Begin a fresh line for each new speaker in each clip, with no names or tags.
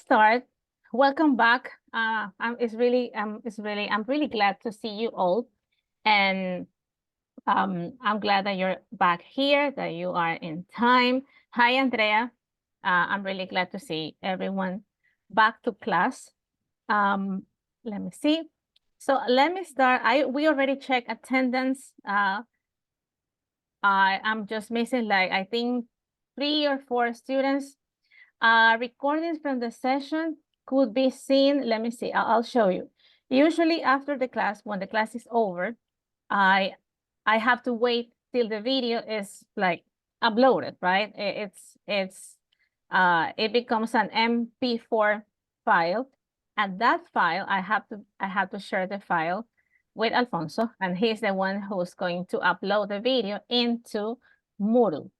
start. Welcome back. I'm really glad to see you all, and I'm glad that you're back here, that you are in time. Hi, Andrea. I'm really glad to see everyone back to class. Let me see. So let me start. We already checked attendance. I'm just missing like I think 3 or 4 students. Recordings from the session could be seen. Let me see. I'll show you. Usually after the class, when the class is over, I have to wait till the video is like uploaded, right? It becomes an MP4 file, and that file I have to share the file with Alfonso, and he's the one who's going to upload the video into Moodle.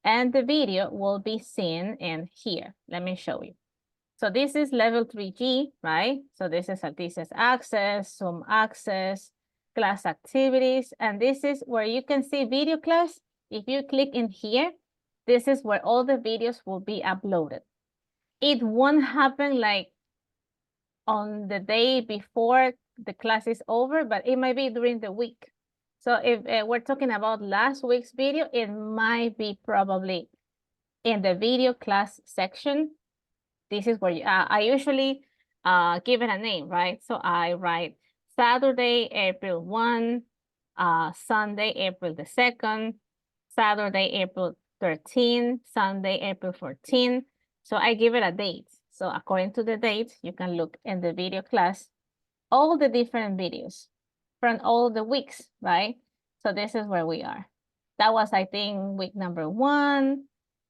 And the video will be seen in here. Let me show you. So this is level 3G, right? So this is access, Zoom access, class activities, and this is where you can see video class. If you click in here, this is where all the videos will be uploaded. It won't happen like on the day before the class is over, but it might be during the week. So if we're talking about last week's video, it might be probably in the video class section. This is where I usually give it a name, right? So I write Saturday, April 1, Sunday, April the 2nd, Saturday, April 13, Sunday, April 14. So I give it a date. So according to the date, you can look in the video class, all the different videos from all the weeks, right? So this is where we are. That was, I think, week number 1.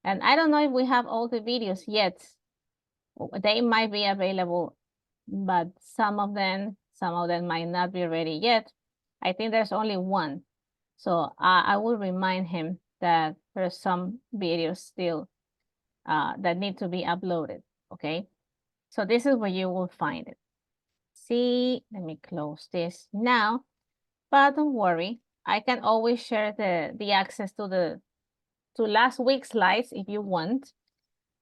And I don't know if we have all the videos yet. They might be available, but some of them might not be ready yet. I think there's only one. So I will remind him that there's some videos still that need to be uploaded, okay? So this is where you will find it. See, let me close this now, but don't worry. I can always share the access to last week's slides if you want,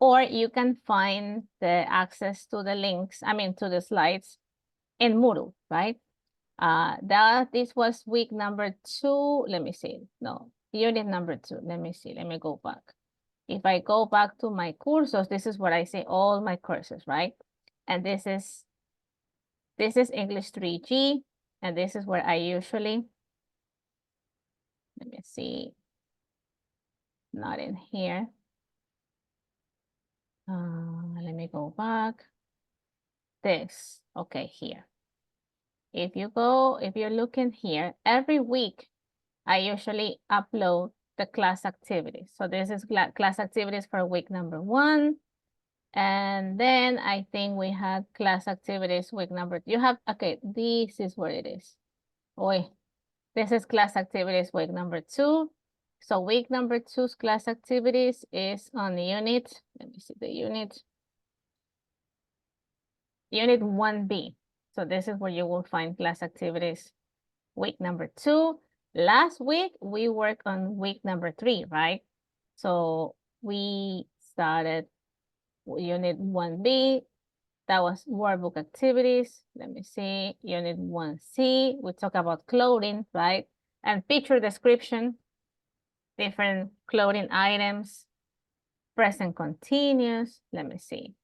or you can find the access to the links, to the slides in Moodle, right? This was week number 2. Let me see. No, unit number 2. Let me see. Let me go back. If I go back to my courses, this is where I say all my courses, right? And this is English 3G, and this is where I usually, let me see, not in here. Let me go back. This, okay, here. If you're looking here, every week, I usually upload the class activities. So this is class activities for week number 1. And then I think we had class activities week number, okay, this is where it is. This is class activities week number 2. So week number 2's class activities is on unit, let me see the unit. Unit 1B. So this is where you will find class activities week number 2. Last week, we worked on week number 3, right? So we started unit 1B. That was workbook activities. Let me see, unit 1C. We talk about clothing, right? And picture description, different clothing items, present continuous. Let me see.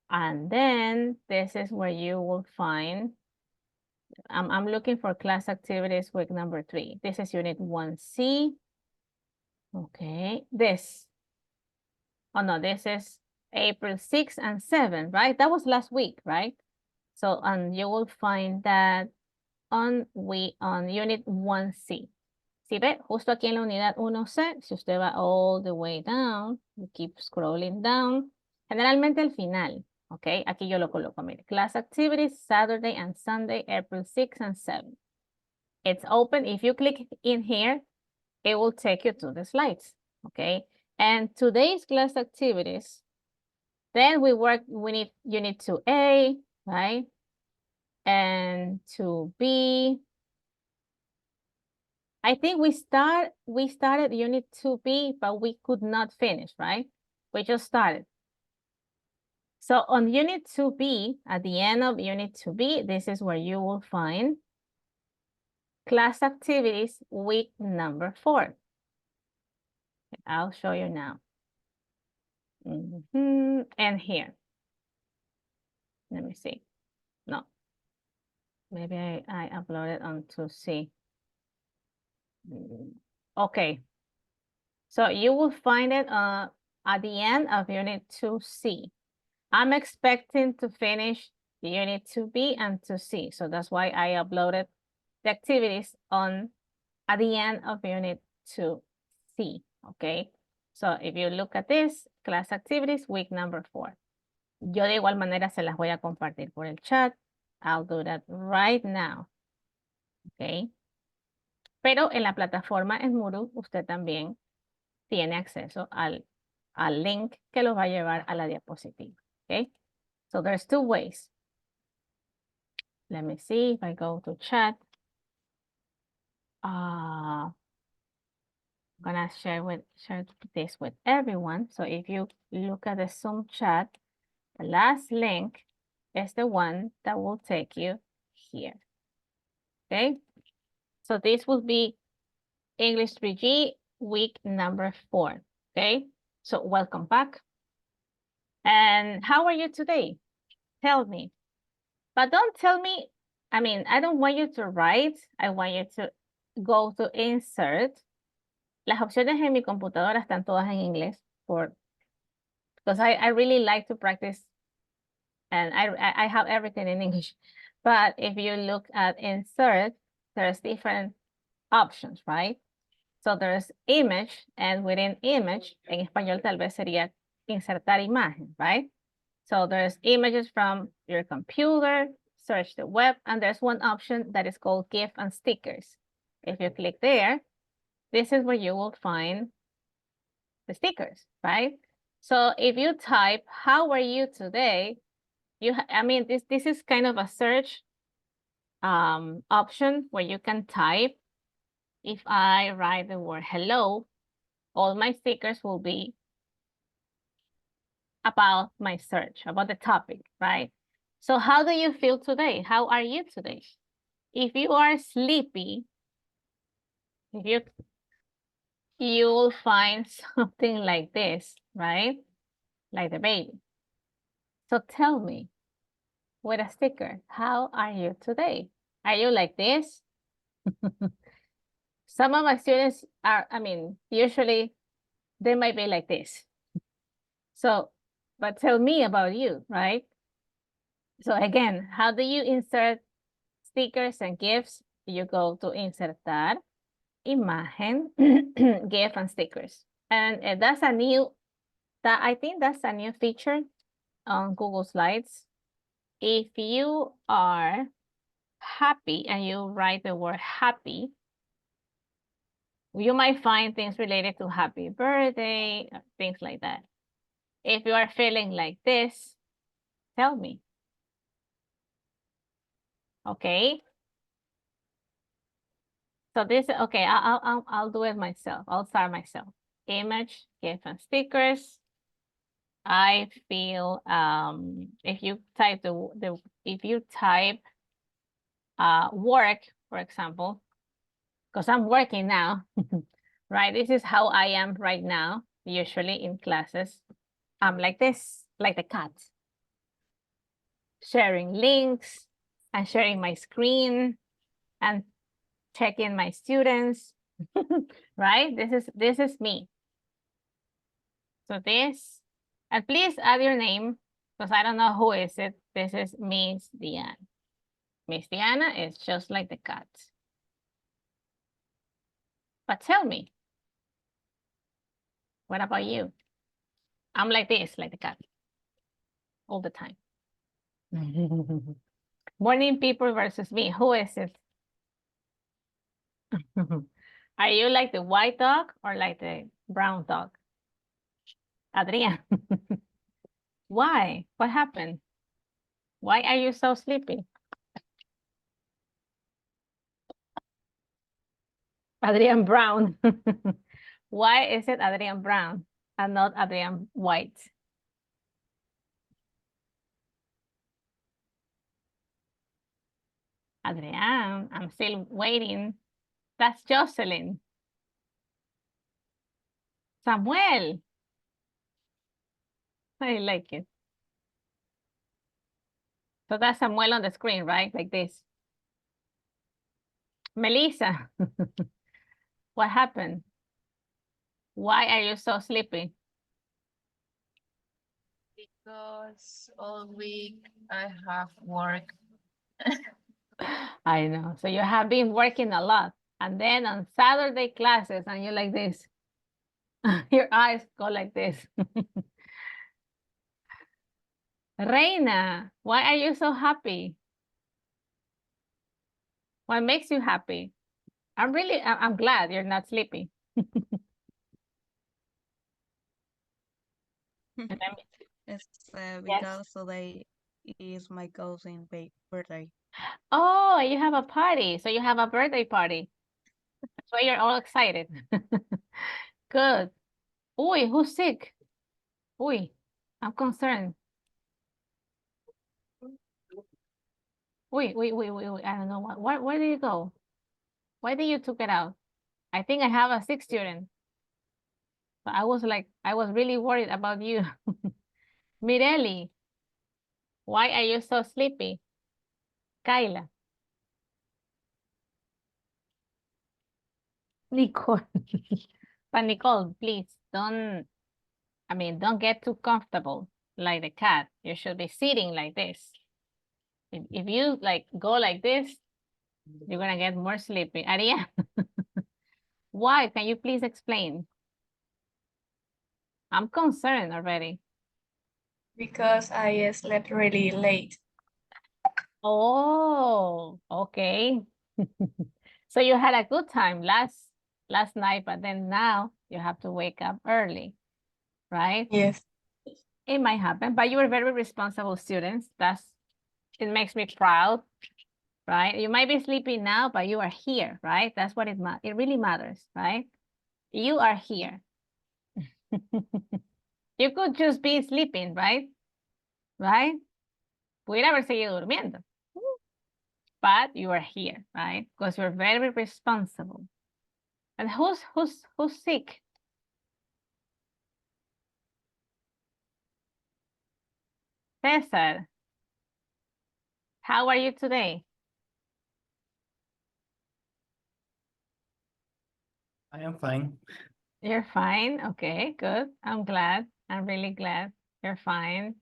And then this is where you will find, I'm looking for class activities week number 3. This is unit 1C. Okay, this. Oh no, this is April 6 and 7, right? That was last week, right? So you will find that on unit 1C. ¿Sí ve? Justo aquí en la unidad 1C, si usted va all the way down, you keep scrolling down, generalmente al final, okay? Aquí yo lo coloco, mire, class activities, Saturday and Sunday, April 6 and 7. It's open. If you click in here, it will take you to the slides, okay? And today's class activities, then we need unit 2A, right? And 2B. I think we started unit 2B, but we could not finish, right? We just started. So on Unit 2B, at the end of Unit 2B, this is where you will find class activities week number 4. I'll show you now. And here. Let me see. No. Maybe I uploaded onto C. Okay. So you will find it at the end of Unit 2C. I'm expecting to finish Unit 2B and 2C. So that's why I uploaded the activities at the end of Unit 2C. Okay. So if you look at this, class activities, week number 4. Yo de igual manera se las voy a compartir por el chat. I'll do that right now. Okay. Pero en la plataforma en Moodle, usted también tiene acceso al link que lo va a llevar a la diapositiva. Okay. So there's 2 ways. Let me see if I go to chat. I'm gonna share this with everyone. So if you look at the Zoom chat, the last link is the one that will take you here. Okay. So this will be English 3G week number 4. Okay. So welcome back. And how are you today? Tell me. But don't tell me, I mean, I don't want you to write. I want you to go to insert. Las opciones en mi computadora están todas en inglés because I really like to practice and I have everything in English. But if you look at insert, there's different options, right? So there's image, and within image, en español tal vez sería insertar imagen, right? So there's images from your computer, search the web, and there's one option that is called GIF and stickers. If you click there, this is where you will find the stickers, right? So if you type, how are you today? I mean, this is kind of a search option where you can type. If I write the word hello, all my stickers will be about my search, about the topic, right? So how do you feel today? How are you today? If you are sleepy, you will find something like this, right? Like the baby. So tell me with a sticker, how are you today? Are you like this? Some of my students are, I mean, usually they might be like this. So, but tell me about you, right? So again, how do you insert stickers and GIFs? You go to insertar, imagen, GIF and stickers. And that's a new, I think that's a new feature on Google Slides. If you are happy and you write the word happy, you might find things related to happy birthday, things like that. If you are feeling like this, tell me. Okay. So this, okay, I'll do it myself. I'll start myself. Image, GIF and stickers. I feel if you type work, for example, because I'm working now, right? This is how I am right now, usually in classes. I'm like this, like the cat. Sharing links and sharing my screen and checking my students, right? This is me. So this, and please add your name because I don't know who is it. This is Miss Diana. Miss Diana is just like the cat. But tell me, what about you? I'm like this, like the cat, all the time. Morning people versus me. Who is it? Are you like the white dog or like the brown dog? Adrian. Why? What happened? Why are you so sleepy? Adrian Brown. Why is it Adrian Brown and not Adrian White? Adrián, I'm still waiting. That's Jocelyn. Samuel. I like it. So that's Samuel on the screen, right? Like this. Melissa. What happened? Why are you so sleepy?
Because all week I have work.
I know. So you have been working a lot. And then on Saturday classes, and you're like this. Your eyes go like this. Reina, why are you so happy? What makes you happy? I'm glad you're not sleepy. And then-
It's
yes.
because today is my cousin's birthday.
Oh, you have a party. So you have a birthday party. That's why you're all excited. Good. Uy, who's sick? Uy, I'm concerned. Uy. I don't know what. Where did you go? Why did you took it out? I think I have a sick student. But I was really worried about you. Mireli, why are you so sleepy? Kyla. Nicole. But Nicole, please don't get too comfortable like the cat. You should be sitting like this. If you like go like this, you're gonna get more sleepy. Aria, why? Can you please explain? I'm concerned already.
Because I slept really late.
Oh, okay. So you had a good time last night, but then now you have to wake up early, right?
Yes.
It might happen, but you were very responsible students. It makes me proud, right? You might be sleeping now, but you are here, right? That's what it really matters, right? You are here. You could just be sleeping, right? Right? Pudiera haber seguido durmiendo. But you are here, right? Because you're very responsible. And who's sick? Cesar, how are you today?
I am fine.
You're fine. Okay, good. I'm glad. I'm really glad you're fine.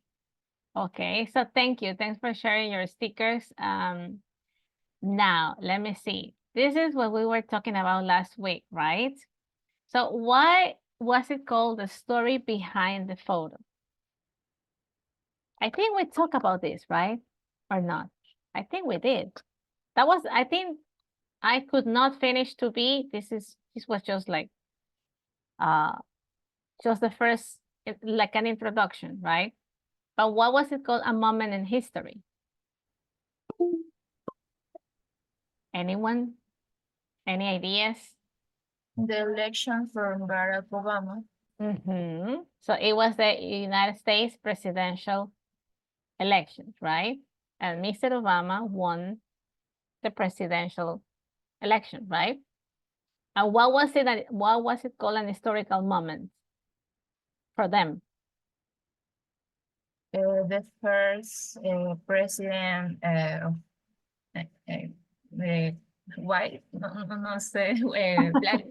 Okay, so thank you. Thanks for sharing your stickers. Now let me see. This is what we were talking about last week, right? So why was it called the story behind the photo? I think we talked about this, right? Or not? I think we did. I think I could not finish to be. This was uh just the first like an introduction, right? But what was it called? A moment in history. Anyone? Any ideas?
The election for Barack Obama.
So it was the United States presidential elections, right? And Mr. Obama won the presidential election, right? And what was it called an historical moment for them?
The first president white, no sé, black.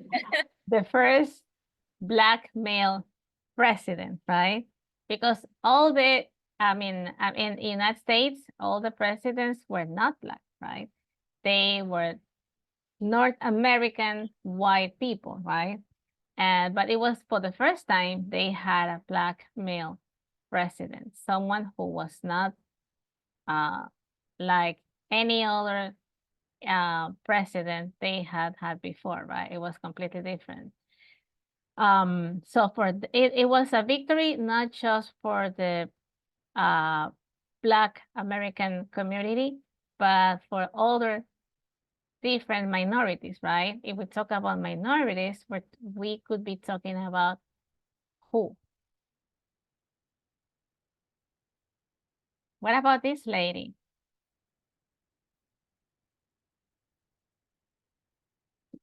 The first black male president, right? Because in the United States, all the presidents were not black, right? They were North American white people, right? But it was for the first time they had a black male president, someone who was not uh, like any other president they had before, right? It was completely different. So it was a victory not just for the uh, Black American community, but for other different minorities, right? If we talk about minorities, we could be talking about who? What about this lady?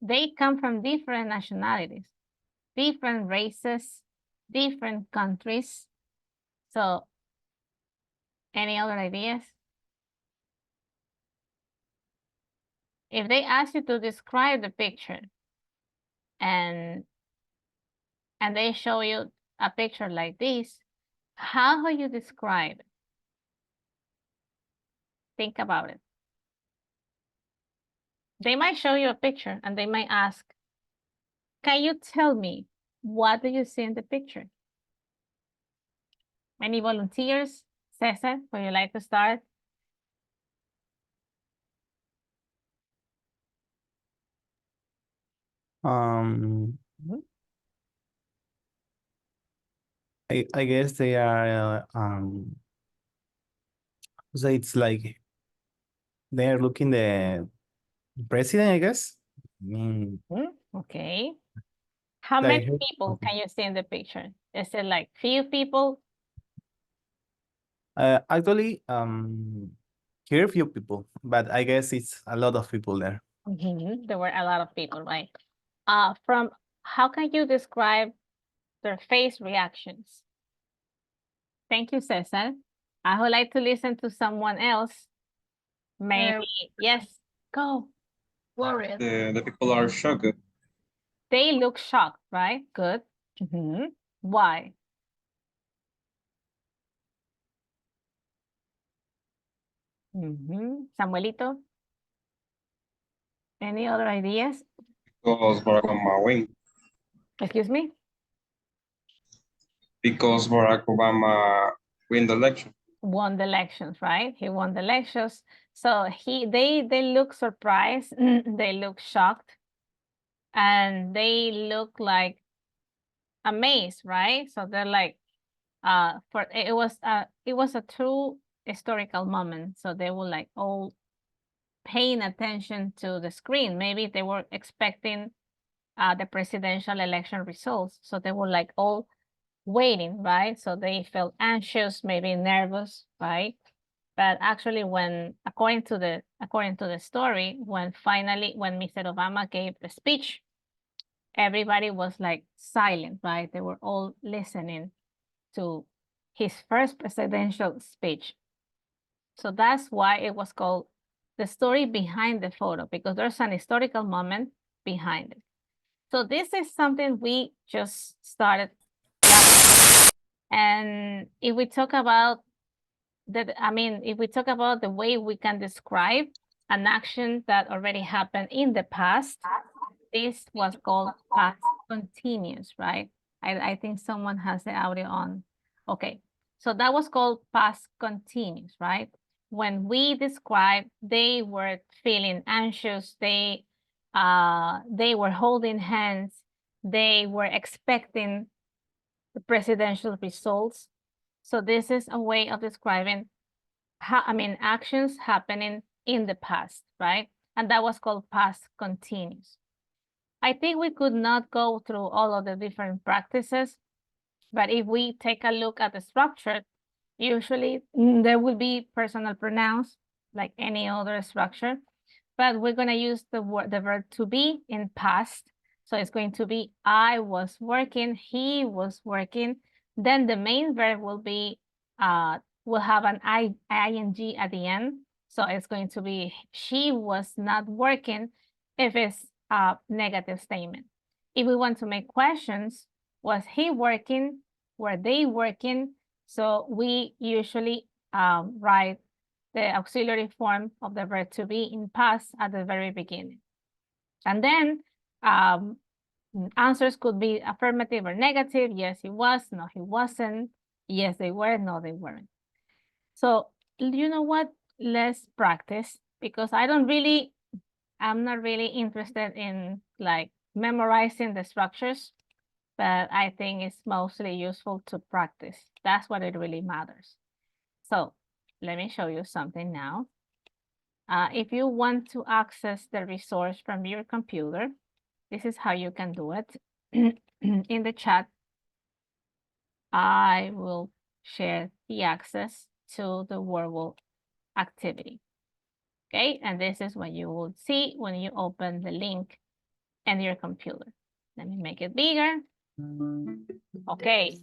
they come from different nationalities, different races, different countries. So, any other ideas? If they ask you to describe the picture and they show you a picture like this, how will you describe it? Think about it. They might show you a picture and they might ask, can you tell me what do you see in the picture? Any volunteers? Cesar, would you like to start?
Um,
Mhm.
I guess they are so it's like they're looking the president, I guess. I mean,
Okay. How
like
many people can you see in the picture? Is it like few people?
actually here few people, but I guess it's a lot of people there.
There were a lot of people, right? From how can you describe their face reactions? Thank you, Cesar. I would like to listen to someone else. Maybe, yes, go.
Worried.
The people are shocked.
They look shocked, right? Good. Why? Samuelito, any other ideas?
Because Barack Obama win.
Excuse me?
Because Barack Obama win the election.
Won the elections, right? He won the elections. So they look surprised, they look shocked, and they look like amazed, right? So they're like, for it was a true historical moment. So they were like all paying attention to the screen. Maybe they were expecting the presidential election results. So they were like all waiting, right? So they felt anxious, maybe nervous, right? But actually, when according to the story, when Mr. Obama gave the speech, everybody was like silent, right? They were all listening to his first presidential speech. So that's why it was called the story behind the photo, because there's an historical moment behind it. So this is something we just started. And if we talk about if we talk about the way we can describe an action that already happened in the past, this was called past continuous, right? I think someone has the audio on. Okay, so that was called past continuous, right? When we describe they were feeling anxious, they were holding hands, they were expecting the presidential results. So this is a way of describing actions happening in the past, right? And that was called past continuous. I think we could not go through all of the different practices, but if we take a look at the structure, usually there will be personal pronouns like any other structure, but we're going to use the verb to be in past. So it's going to be I was working, he was working. Then the main verb will be will have an ing at the end. So it's going to be she was not working if it's a negative statement. If we want to make questions, was he working? Were they working? So we usually write the auxiliary form of the verb to be in past at the very beginning. And then answers could be affirmative or negative. Yes, he was. No, he wasn't. Yes, they were. No, they weren't. So you know what? Let's practice, because I'm not really interested in like memorizing the structures, but I think it's mostly useful to practice. That's what it really matters. So let me show you something now. If you want to access the resource from your computer, this is how you can do it. In the chat, I will share the access to the Wordle activity. Okay, and this is what you will see when you open the link and your computer. Let me make it bigger. Okay.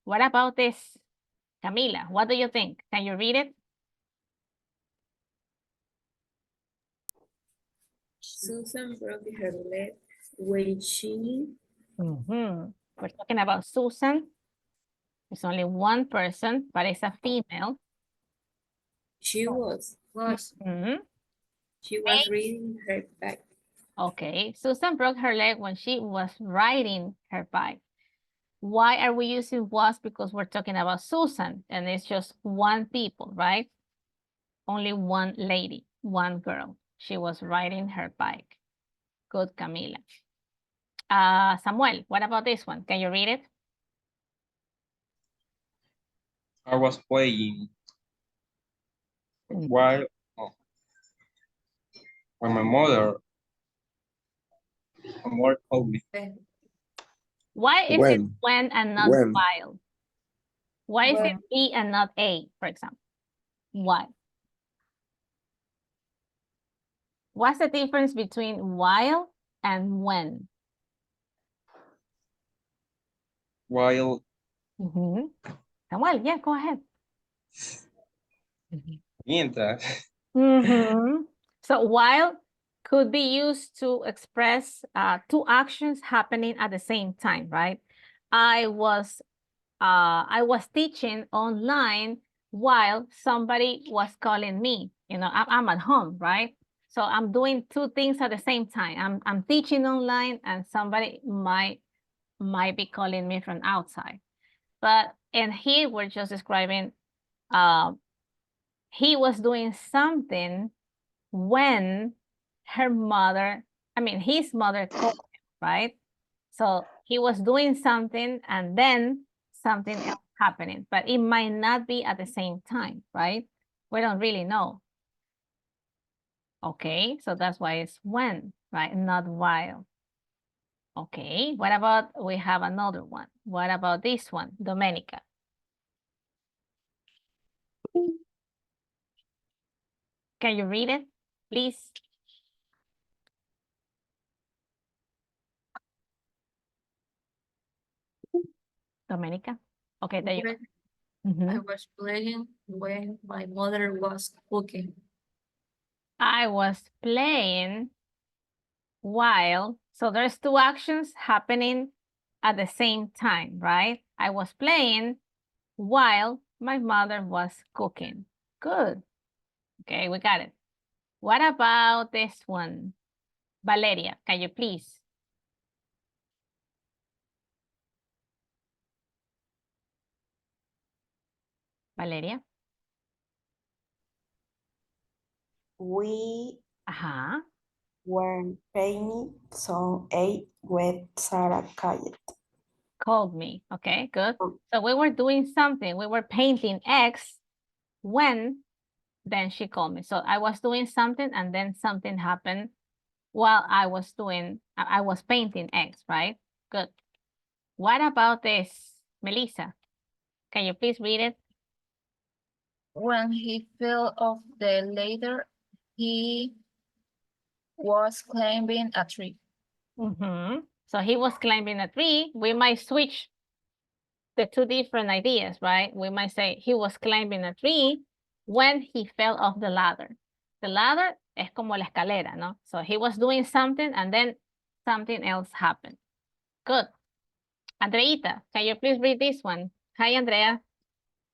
What about this? Camila, what do you think? Can you read it?
Susan broke her leg when she
We're talking about Susan. It's only one person, but it's a female.
was
Mhm.
reading her back.
Okay, Susan broke her leg when she was riding her bike. Why are we using was? Because we're talking about Susan, and it's just one people, right? Only one lady, one girl. She was riding her bike. Good, Camila. Samuel, what about this one? Can you read it?
I was playing while when my mother called me.
Why is it when and not
When?
while? Why is it
When.
B and not A, for example? Why? What's the difference between while and when?
While
Samuel, yeah, go ahead.
mientras.
So while could be used to express two actions happening at the same time, right? I was teaching online while somebody was calling me. You know, I'm at home, right? So I'm doing two things at the same time. I'm teaching online and somebody might be calling me from outside. But in here we're just describing he was doing something when his mother called him, right? So he was doing something and then something else happening, but it might not be at the same time, right? We don't really know. Okay, so that's why it's when, right? Not while. Okay, what about, we have another one. What about this one, Domenica? Can you read it, please? Domenica? Okay, there you go.
I was playing when my mother was cooking.
I was playing while, so there's two actions happening at the same time, right? I was playing while my mother was cooking. Good. Okay, we got it. What about this one? Valeria, can you please? Valeria?
We
Ajá.
were painting some egg with Sarah Kayet.
Called me. Okay, good. So we were doing something. We were painting X when then she called me. So I was doing something and then something happened while I was painting X, right? Good. What about this, Melissa? Can you please read it?
When he fell off the ladder, he was climbing a tree.
So he was climbing a tree. We might switch the two different ideas, right? We might say he was climbing a tree when he fell off the ladder. The ladder es como la escalera, ¿no? So he was doing something and then something else happened. Good. Andreita, can you please read this one? Hi, Andrea.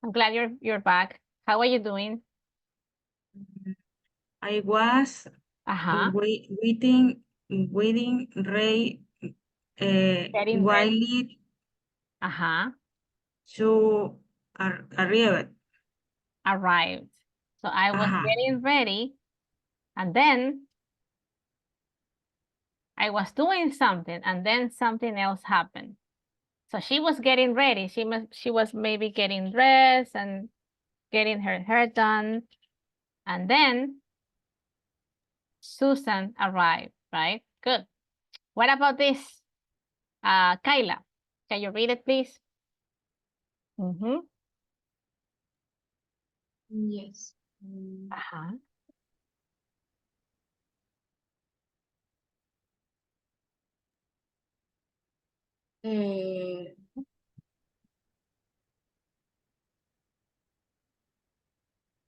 I'm glad you're back. How are you doing?
I was waiting Ray
Getting
while
ready.
it to
Arrived. So I was getting ready and then I was doing something and then something else happened. So she was getting ready. She was maybe getting dressed and getting her hair done. And then Susan arrived, right? Good. What about this? Kyla, can you read it, please?
Yes.
Uh-huh.
Eh,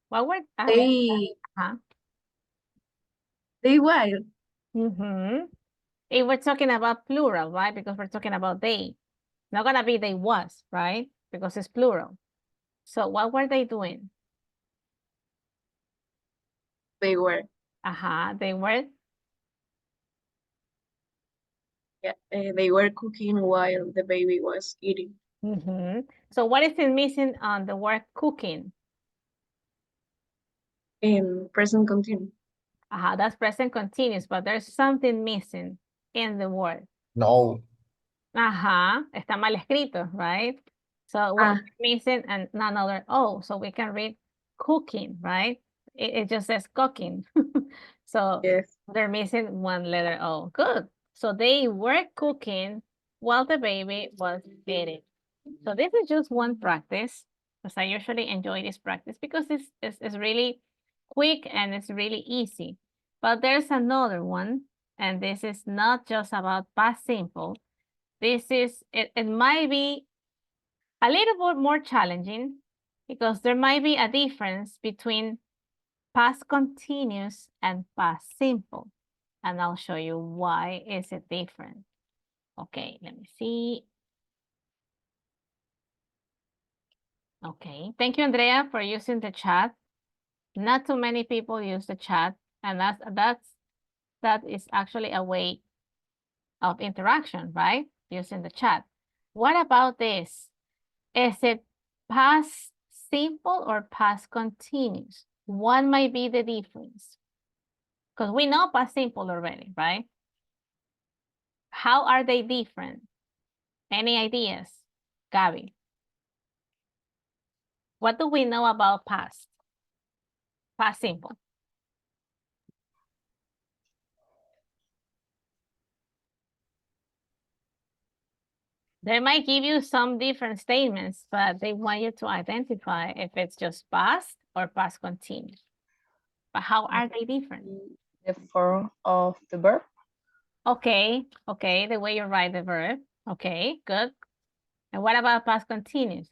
What were,
they,
uh-huh.
they were.
Mm-hmm. If we're talking about plural, right? Because we're talking about they. Not gonna be they was, right? Because it's plural. So what were they doing?
They were.
They were,
Yeah, they were cooking while the baby was eating.
So what is it missing on the word cooking?
In present continuous.
That's present continuous, but there's something missing in the word.
No.
Está mal escrito, right? So we're missing another O, so we can read cooking, right? It just says cooking. So
Yes.
they're missing one letter O. Good. So they were cooking while the baby was eating. So this is just one practice, because I usually enjoy this practice because it's really quick and it's really easy. But there's another one, and this is not just about past simple. This is, it might be a little bit more challenging because there might be a difference between past continuous and past simple. And I'll show you why is it different. Okay, let me see. Okay, thank you, Andrea, for using the chat. Not too many people use the chat, and that is actually a way of interaction, right? Using the chat. What about this? Is it past simple or past continuous? What might be the difference? Because we know past simple already, right? How are they different? Any ideas, Gabby? What do we know about past? Past simple. They might give you some different statements, but they want you to identify if it's just past or past continuous. But how are they different?
The form of the verb.
Okay, the way you write the verb. Okay, good. And what about past continuous?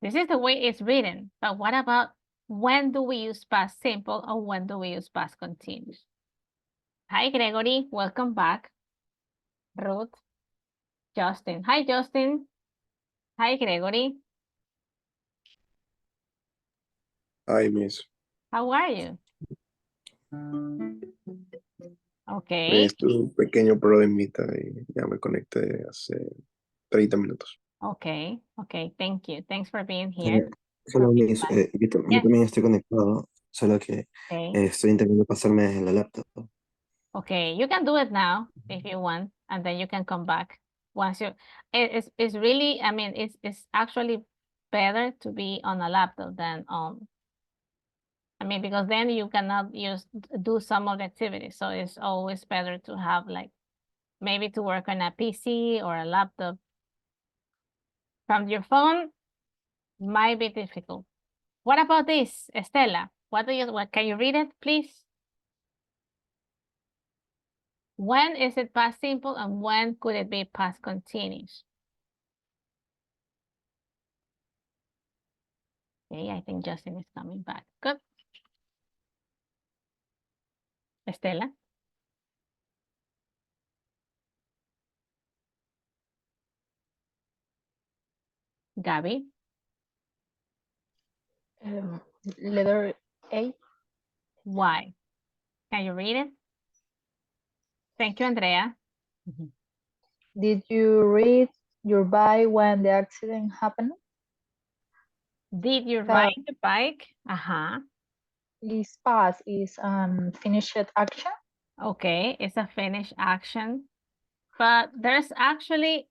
This is the way it's written, but what about when do we use past simple or when do we use past continuous? Hi, Gregory, welcome back. Ruth, Justin. Hi, Justin. Hi, Gregory.
Hi, Miss.
How are you? Okay.
Tuve un pequeño problemita y ya me conecté hace 30 minutos.
Okay, thank you. Thanks for being here.
Solo Miss, yo también estoy conectado, solo que
Okay.
estoy intentando pasarme en la laptop.
Okay, you can do it now if you want, and then you can come back once you. It's really, I mean, it's actually better to be on a laptop than on. I mean, because then you cannot do some of the activities. So it's always better to have like maybe to work on a PC or a laptop. From your phone might be difficult. What about this, Estela? What can you read it, please? When is it past simple and when could it be past continuous? Okay, I think Justin is coming back. Good. Estela? Gabby?
Letter A.
Why? Can you read it? Thank you, Andrea.
Did you read your bike when the accident happened?
Did you ride the bike?
Is past is finished action.
Okay, it's a finished action. But there's actually,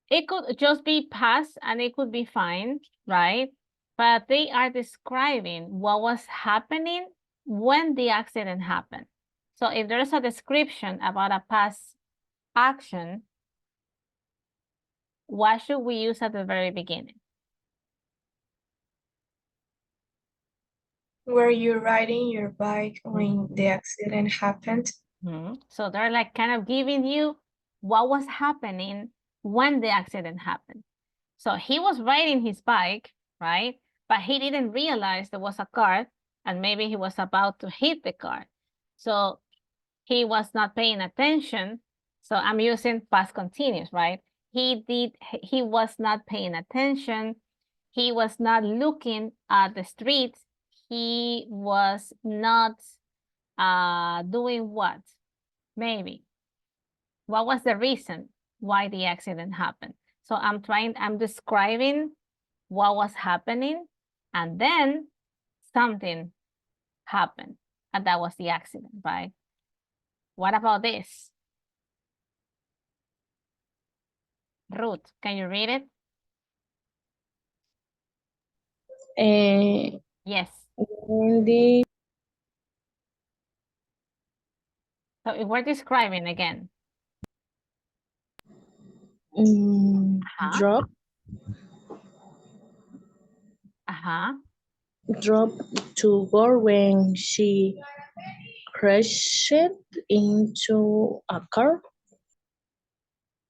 it could just be past and it could be fine, right? But they are describing what was happening when the accident happened. So if there's a description about a past action, what should we use at the very beginning?
Were you riding your bike when the accident happened?
So they're like kind of giving you what was happening when the accident happened. So he was riding his bike, right? But he didn't realize there was a car and maybe he was about to hit the car. So he was not paying attention. So I'm using past continuous, right? He was not paying attention. He was not looking at the street. He was not doing what? Maybe. What was the reason why the accident happened? So I'm describing what was happening and then something happened and that was the accident, right? What about this? Ruth, can you read it? Yes.
When
So if we're describing again.
drop drop to girl when she crashed into a car.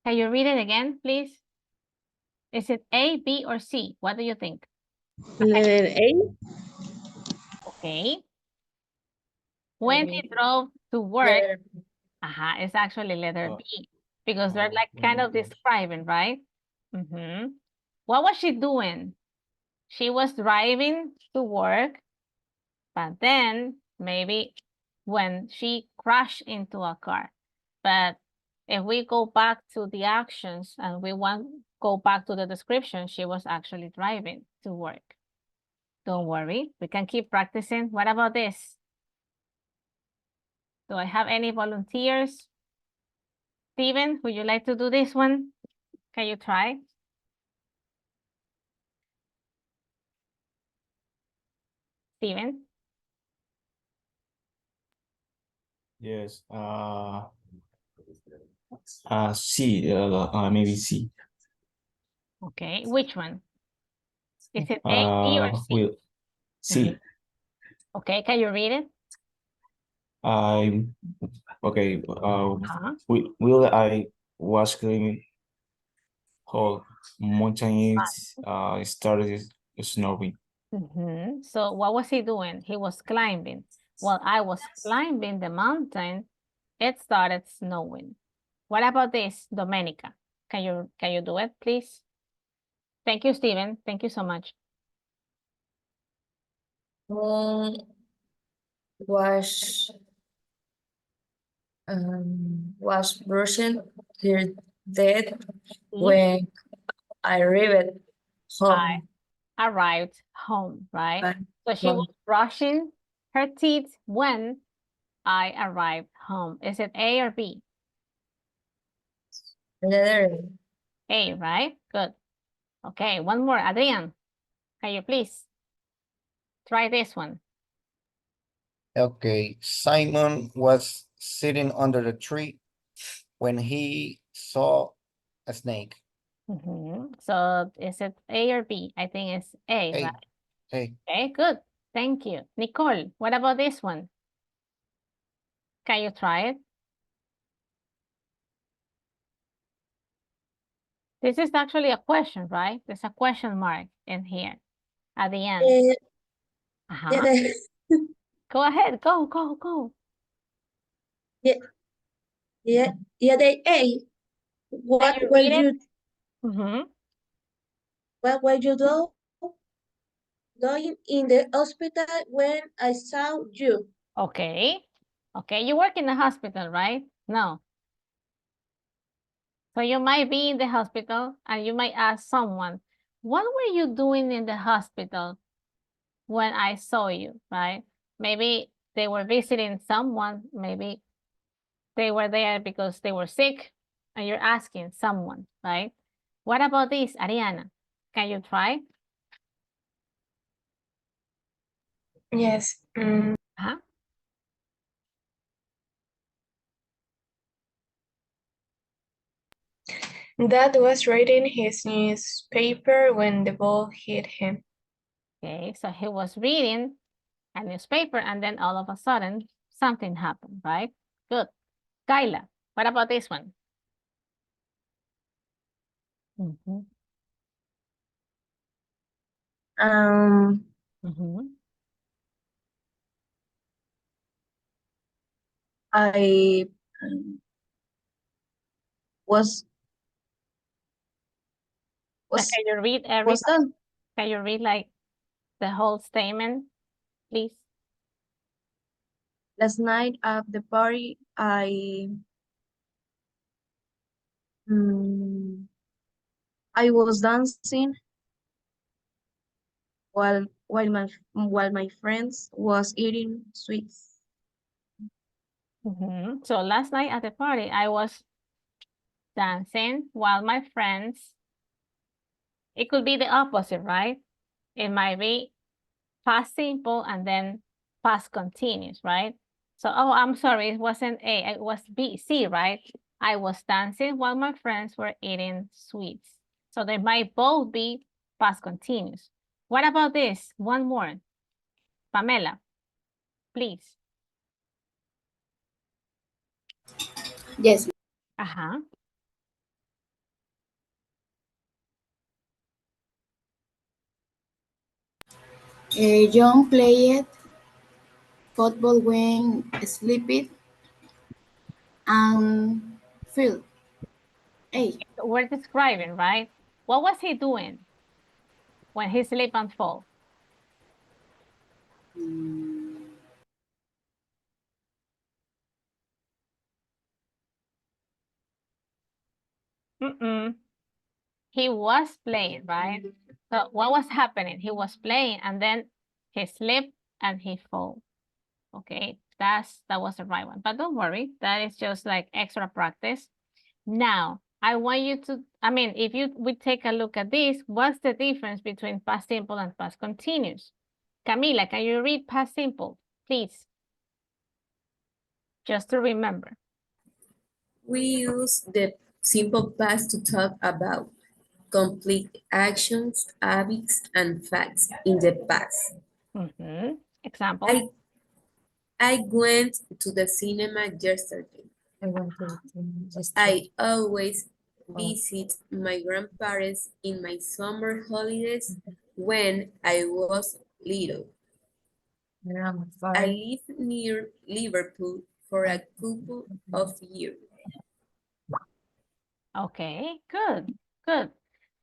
Can you read it again, please? Is it A, B, or C? What do you think?
Letter A.
Okay. When he drove to work, it's actually letter B because they're like kind of describing, right? What was she doing? She was driving to work, but then maybe when she crashed into a car. But if we go back to the actions and we want go back to the description, she was actually driving to work. Don't worry, we can keep practicing. What about this? Do I have any volunteers? Steven, would you like to do this one? Can you try? Steven?
Yes. C. Maybe C.
Okay, which one? Is it A, B, or C?
C.
Okay, can you read it?
Okay. Will I was climbing whole mountain it started snowing.
So what was he doing? He was climbing. While I was climbing the mountain, it started snowing. What about this, Domenica? Can you do it, please? Thank you, Steven. Thank you so much.
Was brushing her teeth when I arrived home.
I arrived home, right? So she
home.
was brushing her teeth when I arrived home. Is it A or B?
Letter
A, right? Good. Okay, one more. Adrian, can you please try this one?
Okay, Simon was sitting under the tree when he saw a snake.
So is it A or B? I think it's A,
A.
right?
A.
Okay, good. Thank you. Nicole, what about this one? Can you try it? This is actually a question, right? There's a question mark in here at the end. Go ahead, go.
Yeah, they A. What were you doing in the hospital when I saw you?
Okay. Okay, you work in the hospital, right? No. So you might be in the hospital and you might ask someone, what were you doing in the hospital when I saw you, right? Maybe they were visiting someone, maybe they were there because they were sick and you're asking someone, right? What about this, Ariana? Can you try?
Yes. Dad was reading his newspaper when the ball hit him.
Okay, so he was reading a newspaper, and then all of a sudden something happened, right? Good. Kyla, what about this one? Mhm,
Um,
mhm.
I was
Can you read
was done.
Can you read like the whole statement, please?
Last night at the party, I was dancing while my friends was eating sweets.
Mhm. So last night at the party, I was dancing while my friends, it could be the opposite, right? It might be past simple and then past continuous, right? So, oh, I'm sorry, it wasn't A, it was B, C, right? I was dancing while my friends were eating sweets. So they might both be past continuous. What about this? One more. Pamela, please.
Yes.
Uh-huh.
John played football when sleeping and fell. Hey.
We're describing, right? What was he doing when he sleep and fall? He was playing, right? So what was happening? He was playing and then he slipped and he fell. Okay, that was the right one. But don't worry, that is just like extra practice. Now, I want you to, I mean, if we take a look at this, what's the difference between past simple and past continuous? Camila, can you read past simple, please? Just to remember.
We use the simple past to talk about complete actions, habits, and facts in the past.
Example.
I went to the cinema yesterday. I always visit my grandparents in my summer holidays when I was little. I lived near Liverpool for a couple of years.
Okay, good, good.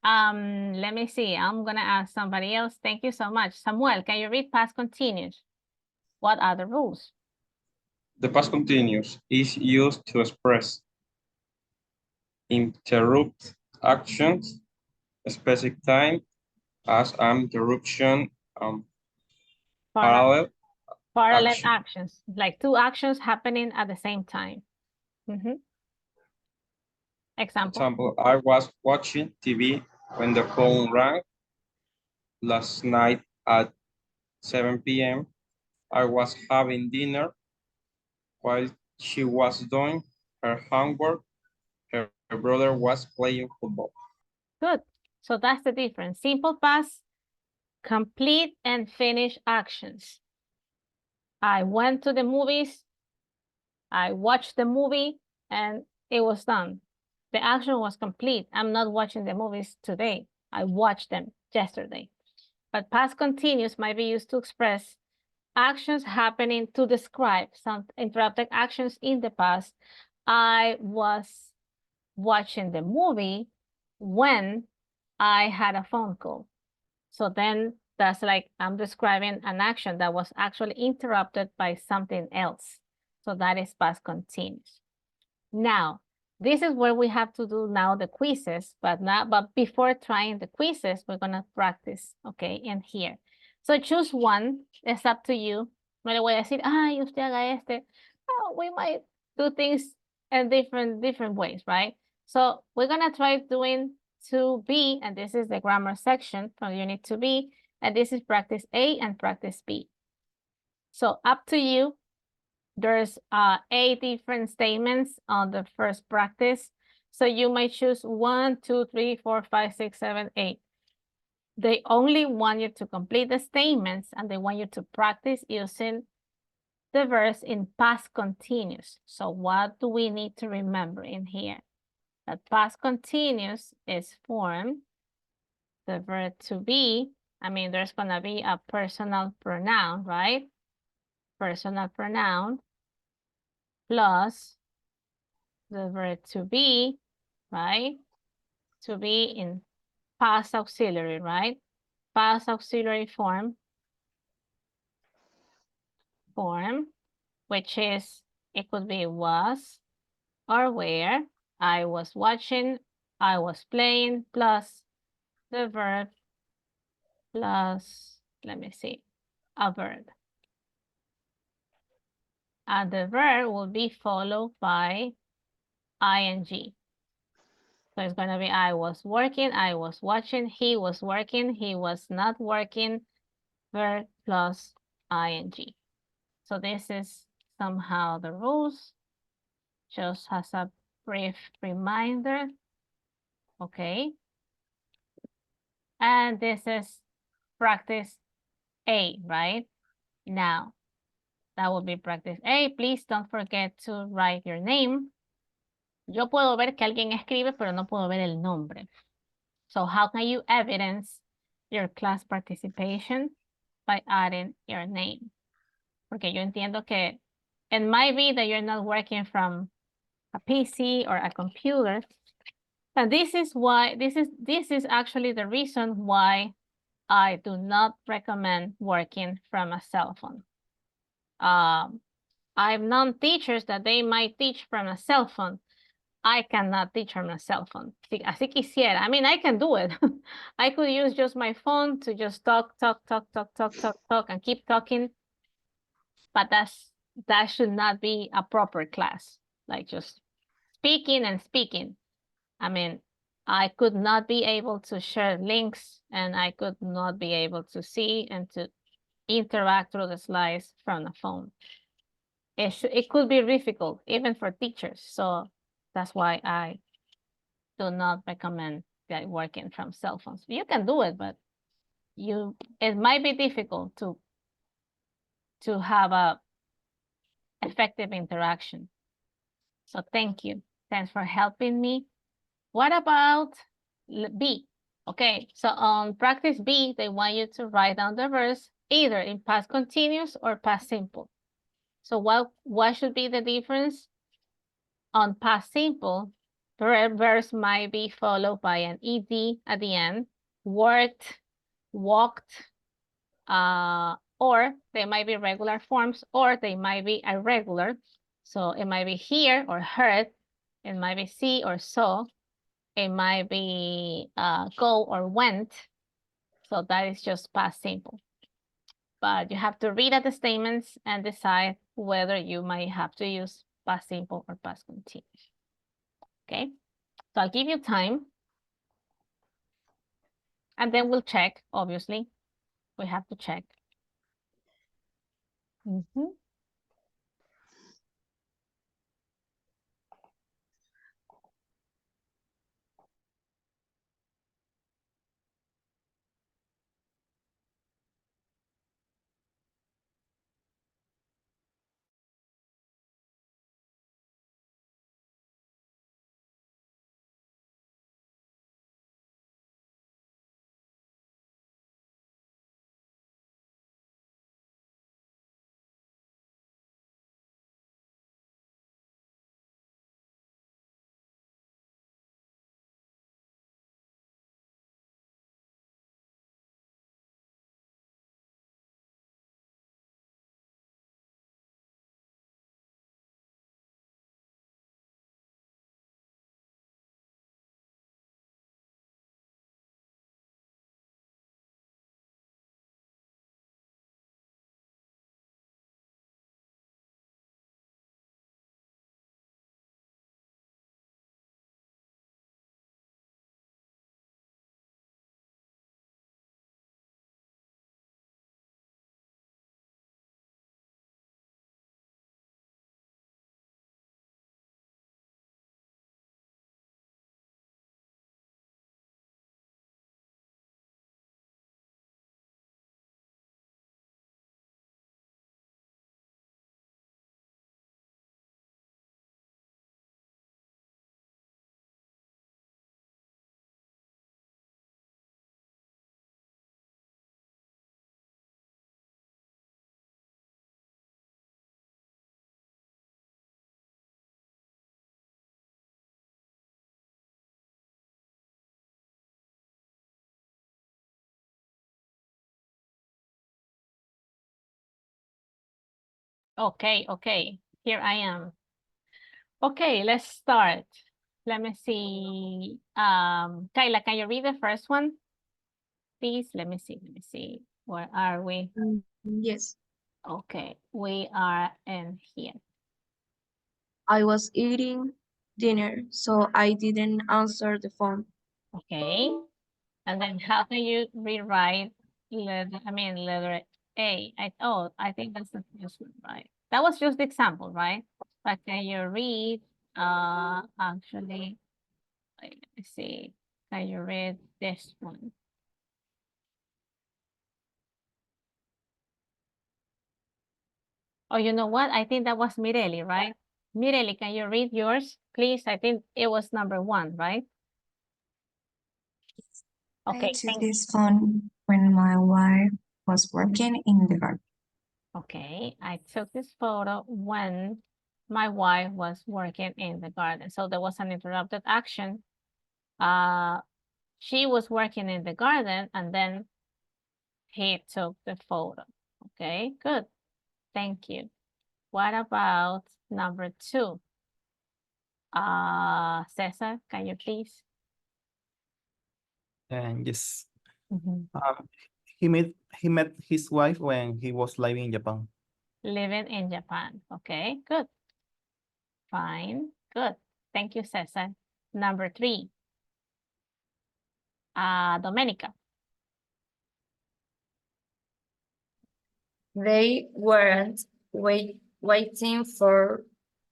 Let me see. I'm gonna ask somebody else. Thank you so much. Samuel, can you read past continuous? What are the rules?
The past continuous is used to express interrupt actions, specific time as interruption, parallel
Parallel
action.
actions, like two actions happening at the same time. Example.
Example, I was watching TV when the phone rang last night at 7 p.m. I was having dinner while she was doing her homework. Her brother was playing football.
Good. So that's the difference. Simple past, complete and finish actions. I went to the movies, I watched the movie, and it was done. The action was complete. I'm not watching the movies today. I watched them yesterday. But past continuous might be used to express actions happening to describe some interrupted actions in the past. I was watching the movie when I had a phone call. So then that's like I'm describing an action that was actually interrupted by something else. So that is past continuous. Now, this is where we have to do now the quizzes, but before trying the quizzes, we're gonna practice, okay, in here. So choose one, it's up to you. No le voy a decir, ay, usted haga este. Oh, we might do things in different ways, right? So we're gonna try doing 2B, and this is the grammar section from unit 2B, and this is practice A and practice B. So up to you. There's 8 different statements on the first practice. So you might choose 1, 2, 3, 4, 5, 6, 7, 8. They only want you to complete the statements and they want you to practice using the verbs in past continuous. So what do we need to remember in here? That past continuous is formed, the verb to be, I mean, there's gonna be a personal pronoun, right? Personal pronoun plus the verb to be, right? To be in past auxiliary, right? Past auxiliary form, which is, it could be was or were. I was watching, I was playing, plus the verb, plus, let me see, a verb. And the verb will be followed by ing. So it's going to be I was working, I was watching, he was working, he was not working, verb plus ing. So this is somehow the rules, just as a brief reminder. Okay. And this is practice A, right? Now, that will be practice A. Please don't forget to write your name. Yo puedo ver que alguien escribe, pero no puedo ver el nombre. So how can you evidence your class participation? By adding your name. Porque yo entiendo que it might be that you're not working from a PC or a computer. And this is why, this is actually the reason why I do not recommend working from a cell phone. I've known teachers that they might teach from a cell phone. I cannot teach from a cell phone. Así quisiera. I mean, I can do it. I could use just my phone to just talk, and keep talking. But that should not be a proper class. Like just speaking and speaking. I mean, I could not be able to share links and I could not be able to see and to interact through the slides from the phone. It could be difficult even for teachers. So that's why I do not recommend that working from cell phones. You can do it, but it might be difficult to have a effective interaction. So thank you. Thanks for helping me. What about B? Okay, so on practice B, they want you to write down the verbs either in past continuous or past simple. So what should be the difference? On past simple, verbs might be followed by an ed at the end, worked, walked, or they might be regular forms, or they might be irregular. So it might be hear or heard, it might be see or saw, it might be go or went. So that is just past simple. But you have to read at the statements and decide whether you might have to use past simple or past continuous. Okay, so I'll give you time. And then we'll check, obviously. We have to check. Okay, okay, here I am. Okay, let's start. Let me see. Kyla, can you read the first one? Please, let me see. Where are we?
Yes,
Okay, we are in here.
I was eating dinner, so I didn't answer the phone.
Okay, and then how can you rewrite letter A? I think that's the first one, right? That was just the example, right? But can you read, actually, wait, let me see. Can you read this one? Oh, you know what? I think that was Mireli, right? Mireli, can you read yours, please? I think it was number 1, right?
I
Okay,
took this phone when my wife was working in the garden.
okay, I took this photo when my wife was working in the garden. So there was an interrupted action. She was working in the garden and then he took the photo. Okay, good. Thank you. What about number 2? Cesar, can you please?
And yes,
Mhm.
he met his wife when he was living in Japan.
Living in Japan. Okay, good. Fine, good. Thank you, Cesar. Number 3. Domenica.
They weren't waiting for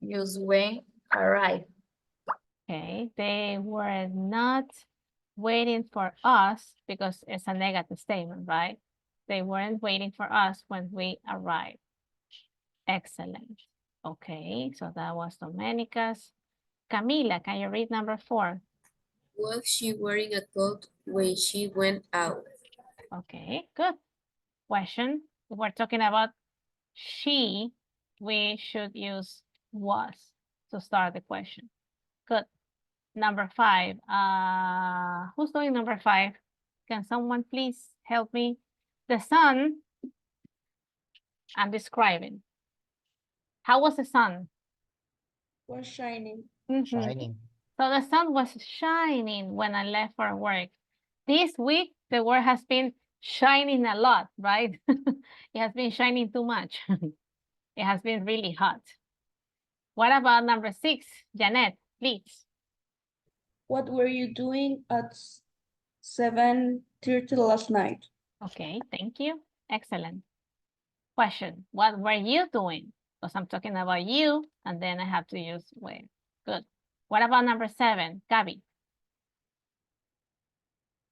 us when arrived.
Okay, they were not waiting for us because it's a negative statement, right? They weren't waiting for us when we arrived. Excellent. Okay, so that was Domenica's. Camila, can you read number 4?
Was she wearing a coat when she went out?
Okay, good. Question. If we're talking about she, we should use was to start the question. Good. Number 5. Who's doing number 5? Can someone please help me? The sun, I'm describing. How was the sun?
Was shining.
Shining.
So the sun was shining when I left for work. This week, the world has been shining a lot, right? It has been shining too much. It has been really hot. What about number 6? Janet, please.
What were you doing at 7:30 last night?
Okay, thank you. Excellent. Question, what were you doing? Because I'm talking about you, and then I have to use where. Good. What about number 7? Gabby.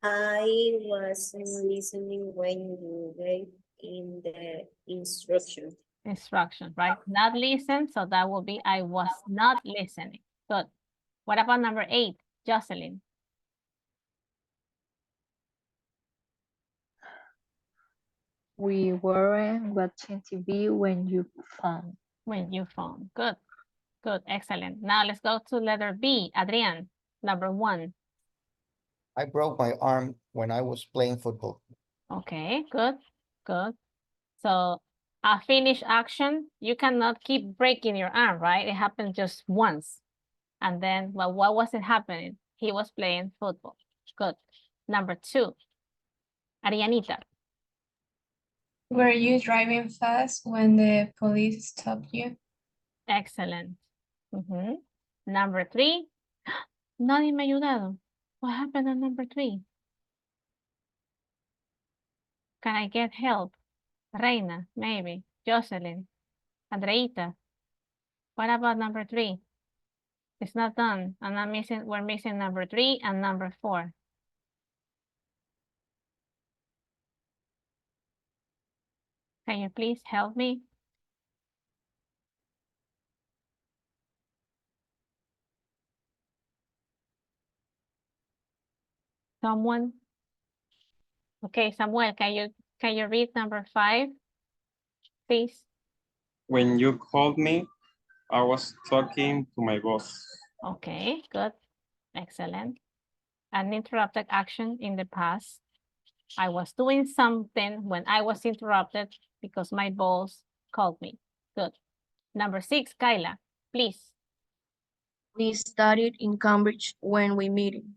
I was listening when you gave in the instruction.
Instruction, right? Not listen, so that will be I was not listening. Good. What about number 8? Jocelyn.
We weren't watching TV when you phoned.
When you phone. Good. Good. Excellent. Now let's go to letter B. Adrian, number 1.
I broke my arm when I was playing football.
Okay, good. Good. So a finished action, you cannot keep breaking your arm, right? It happened just once. And then, well, what was it happening? He was playing football. Good. Number 2. Arianita.
Were you driving fast when the police stopped you?
Excellent. Number 3. Nadie me ha ayudado. What happened on number 3? Can I get help? Reina, maybe. Jocelyn. Andreita. What about number 3? It's not done. And we're missing number 3 and number 4. Can you please help me? Someone? Okay, Samuel, can you read number 5, please?
When you called me, I was talking to my boss.
Okay, good. Excellent. An interrupted action in the past. I was doing something when I was interrupted because my boss called me. Good. Number 6, Kyla, please.
We studied in Cambridge when we meeting.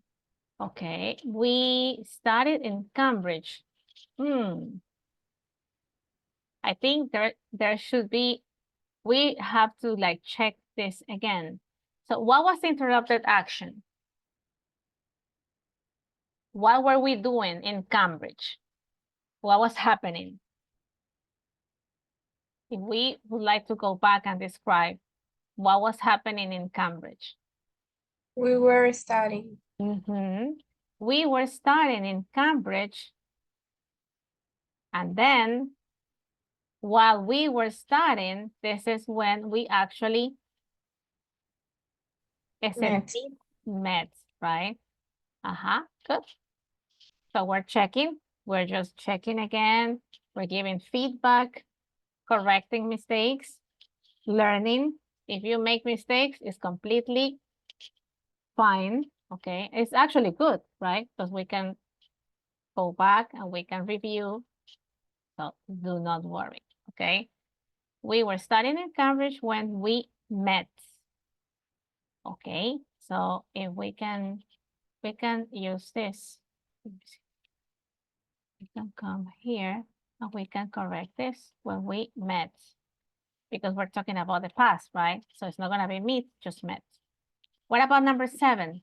Okay, we studied in Cambridge. I think there should be, we have to like check this again. So what was the interrupted action? What were we doing in Cambridge? What was happening? If we would like to go back and describe what was happening in Cambridge.
We were studying.
We were studying in Cambridge. And then while we were studying, this is when we actually met, right? Good. So we're checking. We're just checking again. We're giving feedback, correcting mistakes, learning. If you make mistakes, it's completely fine. Okay, it's actually good, right? Because we can go back and we can review. So do not worry. Okay. We were studying in Cambridge when we met. Okay, so if we can use this. We can come here and we can correct this when we met. Because we're talking about the past, right? So it's not gonna be meet, just met. What about number 7,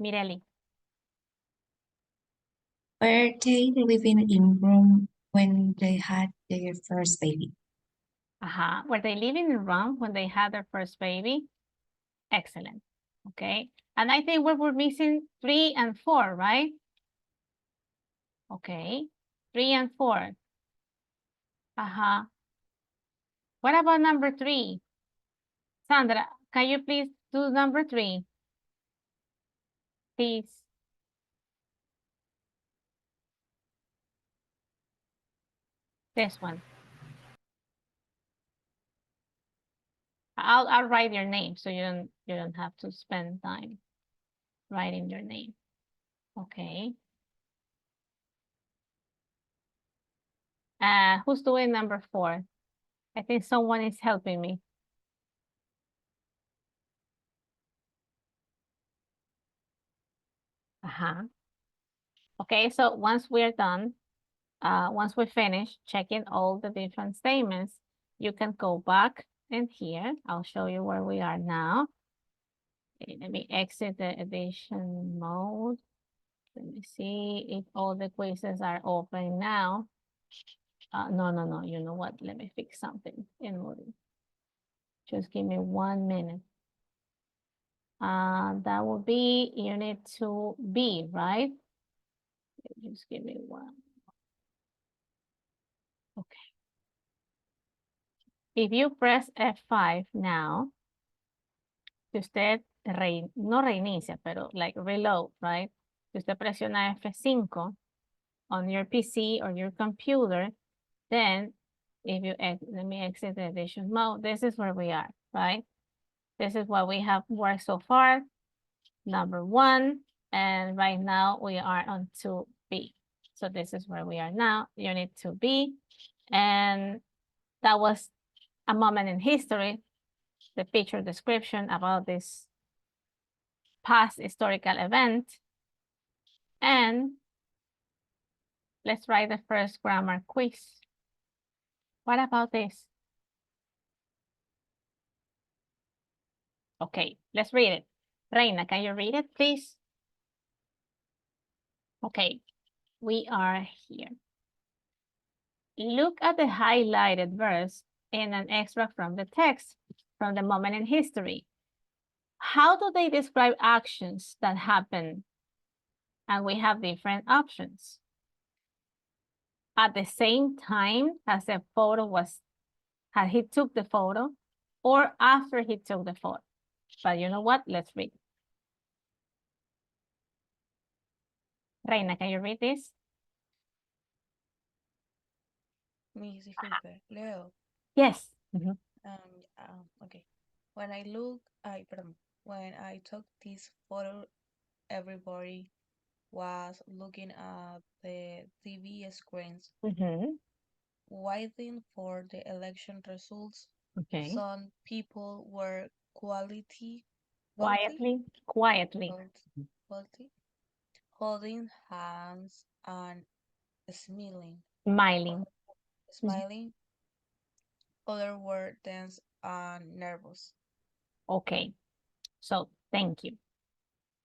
Mireli?
Were they living in Rome when they had their first baby?
Were they living in Rome when they had their first baby? Excellent. Okay. And I think we were missing 3 and 4, right? Okay. 3 and 4. What about number 3? Sandra, can you please do number 3? Please. This one. I'll write your name so you don't have to spend time writing your name. Okay. Who's doing number 4? I think someone is helping me. Okay, so once we're done, once we finish checking all the different statements, you can go back in here. I'll show you where we are now. Okay, let me exit the edition mode. Let me see if all the quizzes are open now. No, you know what? Let me fix something in Moodle. Just give me 1 minute. That will be unit 2B, right? Just give me 1. Okay. If you press F5 now, si usted no reinicia, pero like reload, right? Si usted presiona F5 on your PC or your computer, then if you, let me exit the edition mode, this is where we are, right? This is what we have worked so far, number 1, and right now we are on 2B. So this is where we are now, unit 2B, and that was a moment in history, the picture description about this past historical event. And let's write the first grammar quiz. What about this? Okay, let's read it. Reina, can you read it, please? Okay, we are here. Look at the highlighted verse in an extract from the text, from the moment in history. How do they describe actions that happen? And we have different options. At the same time as the photo was, had he took the photo, or after he took the photo. But you know what? Let's read. Reina, can you read this?
Miss Felipe, Leo.
Yes.
Okay. When I took this photo, everybody was looking at the TV screens, waiting for the election results
Okay.
Some people were quietly,
Quietly.
quality, holding hands and smiling.
Smiling.
Smiling. Others were tense and nervous.
Okay. So thank you.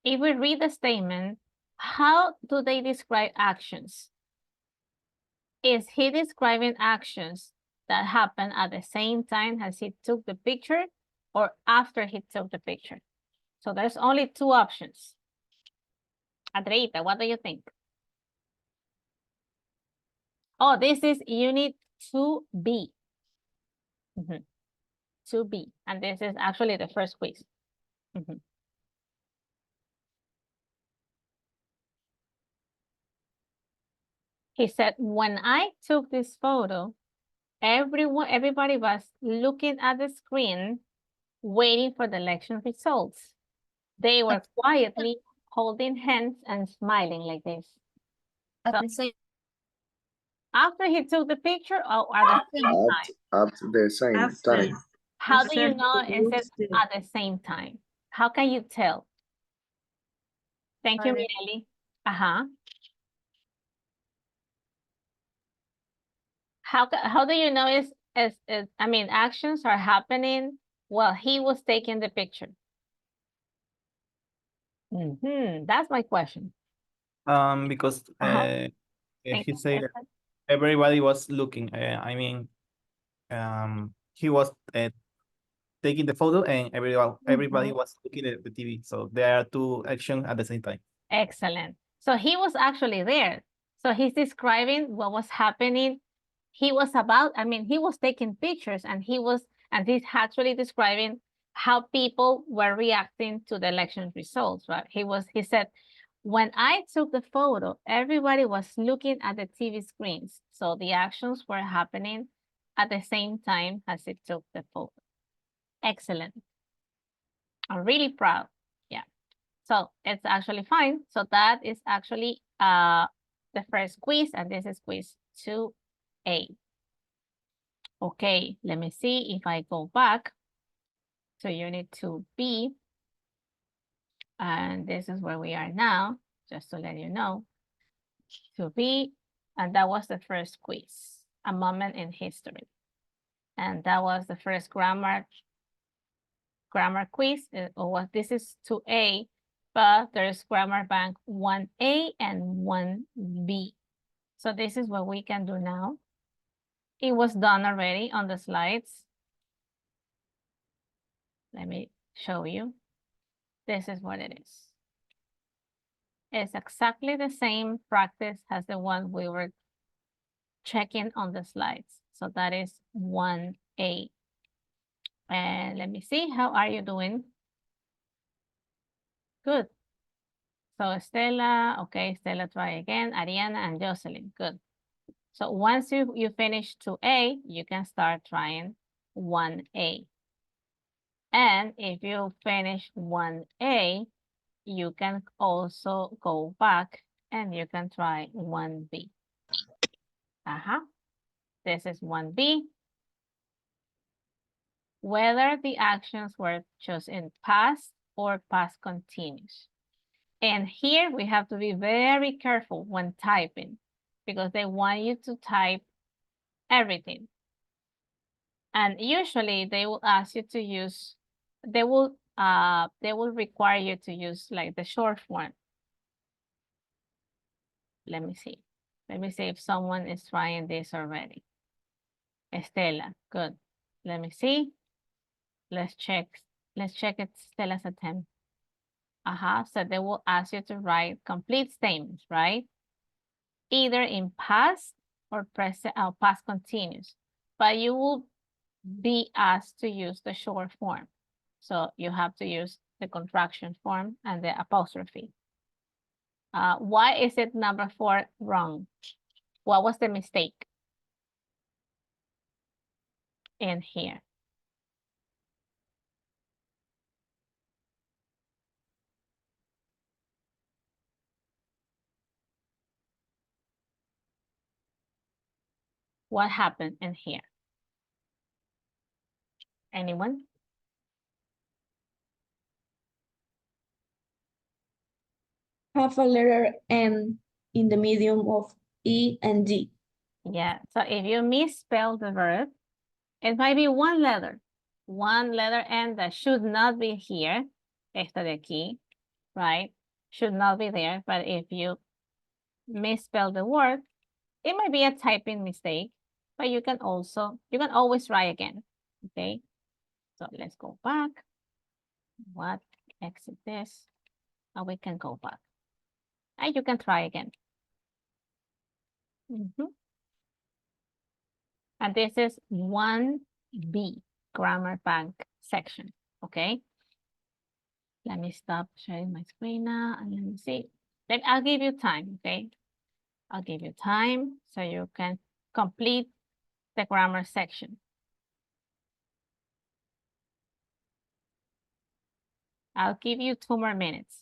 If we read the statement, how do they describe actions? Is he describing actions that happen at the same time as he took the picture or after he took the picture? So there's only two options. Andreita, what do you think? Oh, this is unit 2B. 2B, and this is actually the first quiz. He said, when I took this photo, everybody was looking at the screen, waiting for the election results. They were quietly holding hands and smiling like this. So, after he took the picture or at the same time?
At the same time.
How do you know is it at the same time? How can you tell? Thank you, Mireli. How do you know is I mean actions are happening while he was taking the picture? That's my question.
Because
Thank
he
you.
said everybody was looking. I mean, he was taking the photo and everybody was looking at the TV. So there are two actions at the same time.
Excellent. So he was actually there. So he's describing what was happening. He was taking pictures and he's actually describing how people were reacting to the election results, right? He said, when I took the photo, everybody was looking at the TV screens. So the actions were happening at the same time as he took the photo. Excellent. I'm really proud. Yeah. So it's actually fine. So that is actually the first quiz, and this is quiz 2A. Okay, let me see if I go back to unit 2B. And this is where we are now, just to let you know. 2B, and that was the first quiz, a moment in history. And that was the first grammar quiz. This is 2A, but there's grammar bank 1A and 1B. So this is what we can do now. It was done already on the slides. Let me show you. This is what it is. It's exactly the same practice as the one we were checking on the slides. So that is 1A. And let me see, how are you doing? Good. So Stella, okay, Stella, try again. Ariana and Jocelyn, good. So once you finish 2A, you can start trying 1A. And if you finish 1A, you can also go back and you can try 1B. This is 1B. Whether the actions were chosen past or past continuous. And here we have to be very careful when typing because they want you to type everything. And usually they will ask you to use, they will require you to use like the short form. Let me see. Let me see if someone is trying this already. Estela, good. Let me see. Let's check it, Stella's attempt. So they will ask you to write complete statements, right? Either in past or present or past continuous, but you will be asked to use the short form. So you have to use the contraction form and the apostrophe. Why is it number 4 wrong? What was the mistake in here? What happened in here? Anyone?
Have a letter M in the medium of E and D.
Yeah, so if you misspell the verb, it might be one letter N that should not be here, esta de aquí, right? Should not be there, but if you misspell the word, it might be a typing mistake, but you can always try again, okay? So let's go back. What? Exit this, and we can go back. And you can try again. And this is 1B, Grammar Bank section, okay? Let me stop sharing my screen now and let me see. I'll give you time, okay? I'll give you time so you can complete the grammar section. I'll give you 2 more minutes.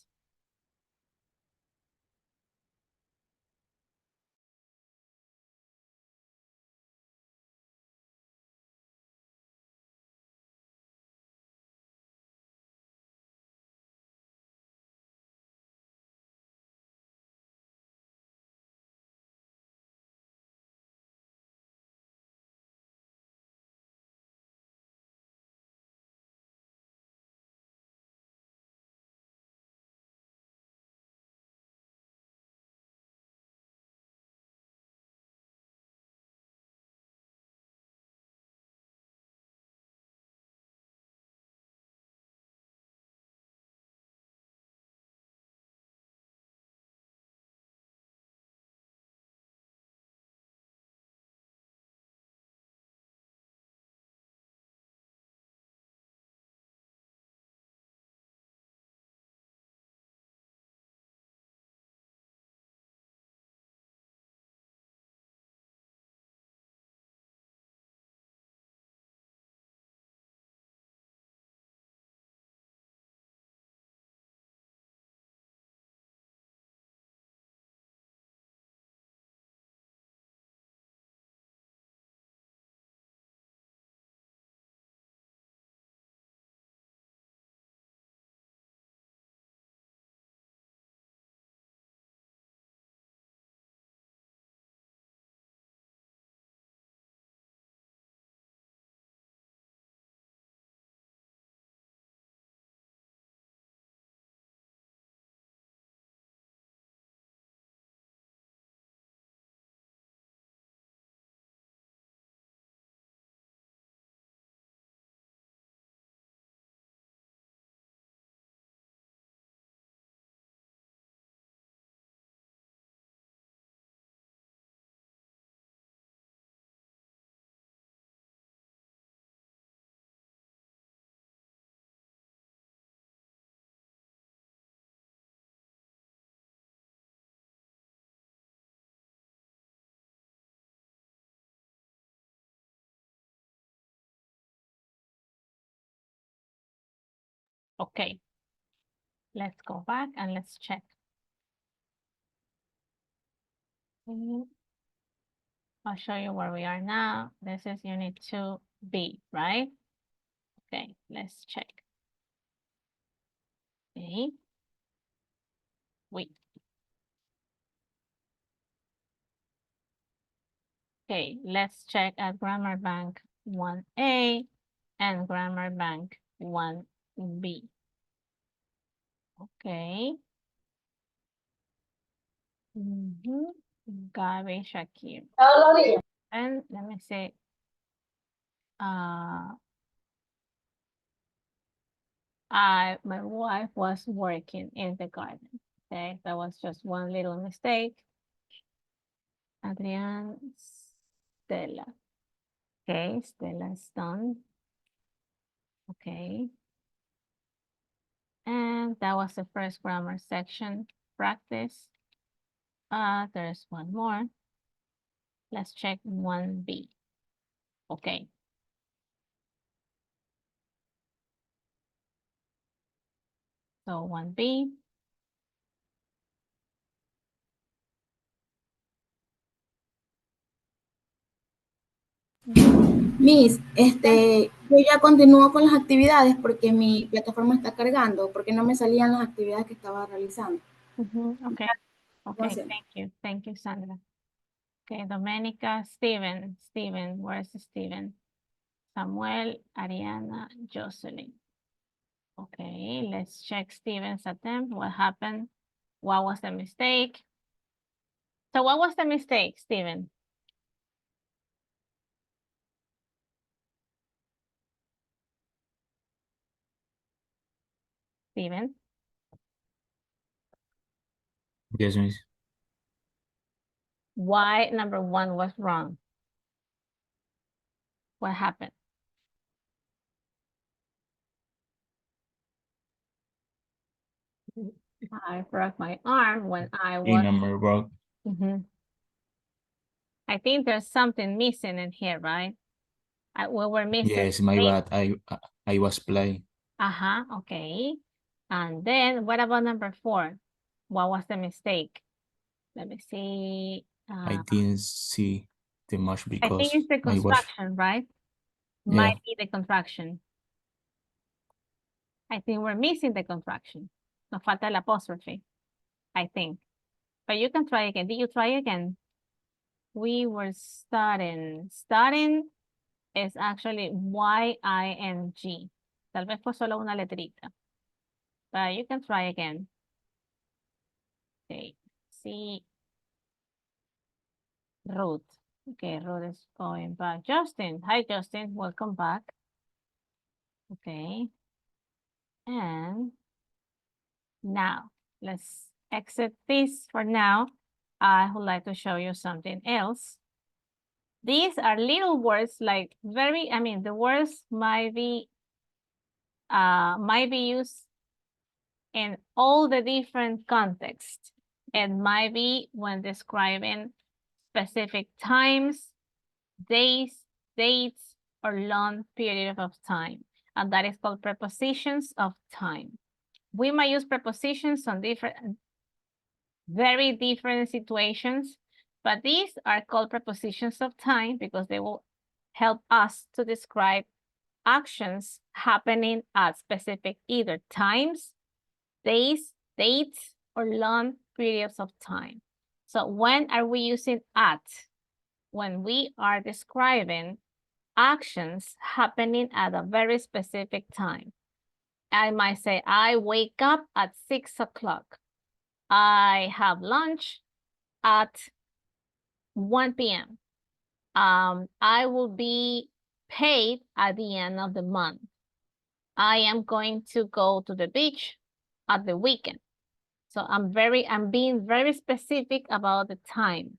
Okay, let's go back and let's check. I'll show you where we are now. This is unit 2B, right? Okay, let's check. Okay. Wait. Okay, let's check at Grammar Bank 1A and Grammar Bank 1B. Okay. Gabi Shakir. And let me see. My wife was working in the garden. Okay, that was just one little mistake. Adrian, Stella. Okay, Stella is done. Okay. And that was the first grammar section practice. There's one more. Let's check 1B. Okay. So 1B.
Miss, yo ya continúo con las actividades porque mi plataforma está cargando, porque no me salían las actividades que estaba realizando.
Okay. Okay, thank you, Sandra. Okay, Domenica, Steven, where's Steven? Samuel, Ariana, Jocelyn. Okay, let's check Steven's attempt. What happened? What was the mistake? So what was the mistake, Steven? Steven?
Yes, miss.
Why number 1 was wrong? What happened? I broke my arm when I was...
number broke.
I think there's something missing in here, right? We were missing...
Yes, my bad. I was playing.
Okay. And then what about number 4? What was the mistake? Let me see.
I didn't see the much
I
because
think it's the
I was...
construction, right?
Yeah.
Might be the contraction. I think we're missing the contraction. Nos falta el apostrophe, I think. But you can try again. Did you try again? We were starting. Starting is actually Y-I-N-G. Tal vez fue solo una letrita. But you can try again. Okay. See. Ruth. Okay, Ruth is going back. Justin. Hi, Justin. Welcome back. Okay. And now, let's exit this for now. I would like to show you something else. These are little words like the words might be used in all the different contexts. It might be when describing specific times, days, dates, or long period of time. And that is called prepositions of time. We might use prepositions on very different situations, but these are called prepositions of time because they will help us to describe actions happening at specific either times, days, dates, or long periods of time. So when are we using at? When we are describing actions happening at a very specific time. I might say, I wake up at 6 o'clock. I have lunch at 1 p.m. I will be paid at the end of the month. I am going to go to the beach at the weekend. So I'm being very specific about the time.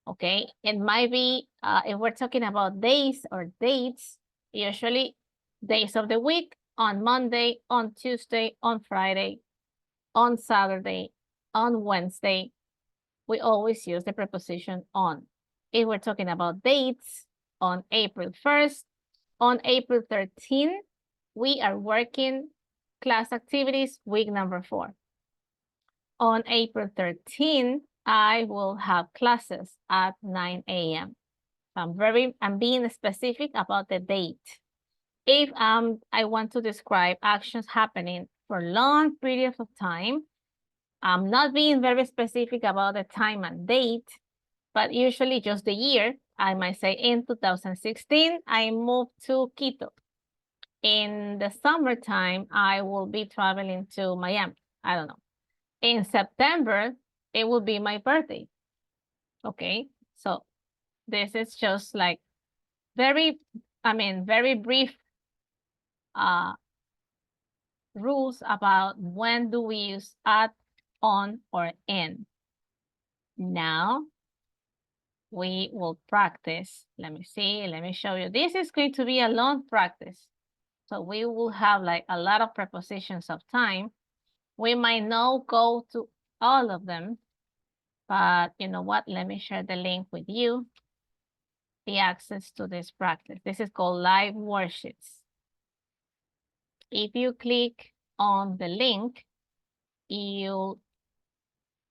Okay, it might be, if we're talking about days or dates, usually days of the week, on Monday, on Tuesday, on Friday, on Saturday, on Wednesday, we always use the preposition on. If we're talking about dates, on April 1st, on April 13th, we are working class activities week number 4. On April 13th, I will have classes at 9 a.m. I'm being specific about the date. If I want to describe actions happening for long periods of time, I'm not being very specific about the time and date, but usually just the year. I might say in 2016, I moved to Quito. In the summertime, I will be traveling to Miami. I don't know. In September, it will be my birthday. Okay, so this is just like very brief rules about when do we use at, on, or in. Now we will practice. Let me see, let me show you. This is going to be a long practice. So we will have like a lot of prepositions of time. We might not go to all of them, but you know what? Let me share the link with you. The access to this practice. This is called live worksheets. If you click on the link, you'll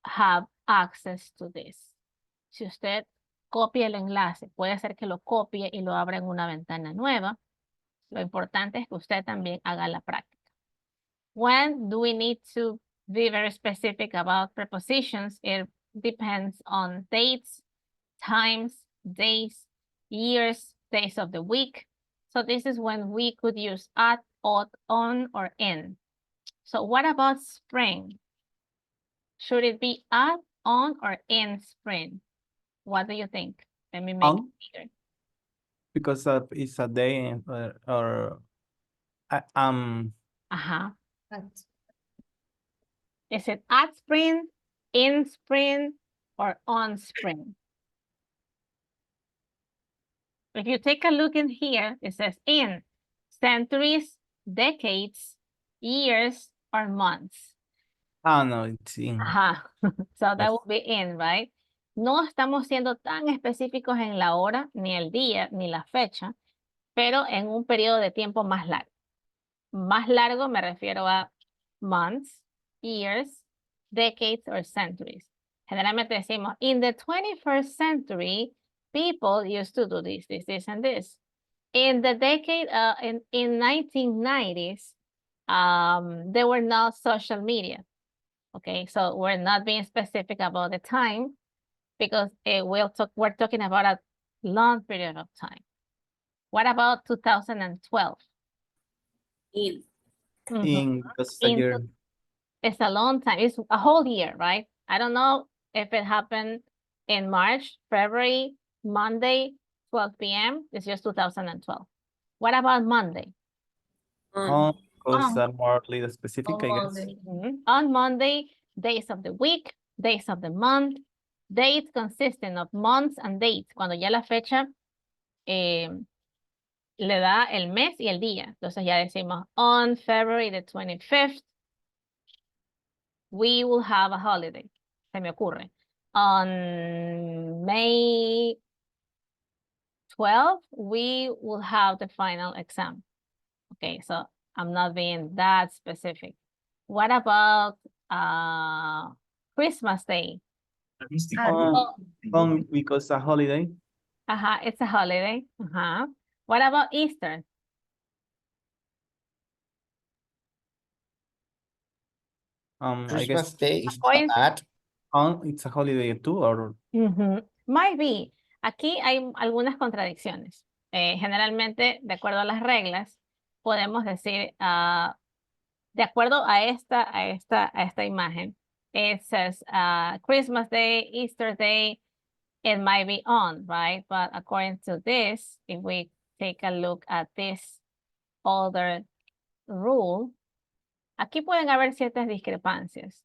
have access to this. Si usted copie el enlace. Puede ser que lo copie y lo abra en una ventana nueva. Lo importante es que usted también haga la práctica. When do we need to be very specific about prepositions? It depends on dates, times, days, years, days of the week. So this is when we could use at, on, or in. So what about spring? Should it be at, on, or in spring? What do you think? Let me make
On.
it bigger.
Because it's a day and, or
Uh-huh. Is it at spring, in spring, or on spring? If you take a look in here, it says in centuries, decades, years, or months.
no, it's in.
Ajá. So that
Yes.
would be in, right? No estamos siendo tan específicos en la hora, ni el día, ni la fecha, pero en un periodo de tiempo más largo. Más largo me refiero a months, years, decades, or centuries. Generalmente decimos, in the 21st century, people used to do this, and this. In the decade, in 1990s, there were no social media. Okay, so we're not being specific about the time because we're talking about a long period of time. What about 2012?
In.
In because it's a
In
year.
It's a long time. It's a whole year, right? I don't know if it happened in March, February, Monday, 12 p.m. It's just 2012. What about Monday?
On because
On.
more little specific, I guess.
On Monday, days of the week, days of the month, dates consisting of months and dates. Cuando ya la fecha le da el mes y el día. Entonces ya decimos, on February the 25th, we will have a holiday. Se me ocurre. On May 12th, we will have the final exam. Okay, so I'm not being that specific. What about Christmas Day?
On because a holiday.
It's a holiday. What about Easter?
I guess
Christmas Day is
Point.
at.
it's a holiday too, or
Might be. Aquí hay algunas contradicciones. Generalmente, de acuerdo a las reglas, podemos decir, de acuerdo a esta imagen, it says Christmas Day, Easter Day, it might be on, right? But according to this, if we take a look at this other rule, aquí pueden haber ciertas discrepancias.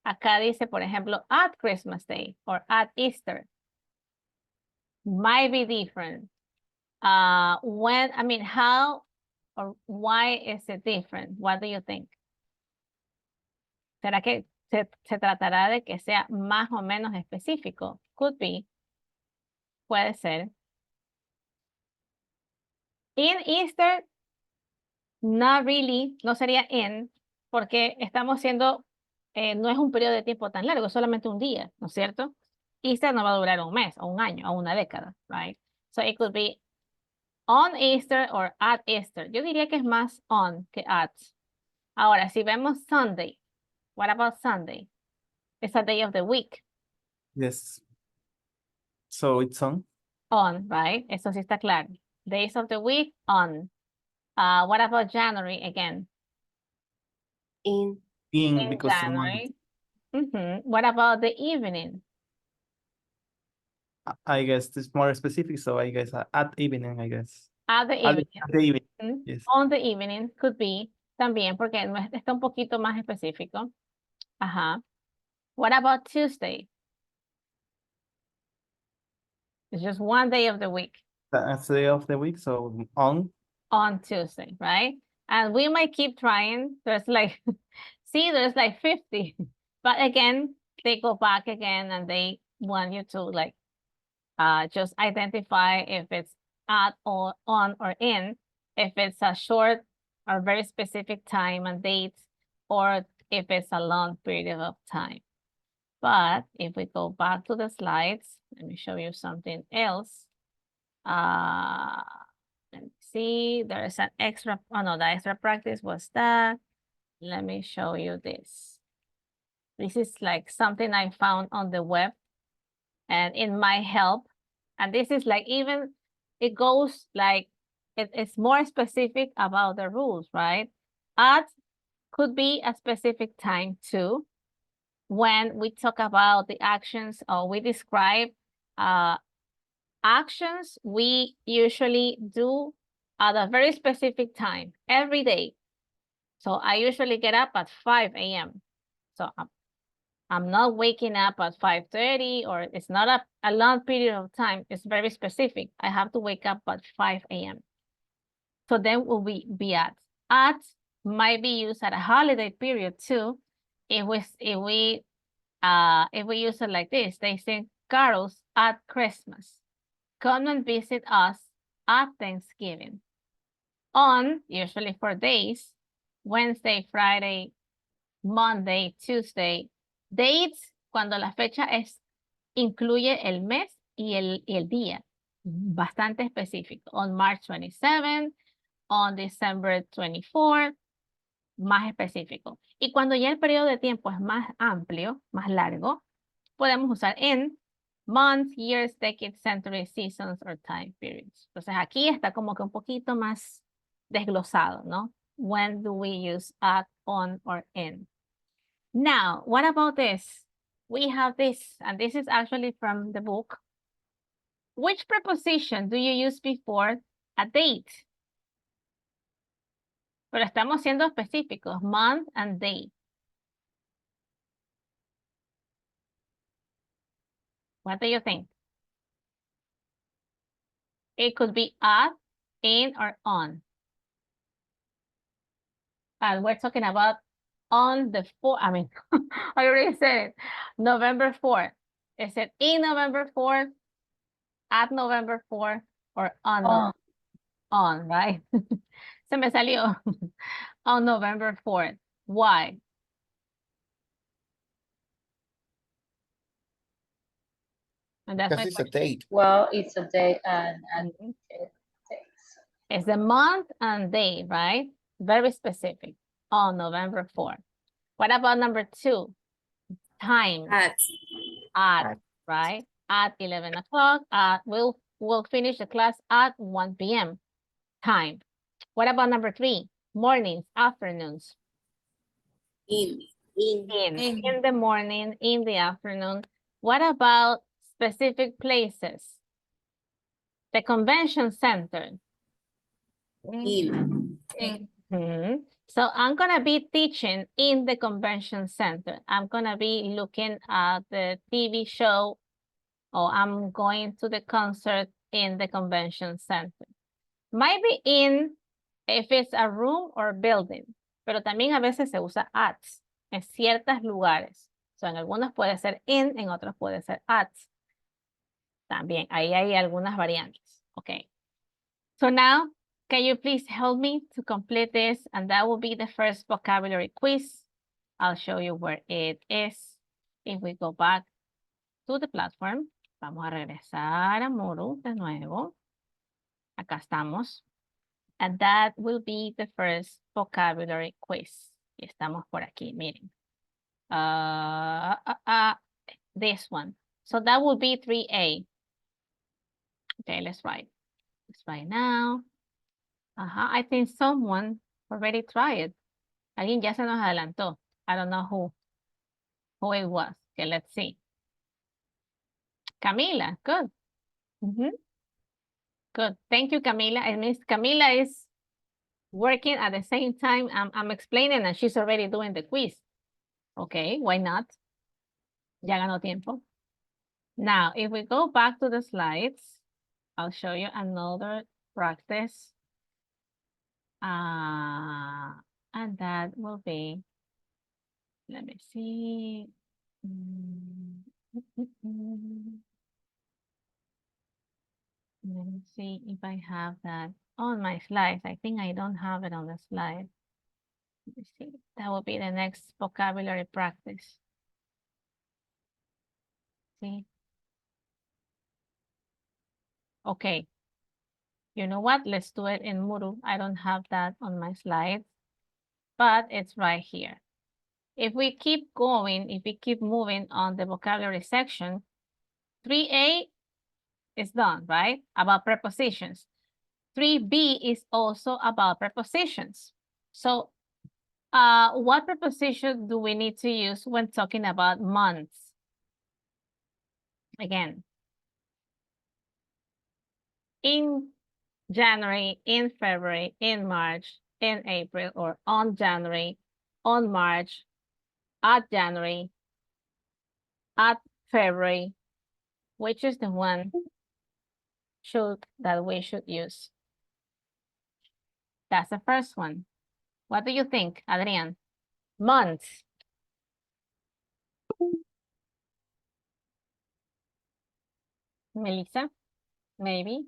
Acá dice, por ejemplo, at Christmas Day or at Easter. Might be different. How or why is it different? What do you think? ¿Será que se tratará de que sea más o menos específico? Could be. Puede ser. In Easter, not really, no sería in, porque estamos siendo, no es un periodo de tiempo tan largo, solamente un día, ¿no es cierto? Easter no va a durar un mes, o un año, o una década, right? So it could be on Easter or at Easter. Yo diría que es más on que at. Ahora, si vemos Sunday, what about Sunday? It's a day of the week.
yes. So it's on.
On, right? Eso sí está claro. Days of the week, on. What about January again?
In.
In because it's a month.
January. What about the evening?
I guess it's more specific, so I guess at evening, I guess.
At the
At
evening.
the evening, yes.
On the evening could be también, porque está un poquito más específico. What about Tuesday? It's just one day of the week.
That's the day of the week, so on.
On Tuesday, right? And we might keep trying. There's like, there's like 50. But again, they go back again and they want you to like just identify if it's at or on or in, if it's a short or very specific time and date, or if it's a long period of time. But if we go back to the slides, let me show you something else. Let me see, there is an extra, oh no, the extra practice was that. Let me show you this. This is like something I found on the web and in my help. And this is like even, it goes like, it's more specific about the rules, right? At could be a specific time too. When we talk about the actions or we describe actions, we usually do at a very specific time every day. So I usually get up at 5 a.m. So I'm not waking up at 5:30 or it's not a long period of time. It's very specific. I have to wake up at 5 a.m. So then will be at. At might be used at a holiday period too. If we use it like this, they sing carols at Christmas. Come and visit us at Thanksgiving. On, usually for days, Wednesday, Friday, Monday, Tuesday. Dates, cuando la fecha incluye el mes y el día. Bastante específico. On March 27, on December 24, más específico. Y cuando ya el periodo de tiempo es más amplio, más largo, podemos usar in, months, years, decades, centuries, seasons, or time periods. Entonces aquí está como que un poquito más desglosado, ¿no? When do we use at, on, or in? Now, what about this? We have this, and this is actually from the book. Which preposition do you use before a date? Pero estamos siendo específicos, month and day. What do you think? It could be at, in, or on. And we're talking about on the 4th, I mean, I already said it, November 4th. Is it in November 4th, at November 4th, or on? On, right? Se me salió. On November 4th. Why? And that's
Because
my
it's a
question.
date.
Well, it's a day and
It's the month and day, right? Very specific. On November 4th. What about number 2? Time. At, right? At 11 o'clock. We'll finish the class at 1 p.m. Time. What about number 3? Mornings, afternoons. In the morning, in the afternoon. What about specific places? The convention center. Mhm. So I'm going to be teaching in the convention center. I'm going to be looking at the TV show or I'm going to the concert in the convention center. Might be in if it's a room or building, pero también a veces se usa at en ciertos lugares. So en algunos puede ser in, en otros puede ser at. También, ahí hay algunas variantes. Okay. So now, can you please help me to complete this? And that will be the first vocabulary quiz. I'll show you where it is. If we go back to the platform, vamos a regresar a Moodle de nuevo. Acá estamos. And that will be the first vocabulary quiz. Y estamos por aquí, miren. This one. So that will be 3A. Okay, let's write. Let's write now. I think someone already tried it. Alguien ya se nos adelantó. I don't know who it was. Okay, let's see. Camila, good. Good. Thank you, Camila. It means Camila is working at the same time I'm explaining and she's already doing the quiz. Okay, why not? Ya ganó tiempo. Now, if we go back to the slides, I'll show you another practice. And that will be, let me see. Let me see if I have that on my slides. I think I don't have it on the slide. Let me see. That will be the next vocabulary practice. see. Okay. You know what? Let's do it in Moodle. I don't have that on my slides, but it's right here. If we keep going, if we keep moving on the vocabulary section, 3A is done, right? About prepositions. 3B is also about prepositions. So what preposition do we need to use when talking about months? Again, in January, in February, in March, in April, or on January, on March, at January, at February, which is the one that we should use? That's the first one. What do you think, Adrian? Months. Melissa, maybe.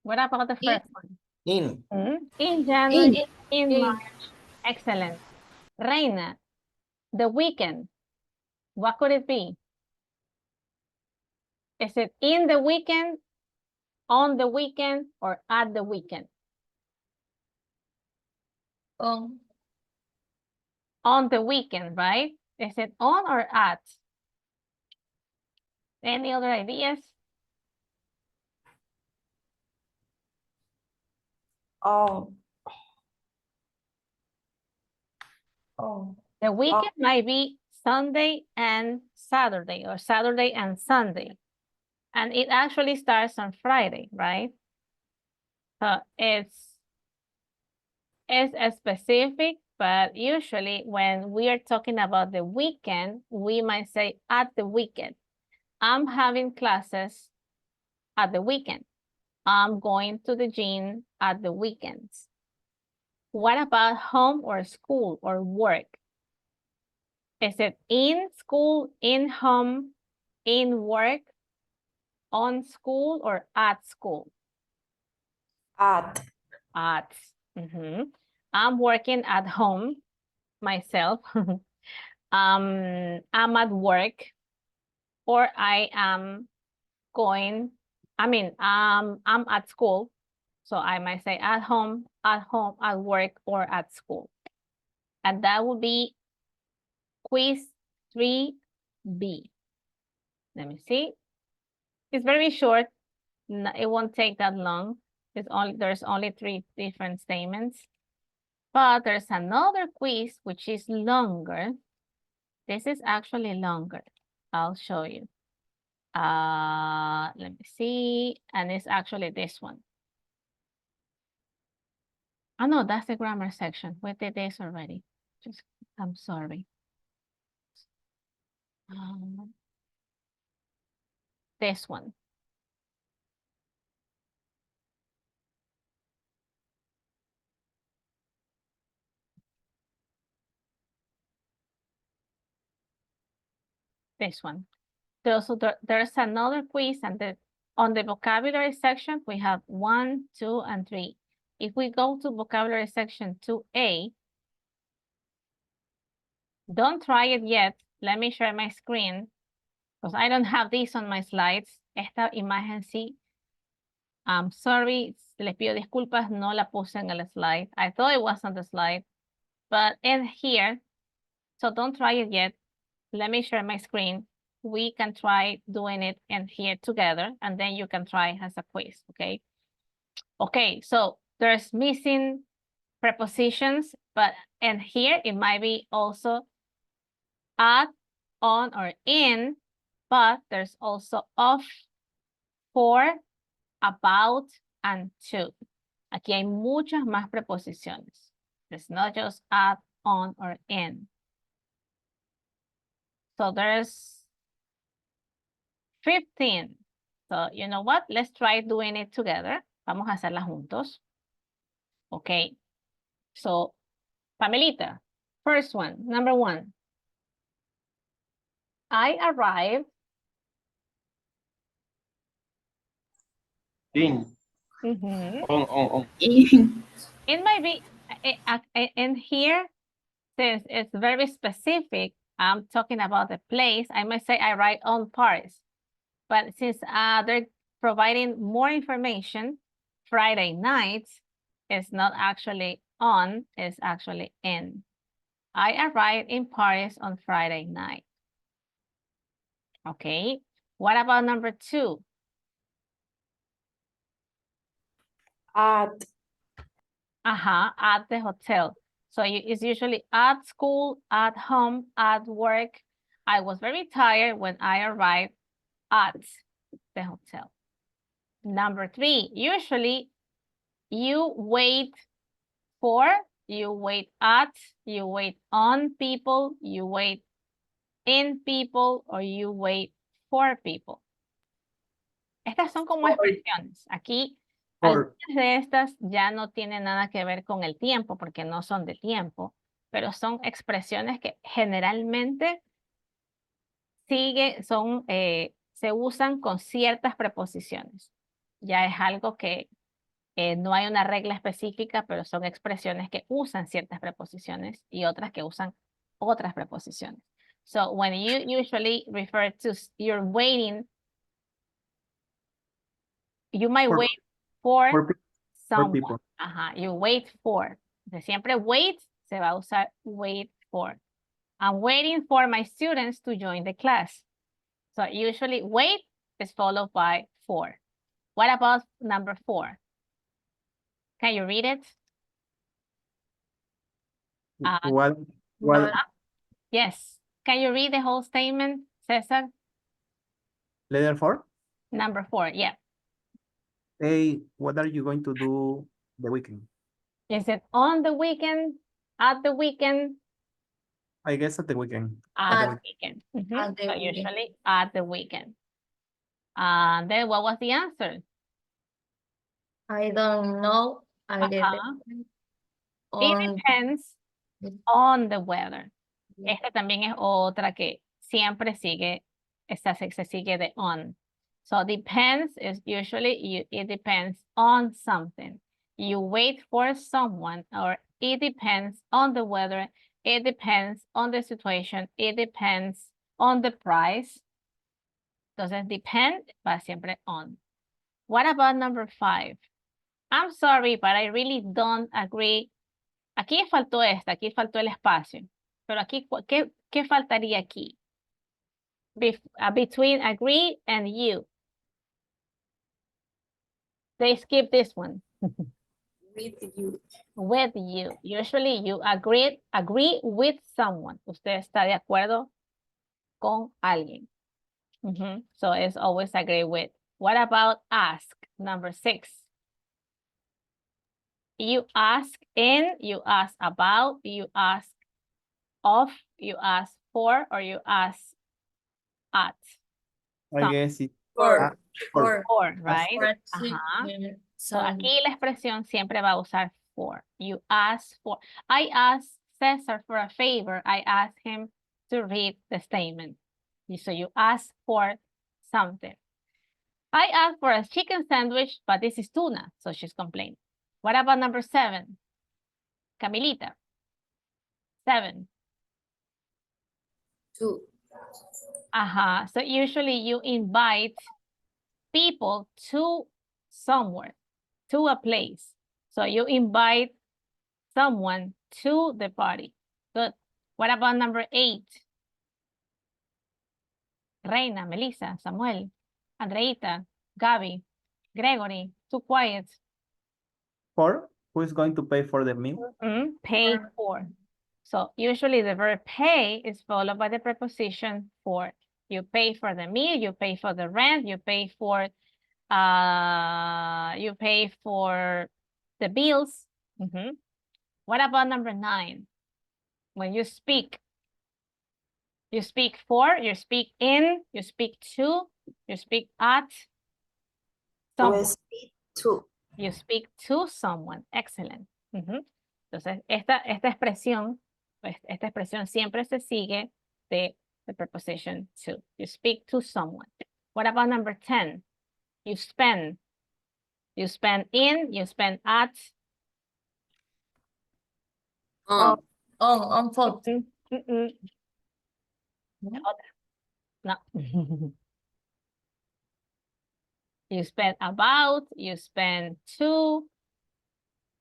What about the first one?
In.
In January, in March. Excellent. Reina, the weekend. What could it be? Is it in the weekend, on the weekend, or at the weekend? On the weekend, right? Is it on or at? Any other ideas?
Oh.
The weekend might be Sunday and Saturday, or Saturday and Sunday. And it actually starts on Friday, right? So it's a specific, but usually when we are talking about the weekend, we might say at the weekend. I'm having classes at the weekend. I'm going to the gym at the weekends. What about home or school or work? Is it in school, in home, in work, on school, or at school?
At.
At. I'm working at home myself. I'm at work, or I am going, I'm at school. So I might say at home, at work, or at school. And that will be quiz 3B. Let me see. It's very short. It won't take that long. There's only 3 different statements. But there's another quiz which is longer. This is actually longer. I'll show you. Let me see. And it's actually this one. Oh no, that's the grammar section. We did this already. I'm sorry. This one. This one. There's another quiz, and on the vocabulary section, we have 1, 2, and 3. If we go to vocabulary section 2A, don't try it yet. Let me share my screen, because I don't have this on my slides. Esta imagen sí. I'm sorry, les pido disculpas, no la puse en el slide. I thought it was on the slide, but in here, so don't try it yet. Let me share my screen. We can try doing it in here together, and then you can try as a quiz, okay? Okay, so there's missing prepositions, but in here it might be also at, on, or in, but there's also of, for, about, and to. Aquí hay muchas más preposiciones. It's not just at, on, or in. So there's 15. So you know what? Let's try doing it together. Vamos a hacerla juntos. Okay. So, Pamelita, first one, number 1. I arrived.
In. On.
It might be, in here, since it's very specific, I'm talking about the place. I might say I write on Paris. But since they're providing more information, Friday night is not actually on, it's actually in. I arrived in Paris on Friday night. Okay, what about number 2?
At.
At the hotel. So it's usually at school, at home, at work. I was very tired when I arrived at the hotel. Number 3, usually you wait for, you wait at, you wait on people, you wait in people, or you wait for people. Estas son como expresiones. Aquí, algunas de estas ya no tienen nada que ver con el tiempo, porque no son de tiempo, pero son expresiones que generalmente se usan con ciertas preposiciones. Ya es algo que no hay una regla específica, pero son expresiones que usan ciertas preposiciones y otras que usan otras preposiciones. So when you usually refer to you're waiting, you might wait for someone.
people.
You wait for. De siempre wait se va a usar wait for. I'm waiting for my students to join the class. So usually wait is followed by for. What about number 4? Can you read it?
What
Yes. Can you read the whole statement, Cesar?
letter 4?
Number 4, yeah.
Hey, what are you going to do the weekend?
Is it on the weekend? At the weekend?
I guess at the weekend.
At the weekend.
At the
So
weekend.
usually at the weekend. Then what was the answer?
I don't know. I depend
It
on
depends on the weather. Esta también es otra que siempre sigue, se sigue de on. So depends is usually it depends on something. You wait for someone, or it depends on the weather. It depends on the situation. It depends on the price. Entonces depend va siempre on. What about number 5? I'm sorry, but I really don't agree. Aquí faltó esta, aquí faltó el espacio. Pero aquí, ¿qué faltaría aquí? Between agree and you. They skip this one.
with you.
With you. Usually you agree with someone. Usted está de acuerdo con alguien. So it's always agree with. What about ask? Number 6. You ask in, you ask about, you ask of, you ask for, or you ask at.
I guess it's
For.
For, right?
For.
So aquí la expresión siempre va a usar for. You ask for. I asked Cesar for a favor. I asked him to read the statement. So you ask for something. I asked for a chicken sandwich, but this is tuna. So she's complaining. What about number 7? Camilita. 7.
2.
So usually you invite people to somewhere, to a place. So you invite someone to the party. Good. What about number 8? Reina, Melissa, Samuel, Andreita, Gaby, Gregory, too quiet.
For? Who is going to pay for the meal?
Pay for. So usually the verb pay is followed by the preposition for. You pay for the meal, you pay for the rent, you pay for the bills. What about number 9? When you speak for, you speak in, you speak to, you speak at someone.
Speak to.
You speak to someone. Excellent. Entonces, esta expresión siempre se sigue de the preposition to. You speak to someone. What about number 10? You spend. You spend in, you spend at.
On for.
Otra. No. You spend about, you spend to.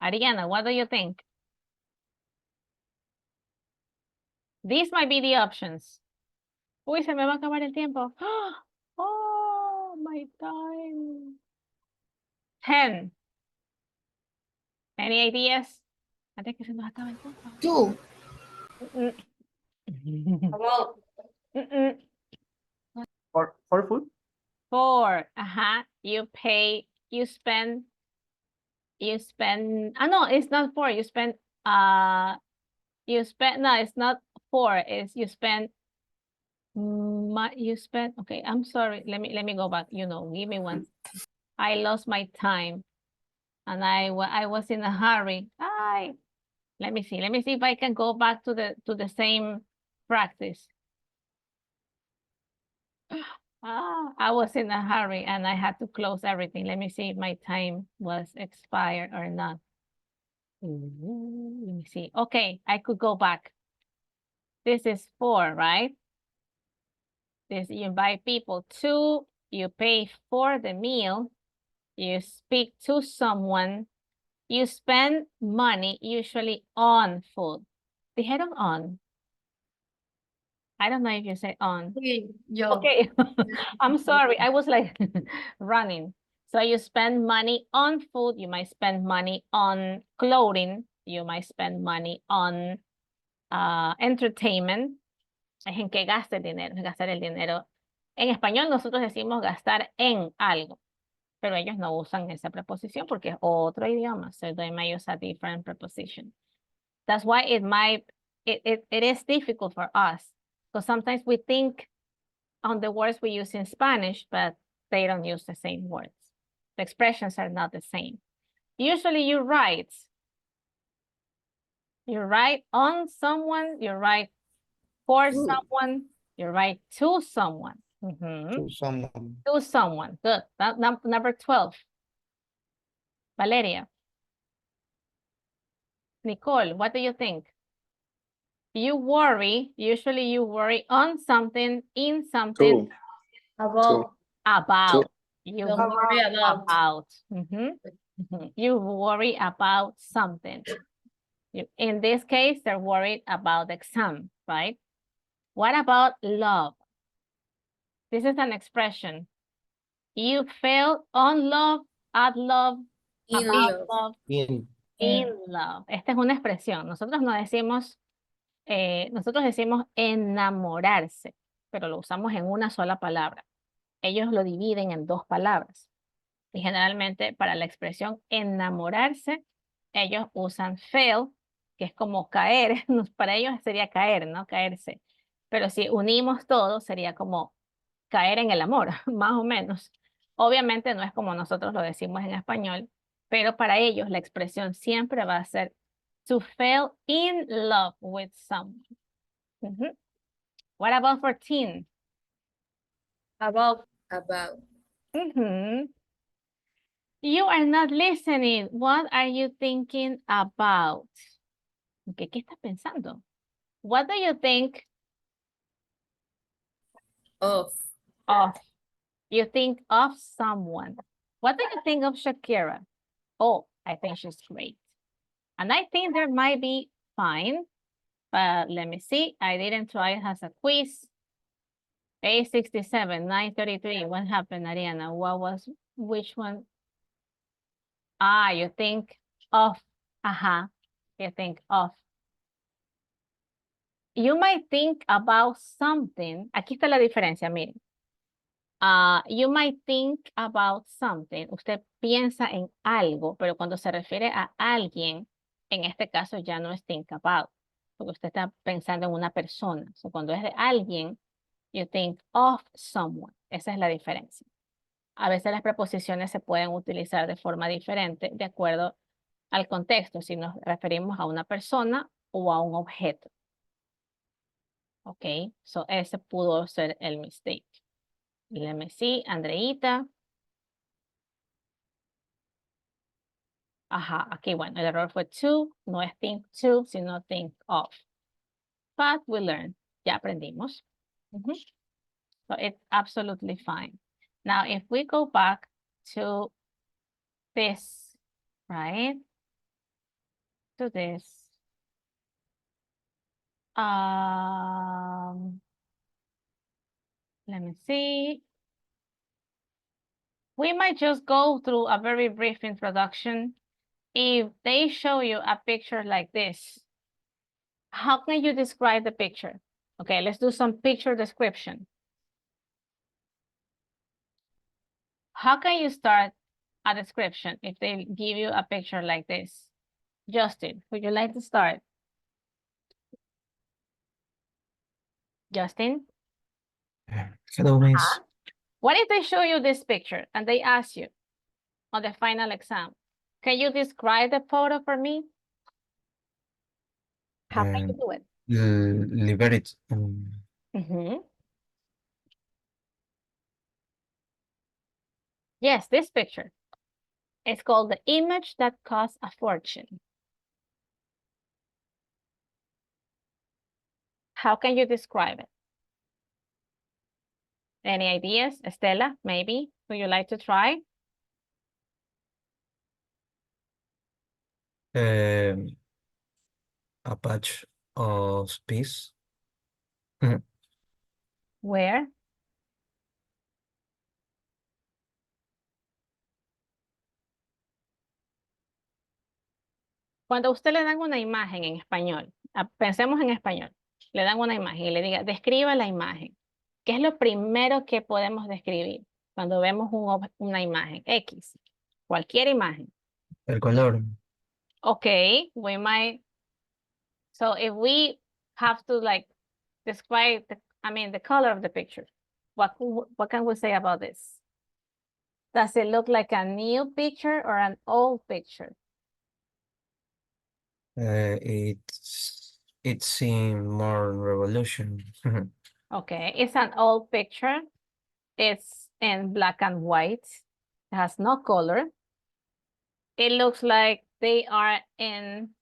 Ariana, what do you think? These might be the options. Uy, se me va a acabar el tiempo. Oh, my time. 10. Any ideas? Antes que se nos acabe el tiempo.
2.
About.
For food?
4. You pay, you spend, no, it's not 4. You spend, no, it's not 4. It's you spend, okay, I'm sorry. Let me go back. Give me one. I lost my time and I was in a hurry. Let me see if I can go back to the same practice. I was in a hurry and I had to close everything. Let me see if my time was expired or not. Let me see. Okay, I could go back. This is 4, right? This, you invite people to, you pay for the meal, you speak to someone, you spend money usually on food. Dijeron on. I don't know if you say on. Okay, I'm sorry. I was like running. So you spend money on food. You might spend money on clothing. You might spend money on entertainment. Hay gente que gasta el dinero, gastar el dinero. En español nosotros decimos gastar en algo, pero ellos no usan esa preposición porque es otro idioma. So they might use a different preposition. That's why it is difficult for us. Because sometimes we think on the words we use in Spanish, but they don't use the same words. The expressions are not the same. Usually you write on someone, you write for someone, you write to someone.
To someone.
To someone, good. Number 12. Valeria. Nicole, what do you think? Usually you worry on something, in something.
Two.
About.
About. You
Don't
worry
worry about.
about. You worry about something. In this case, they're worried about the exam, right? What about love? This is an expression. You fell on love, at love,
In
about
love.
love, in love. Esta es una expresión. Nosotros decimos enamorarse, pero lo usamos en una sola palabra. Ellos lo dividen en 2 palabras. Y generalmente para la expresión enamorarse, ellos usan fell, que es como caer. Para ellos sería caer, ¿no? Caerse. Pero si unimos todo, sería como caer en el amor, más o menos. Obviamente no es como nosotros lo decimos en español, pero para ellos la expresión siempre va a ser to fall in love with someone. What about 14?
About.
You are not listening. What are you thinking about? ¿Qué estás pensando? What do you think?
Of.
You think of someone. What do you think of Shakira? Oh, I think she's great. And I think there might be fine, but let me see. I didn't try it as a quiz. 867, 933. What happened, Ariana? Which one? You think of. You think of. You might think about something. Aquí está la diferencia, miren. You might think about something. Usted piensa en algo, pero cuando se refiere a alguien, en este caso ya no es think about, porque usted está pensando en una persona. So, cuando es de alguien, you think of someone. Esa es la diferencia. A veces las preposiciones se pueden utilizar de forma diferente de acuerdo al contexto, si nos referimos a una persona o a un objeto. Ok, so ese pudo ser el mistake. Let me see, Andreita. Aquí bueno, el error fue to, no es think to, sino think of. But we learned, ya aprendimos. Mhm. So it's absolutely fine. Now, if we go back to this, right? To this. Let me see. We might just go through a very brief introduction. If they show you a picture like this, how can you describe the picture? Okay, let's do some picture description. How can you start a description if they give you a picture like this? Justin, would you like to start? Justin?
Hello, miss.
What if they show you this picture and they ask you on the final exam, can you describe the photo for me? How can you do it?
Liberate.
Mhm. Yes, this picture. It's called the image that costs a fortune. How can you describe it? Any ideas? Estela, maybe? Would you like to try?
A patch of space.
Where? Cuando a usted le dan una imagen en español, pensemos en español, le dan una imagen y le diga, describa la imagen. ¿Qué es lo primero que podemos describir cuando vemos una imagen? X, cualquier imagen.
El color.
Okay, we might. So if we have to like describe the color of the picture, what can we say about this? Does it look like a new picture or an old picture?
It's in more revolution.
Okay, it's an old picture. It's in black and white. It has no color. It looks like they are in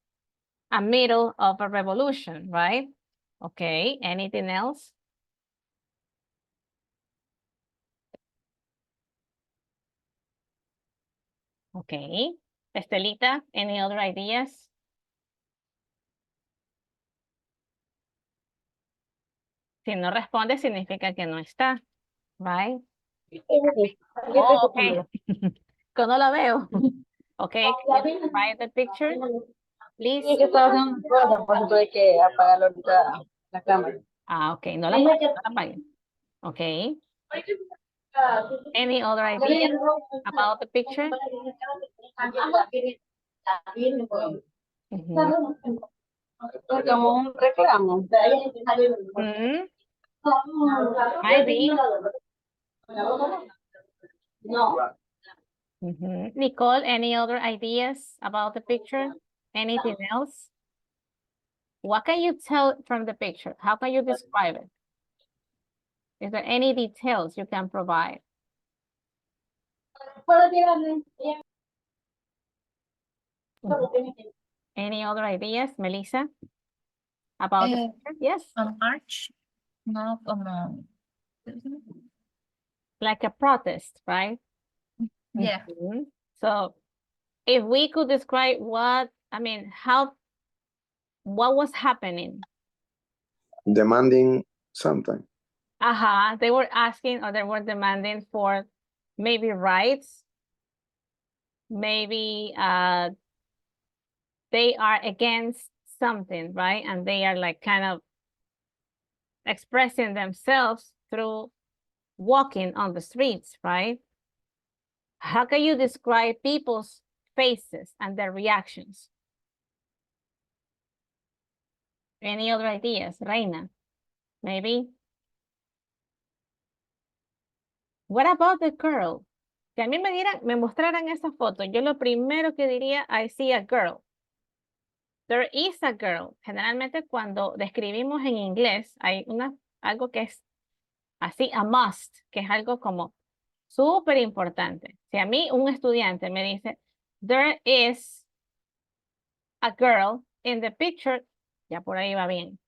a middle of a revolution, right? Okay, anything else? Okay, Estelita, any other ideas? Si no responde, significa que no está, right? Oh, okay. Que no la veo. Okay, can you describe the picture, please?
Sí, que estaba haciendo un programa, por eso tuve que apagar ahorita la cámara.
Ah, okay, no la apague. Okay. Any other ideas about the picture?
Como un reclamo.
Maybe.
No.
Nicole, any other ideas about the picture? Anything else? What can you tell from the picture? How can you describe it? Is there any details you can provide? Any other ideas, Melissa? About the picture? Yes.
An arch, not
Like a protest, right?
Yeah.
So if we could describe what was happening?
Demanding something.
They were asking or they were demanding for maybe rights. Maybe they are against something, right? And they are like kind of expressing themselves through walking on the streets, right? How can you describe people's faces and their reactions? Any other ideas, Reina? Maybe? What about the girl? Si a mí me mostraran esa foto, yo lo primero que diría, I see a girl. There is a girl. Generalmente cuando describimos en inglés, hay algo que es así, a must, que es algo como súper importante. Si a mí un estudiante me dice, there is a girl in the picture, ya por ahí va bien.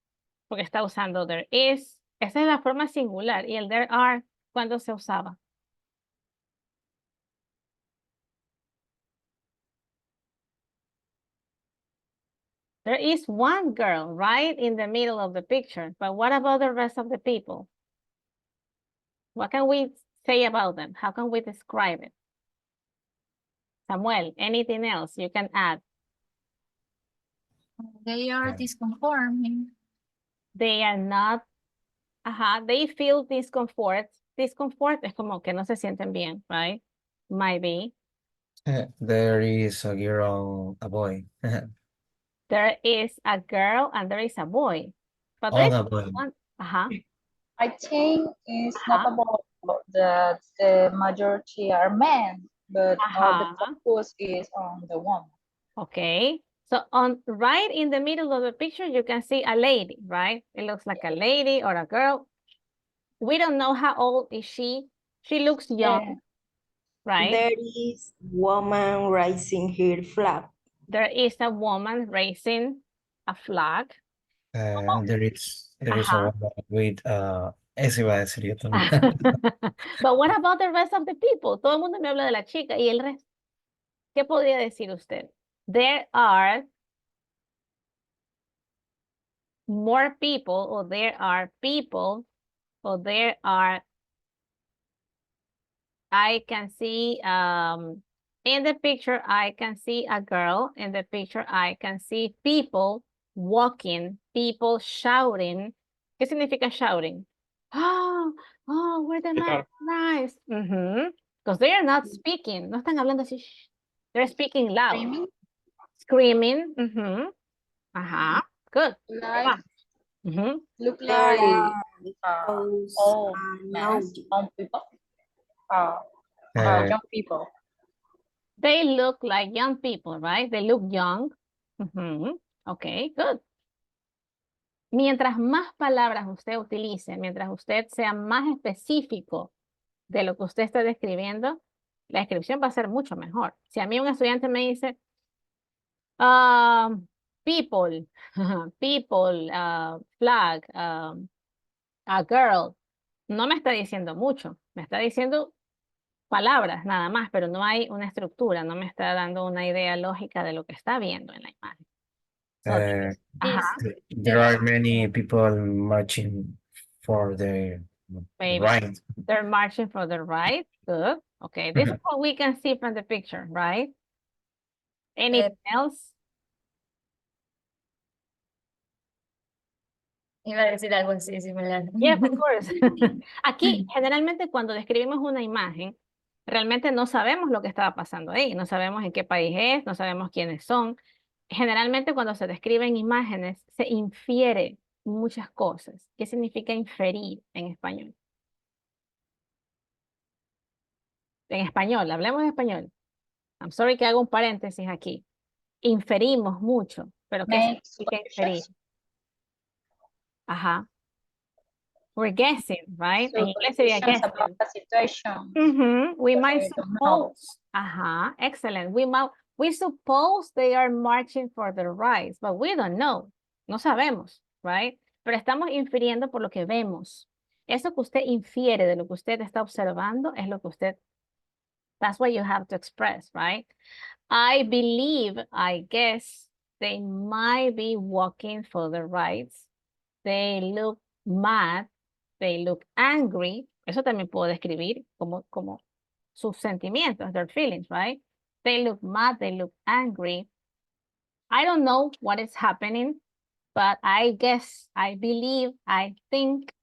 Porque está usando there is, Esa es la forma singular. Y el there are, ¿cuándo se usaba? There is one girl right in the middle of the picture, but what about the rest of the people? What can we say about them? How can we describe it? Samuel, anything else you can add?
They are disconforming.
They are not, they feel discomfort. Discomfort es como que no se sienten bien, right? Might be.
There is a girl, a boy.
There is a girl and there is a boy. But
Oh,
there is
the boy.
one,
I think it's not about that the majority are men, but all the focus is on the woman.
Okay. So on right in the middle of the picture, you can see a lady, right? It looks like a lady or a girl. We don't know how old is she. She looks young, right?
There is woman raising her flag.
There is a woman raising a flag.
There is a woman with ese iba a decir yo también.
But what about the rest of the people? Todo el mundo me habla de la chica y el resto. ¿Qué podría decir usted? There are more people, or there are people, or there are, I can see, in the picture, I can see a girl. In the picture, I can see people walking, people shouting. ¿Qué significa shouting? Oh, where the man rise. Because they are not speaking. No están hablando así. They're speaking loud. Screaming. Good.
Like, look
There
like
is
old
no
people.
Young people.
They look like young people, right? They look young. Okay, good. Mientras más palabras usted utilice, mientras usted sea más específico de lo que usted está describiendo, la descripción va a ser mucho mejor. Si a mí un estudiante me dice, people, flag, a girl, no me está diciendo mucho, me está diciendo palabras nada más, pero no hay una estructura, no me está dando una idea lógica de lo que está viendo en la imagen.
There are many people marching for the
Maybe.
right.
They're marching for the right. Good. Okay, this is what we can see from the picture, right? Anything else?
Iba a decir algo así similar.
Yes, of course. Aquí, generalmente, cuando describimos una imagen, realmente no sabemos lo que estaba pasando ahí, no sabemos en qué país es, no sabemos quiénes son. Generalmente, cuando se describen imágenes, se infiere muchas cosas. ¿Qué significa inferir en español? En español, hablemos de español. I'm sorry que hago un paréntesis aquí. Inferimos mucho, pero ¿qué significa inferir? We're guessing, right? En inglés sería guessing.
About the situation.
We might suppose. Excellent. We suppose they are marching for the right, but we don't know. No sabemos, right? Pero estamos infiriendo por lo que vemos. Eso que usted infiere de lo que usted está observando es lo que usted, that's what you have to express, right? I believe, I guess, they might be walking for the right. They look mad. They look angry. Eso también puedo describir como sus sentimientos, their feelings, right? They look mad, they look angry. I don't know what is happening, but I guess, I believe, I think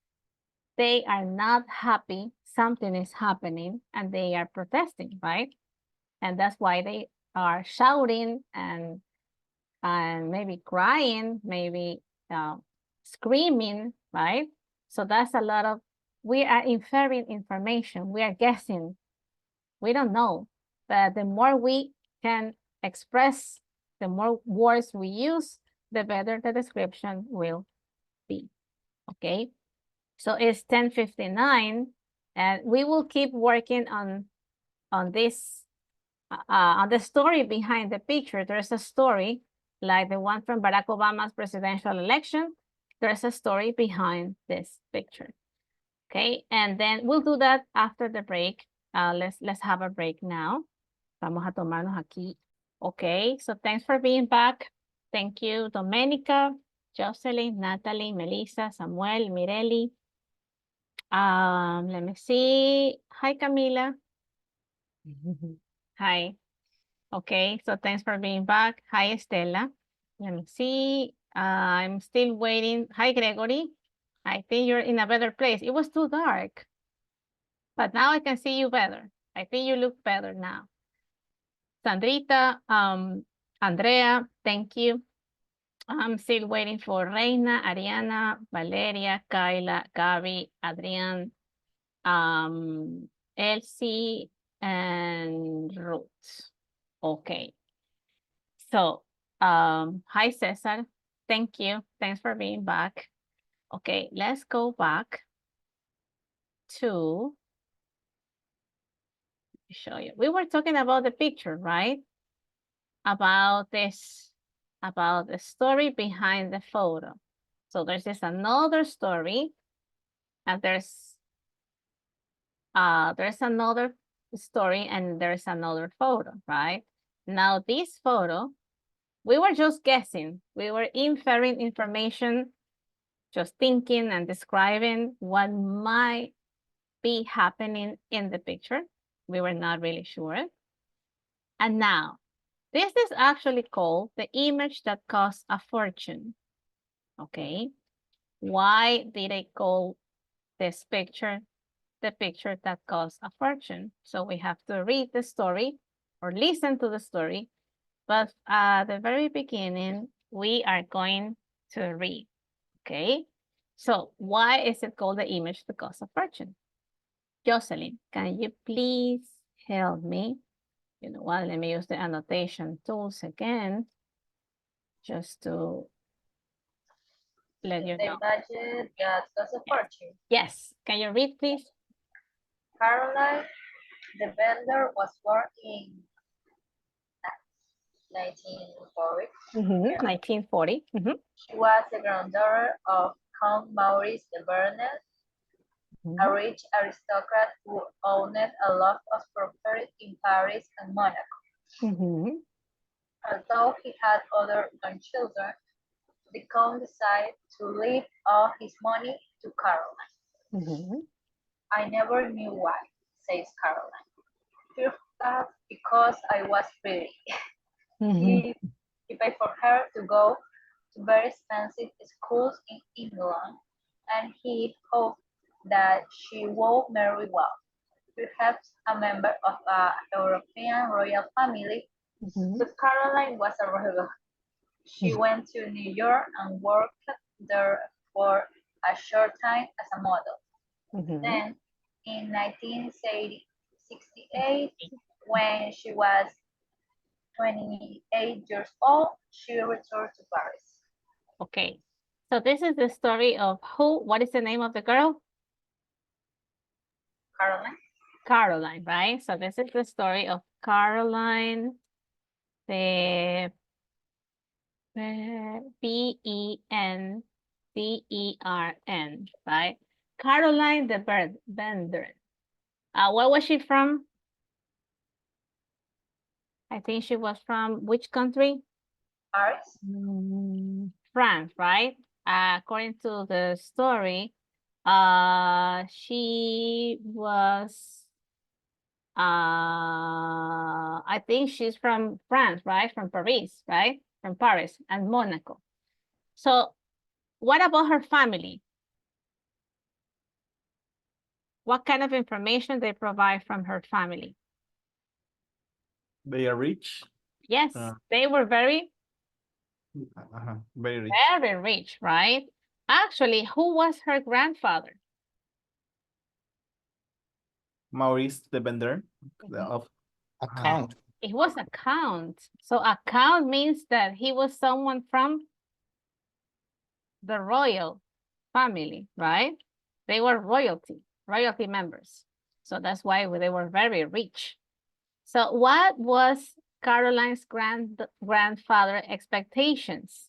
they are not happy. Something is happening and they are protesting, right? And that's why they are shouting and maybe crying, maybe screaming, right? So that's a lot of, we are inferring information. We are guessing. We don't know. But the more we can express, the more words we use, the better the description will be. Okay. So it's 10:59 and we will keep working on this, on the story behind the picture. There's a story like the one from Barack Obama's presidential election. there's a story behind this picture. Okay, and then we'll do that after the break. Let's have a break now. Vamos a tomarnos aquí. Okay, so thanks for being back. Thank you, Domenica, Jocelyn, Natalie, Melissa, Samuel, Mireli. Let me see. Hi, Camila. Hi. Okay, so thanks for being back. Hi, Estela. Let me see. I'm still waiting. Hi, Gregory. I think you're in a better place. It was too dark, but now I can see you better. I think you look better now. Sandrita, Andrea, thank you. I'm still waiting for Reina, Ariana, Valeria, Kyla, Gabby, Adrian, Elsie, and Ruth. Okay. So, hi, Cesar. Thank you. Thanks for being back. Okay, let's go back to show you. We were talking about the picture, right? About this, about the story behind the photo. So there's this another story, and there's another story, and there's another photo, right? Now this photo, we were just guessing. We were inferring information, just thinking and describing what might be happening in the picture. We were not really sure. And now, this is actually called the image that costs a fortune. Okay. Why did I call this picture the picture that costs a fortune? So we have to read the story or listen to the story. But at the very beginning, we are going to read. Okay. So why is it called the image that costs a fortune? Jocelyn, can you please help me? You know what, let me use the annotation tools again, just to let you know.
The budget that costs a fortune.
Yes, can you read, please?
Caroline, the vendor, was born in 1940.
1940.
She was the granddaughter of Count Maurice de Bernay, a rich aristocrat who owned a lot of property in Paris and Monaco. Although he had other grandchildren, the Count decided to leave all his money to Caroline. I never knew why, says Caroline. Perhaps because I was pretty. He paid for her to go to very expensive schools in England, and he hoped that she would marry well, perhaps a member of a European royal family. But Caroline was a rebel. She went to New York and worked there for a short time as a model. Then, in 1968, when she was 28 years old, she returned to Paris.
Okay, so this is the story of who? What is the name of the girl?
Caroline.
Caroline, right? So this is the story of Caroline, the B-E-N-D-E-R-N, right? Caroline de Benderen. Where was she from? I think she was from which country?
Paris.
France, right? According to the story, she was, I think she's from France, right? From Paris, right? From Paris and Monaco. So what about her family? What kind of information they provide from her family?
They are rich.
Yes, they were very
very rich.
Very rich, right? Actually, who was her grandfather?
Maurice de Bender of
Count.
It was a count. So a count means that he was someone from the royal family, right? They were royalty members. So that's why they were very rich. So what was Caroline's grandfather expectations?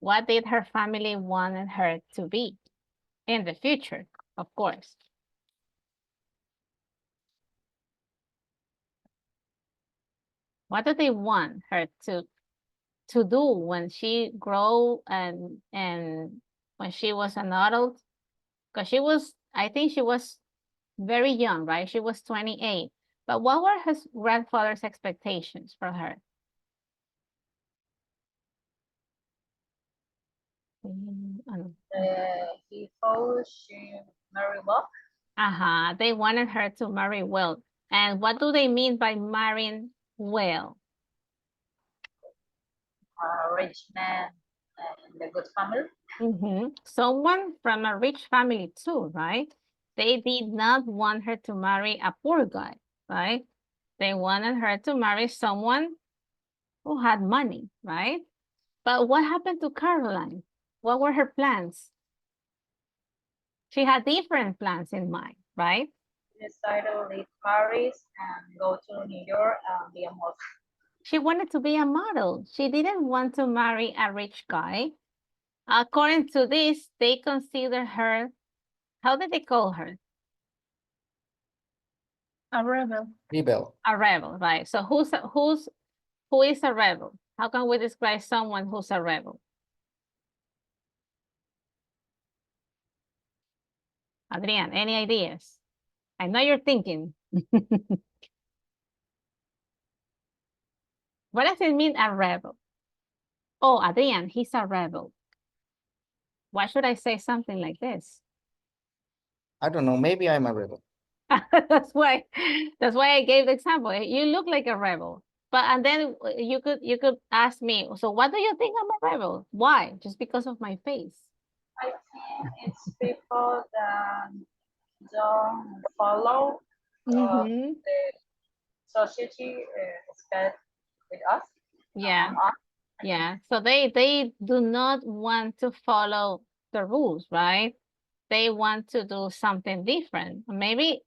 What did her family wanted her to be in the future, of course? What do they want her to do when she grow and when she was an adult? Because she was, I think she was very young, right? She was 28. But what were his grandfather's expectations for her?
He thought she married well.
They wanted her to marry well. And what do they mean by marrying well?
A rich man and a good family.
Someone from a rich family too, right? They did not want her to marry a poor guy, right? They wanted her to marry someone who had money, right? But what happened to Caroline? What were her plans? She had different plans in mind, right?
She decided to leave Paris and go to New York and be a model.
She wanted to be a model. She didn't want to marry a rich guy. According to this, they consider her, how did they call her?
A rebel.
Rebel.
A rebel, right? So who is a rebel? How can we describe someone who's a rebel? Adrian, any ideas? I know you're thinking. What does it mean, a rebel? Oh, Adrian, he's a rebel. Why should I say something like this?
I don't know, maybe I'm a rebel.
That's why I gave the example. You look like a rebel. But and then you could ask me, so what do you think I'm a rebel? Why? Just because of my face?
I think it's people that don't follow the society expect with us.
Yeah. So they do not want to follow the rules, right? They want to do something different. Maybe,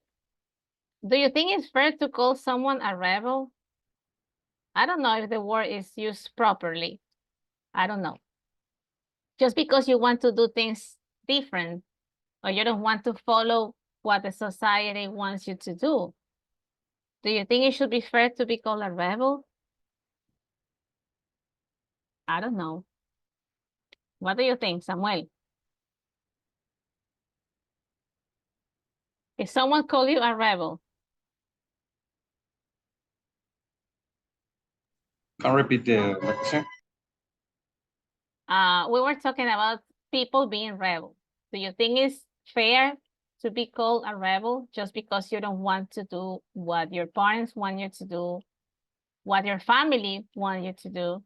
do you think it's fair to call someone a rebel? I don't know if the word is used properly. I don't know. Just because you want to do things different, or you don't want to follow what the society wants you to do. Do you think it should be fair to be called a rebel? I don't know. What do you think, Samuel? If someone called you a rebel.
Can repeat the question?
We were talking about people being rebel. Do you think it's fair to be called a rebel just because you don't want to do what your parents want you to do, what your family want you to do?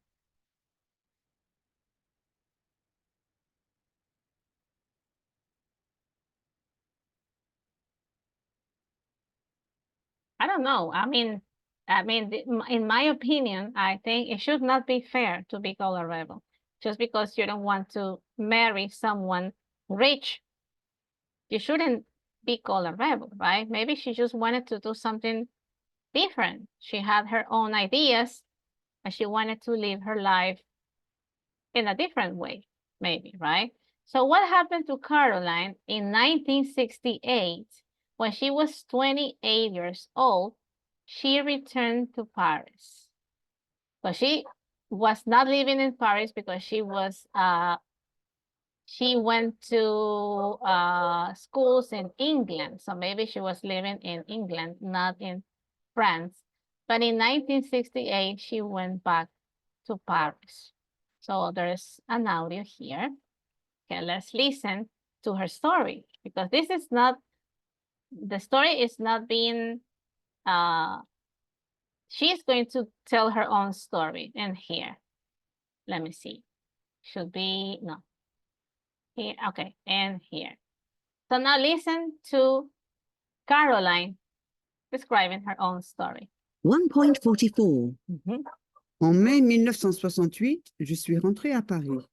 I don't know. I mean, in my opinion, I think it should not be fair to be called a rebel just because you don't want to marry someone rich. You shouldn't be called a rebel, right? Maybe she just wanted to do something different. She had her own ideas and she wanted to live her life in a different way, maybe, right? So what happened to Caroline in 1968? When she was 28 years old, she returned to Paris. But she was not living in Paris because she was she went to schools in England. So maybe she was living in England, not in France. But in 1968, she went back to Paris. So there's an audio here. Okay, let's listen to her story because this is not, the story is not being, she's going to tell her own story in here. Let me see. Should be, no. Here, okay, and here. So now listen to Caroline describing her own story.
1.44. En mai 1968, je suis rentrée à Paris.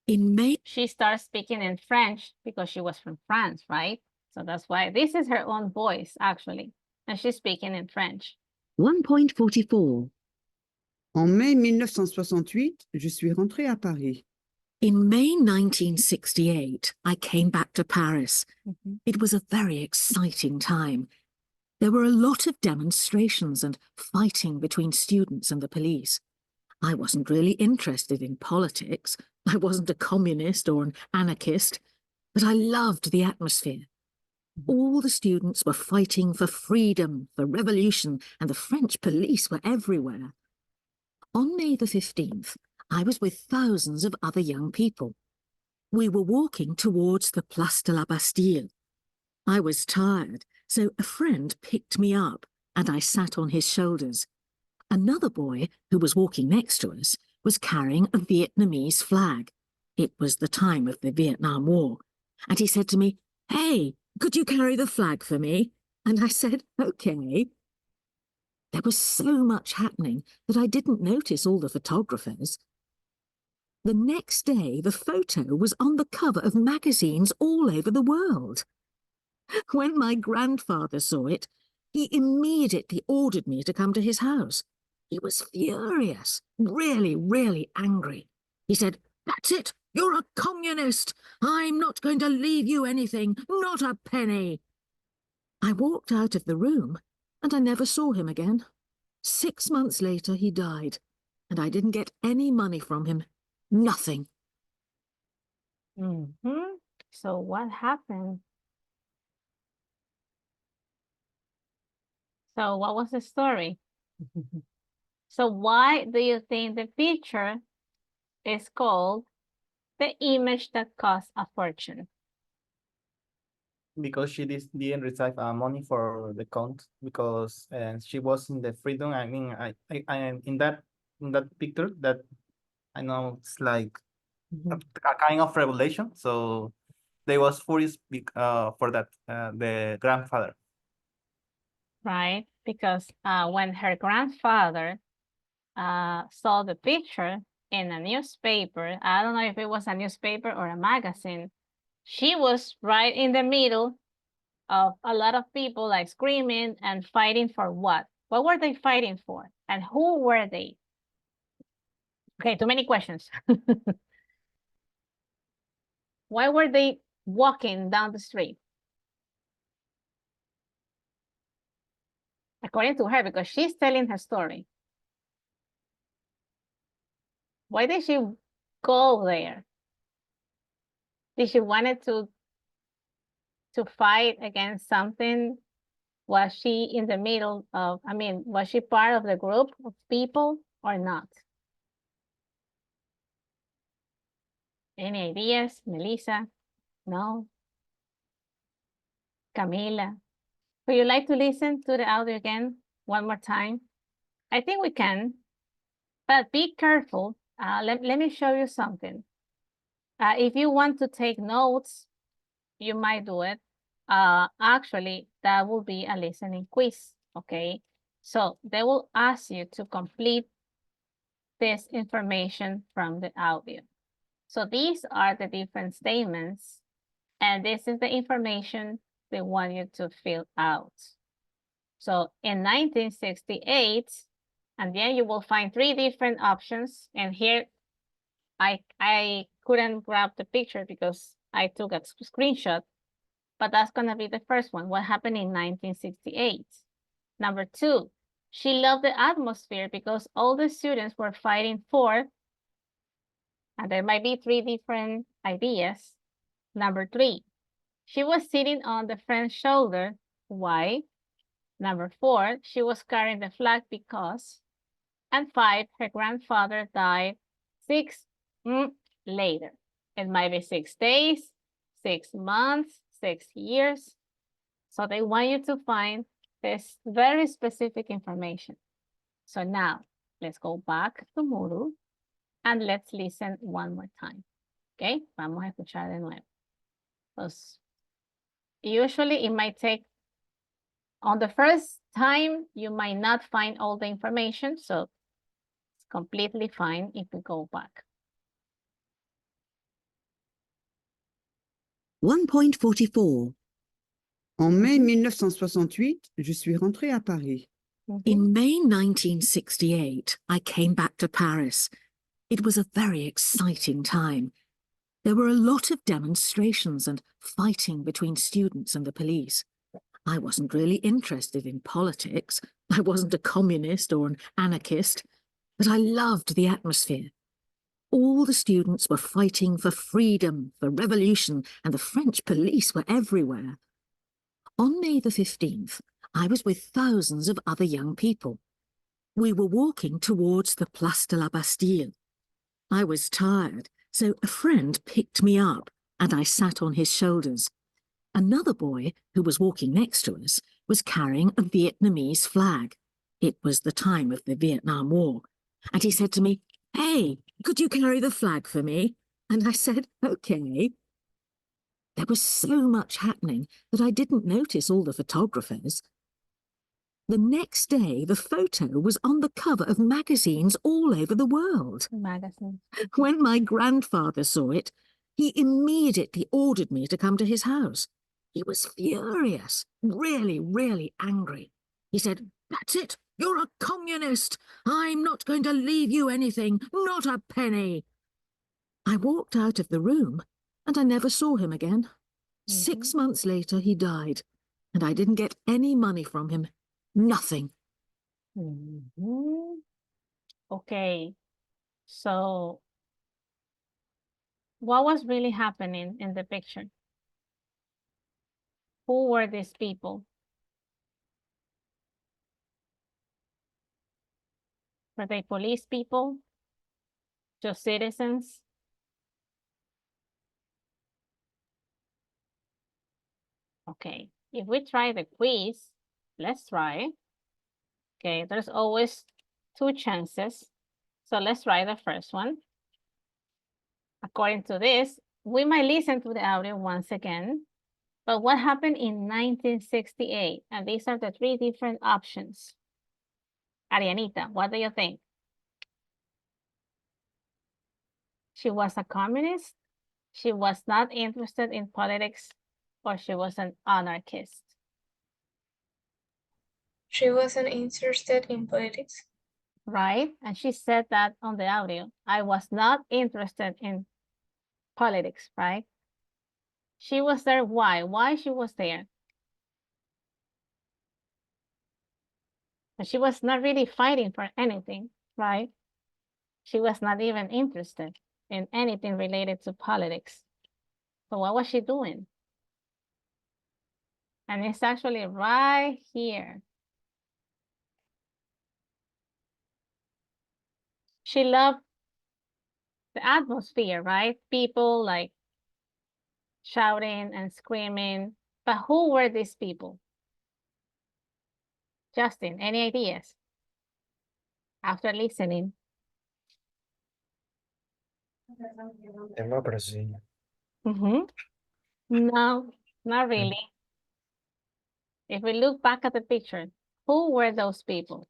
In May,
she starts speaking in French because she was from France, right? So that's why this is her own voice, actually. And she's speaking in French.
1.44. En mai 1968, je suis rentrée à Paris.
In May 1968, I came back to Paris. It was a very exciting time. There were a lot of demonstrations and fighting between students and the police. I wasn't really interested in politics. I wasn't a communist or an anarchist, but I loved the atmosphere. All the students were fighting for freedom, for revolution, and the French police were everywhere. On May the 15th, I was with thousands of other young people. We were walking towards the Place de la Bastille. I was tired, so a friend picked me up and I sat on his shoulders. Another boy, who was walking next to us, was carrying a Vietnamese flag. It was the time of the Vietnam War. And he said to me, "Hey, could you carry the flag for me?" And I said, "Okay." There was so much happening that I didn't notice all the photographers. The next day, the photo was on the cover of magazines all over the world. When my grandfather saw it, he immediately ordered me to come to his house. He was furious, really, really angry. He said, "That's it, you're a communist. I'm not going to leave you anything, not a penny." I walked out of the room and I never saw him again. 6 months later, he died, and I didn't get any money from him. Nothing.
So what happened? So what was the story? So why do you think the picture is called The Image That Cost a Fortune?
Because she didn't receive money for the count because she was in the freedom. I mean, I am in that picture that I know it's like a kind of revelation. So they was furious for that the grandfather.
Right, because when her grandfather saw the picture in a newspaper, I don't know if it was a newspaper or a magazine, she was right in the middle of a lot of people like screaming and fighting for what? What were they fighting for? And who were they? Okay, too many questions. Why were they walking down the street? According to her, because she's telling her story. Why did she go there? Did she wanted to fight against something? Was she in the middle of, I mean, was she part of the group of people or not? Any ideas, Melissa? No? Camila? Would you like to listen to the audio again one more time? I think we can, but be careful. Let me show you something. If you want to take notes, you might do it. Actually, that will be a listening quiz, okay? So they will ask you to complete this information from the audio. So these are the different statements, and this is the information they want you to fill out. So in 1968, and then you will find 3 different options, and here I couldn't grab the picture because I took a screenshot, but that's gonna be the first one. What happened in 1968? Number 2, she loved the atmosphere because all the students were fighting for, and there might be 3 different ideas. Number 3, she was sitting on the friend's shoulder. Why? Number 4, she was carrying the flag because. And 5, her grandfather died 6 later. It might be 6 days, 6 months, 6 years. So they want you to find this very specific information. So now let's go back to Moodle and let's listen one more time. Okay, vamos a escuchar de nuevo. Pues, usually it might take, on the first time, you might not find all the information, so it's completely fine if we go back.
1.44. En mai 1968, je suis rentrée à Paris.
In May 1968, I came back to Paris. It was a very exciting time. There were a lot of demonstrations and fighting between students and the police. I wasn't really interested in politics. I wasn't a communist or an anarchist, but I loved the atmosphere. All the students were fighting for freedom, for revolution, and the French police were everywhere. On May the 15th, I was with thousands of other young people. We were walking towards the Place de la Bastille. I was tired, so a friend picked me up and I sat on his shoulders. Another boy, who was walking next to us, was carrying a Vietnamese flag. It was the time of the Vietnam War. And he said to me, "Hey, could you carry the flag for me?" And I said, "Okay." There was so much happening that I didn't notice all the photographers. The next day, the photo was on the cover of magazines all over the world.
Magazine.
When my grandfather saw it, he immediately ordered me to come to his house. He was furious, really, really angry. He said, "That's it, you're a communist. I'm not going to leave you anything, not a penny." I walked out of the room and I never saw him again. 6 months later, he died, and I didn't get any money from him. Nothing.
Okay, so what was really happening in the picture? Who were these people? Were they police people? Just citizens? Okay, if we try the quiz, let's try. Okay, there's always 2 chances. So let's try the first one. According to this, we might listen to the audio once again. But what happened in 1968? And these are the 3 different options. Arianita, what do you think? She was a communist, she was not interested in politics, or she was an anarchist.
She wasn't interested in politics.
Right? And she said that on the audio. I was not interested in politics, right? She was there, why? Why she was there? But she was not really fighting for anything, right? She was not even interested in anything related to politics. So what was she doing? And it's actually right here. She loved the atmosphere, right? People like shouting and screaming. But who were these people? Justin, any ideas? After listening.
Democracy.
No, not really. If we look back at the picture, who were those people?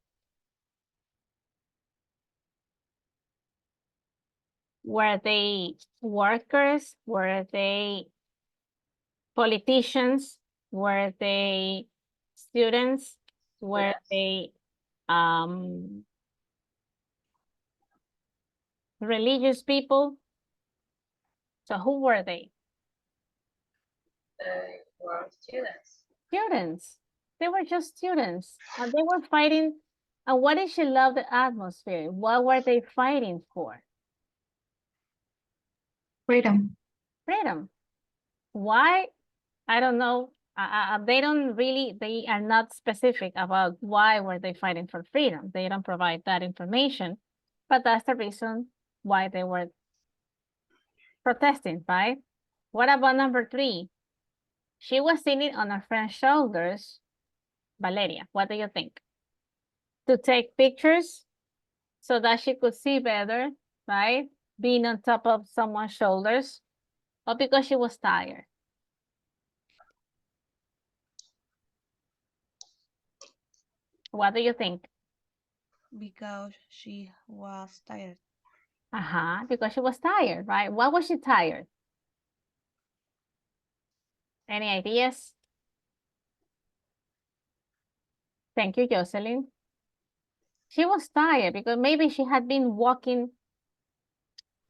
Were they workers? Were they politicians? Were they students? Were they religious people? So who were they?
They were students.
Students. They were just students. And they were fighting. And what did she love the atmosphere? What were they fighting for?
Freedom.
Freedom. Why? I don't know. They are not specific about why were they fighting for freedom. They don't provide that information, but that's the reason why they were protesting, right? What about number 3? She was sitting on her friend's shoulders. Valeria, what do you think? To take pictures so that she could see better, right? Being on top of someone's shoulders, or because she was tired? What do you think?
Because she was tired.
Because she was tired, right? Why was she tired? Any ideas? Thank you, Jocelyn. She was tired because maybe she had been walking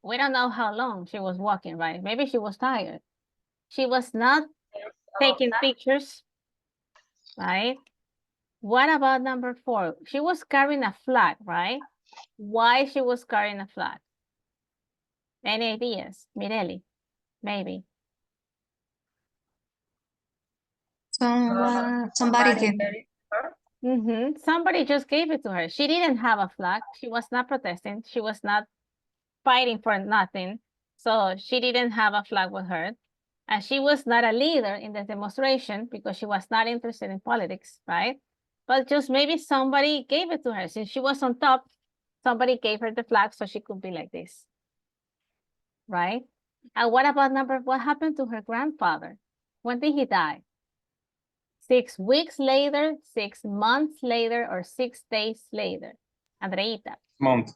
We don't know how long she was walking, right? Maybe she was tired. She was not taking pictures, right? What about number 4? She was carrying a flag, right? Why she was carrying a flag? Any ideas? Mireli, maybe.
Somebody gave
Somebody just gave it to her. She didn't have a flag. She was not protesting. She was not fighting for nothing. So she didn't have a flag with her. And she was not a leader in the demonstration because she was not interested in politics, right? But just maybe somebody gave it to her. Since she was on top, somebody gave her the flag so she could be like this, right? And what about what happened to her grandfather? When did he die? 6 weeks later, 6 months later, or 6 days later? Andreita.
Months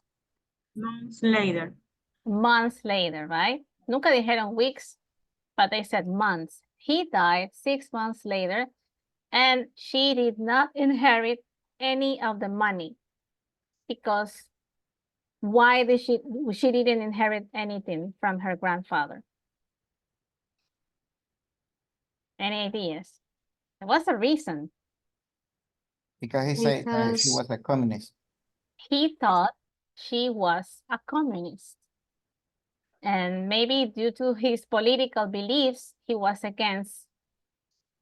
later.
Months later, right? Nunca dijeron weeks, but they said months. He died 6 months later, and she did not inherit any of the money. Because why did she didn't inherit anything from her grandfather? Any ideas? There was a reason.
Because he said that she
Because-
was a communist.
He thought she was a communist. And maybe due to his political beliefs, he was against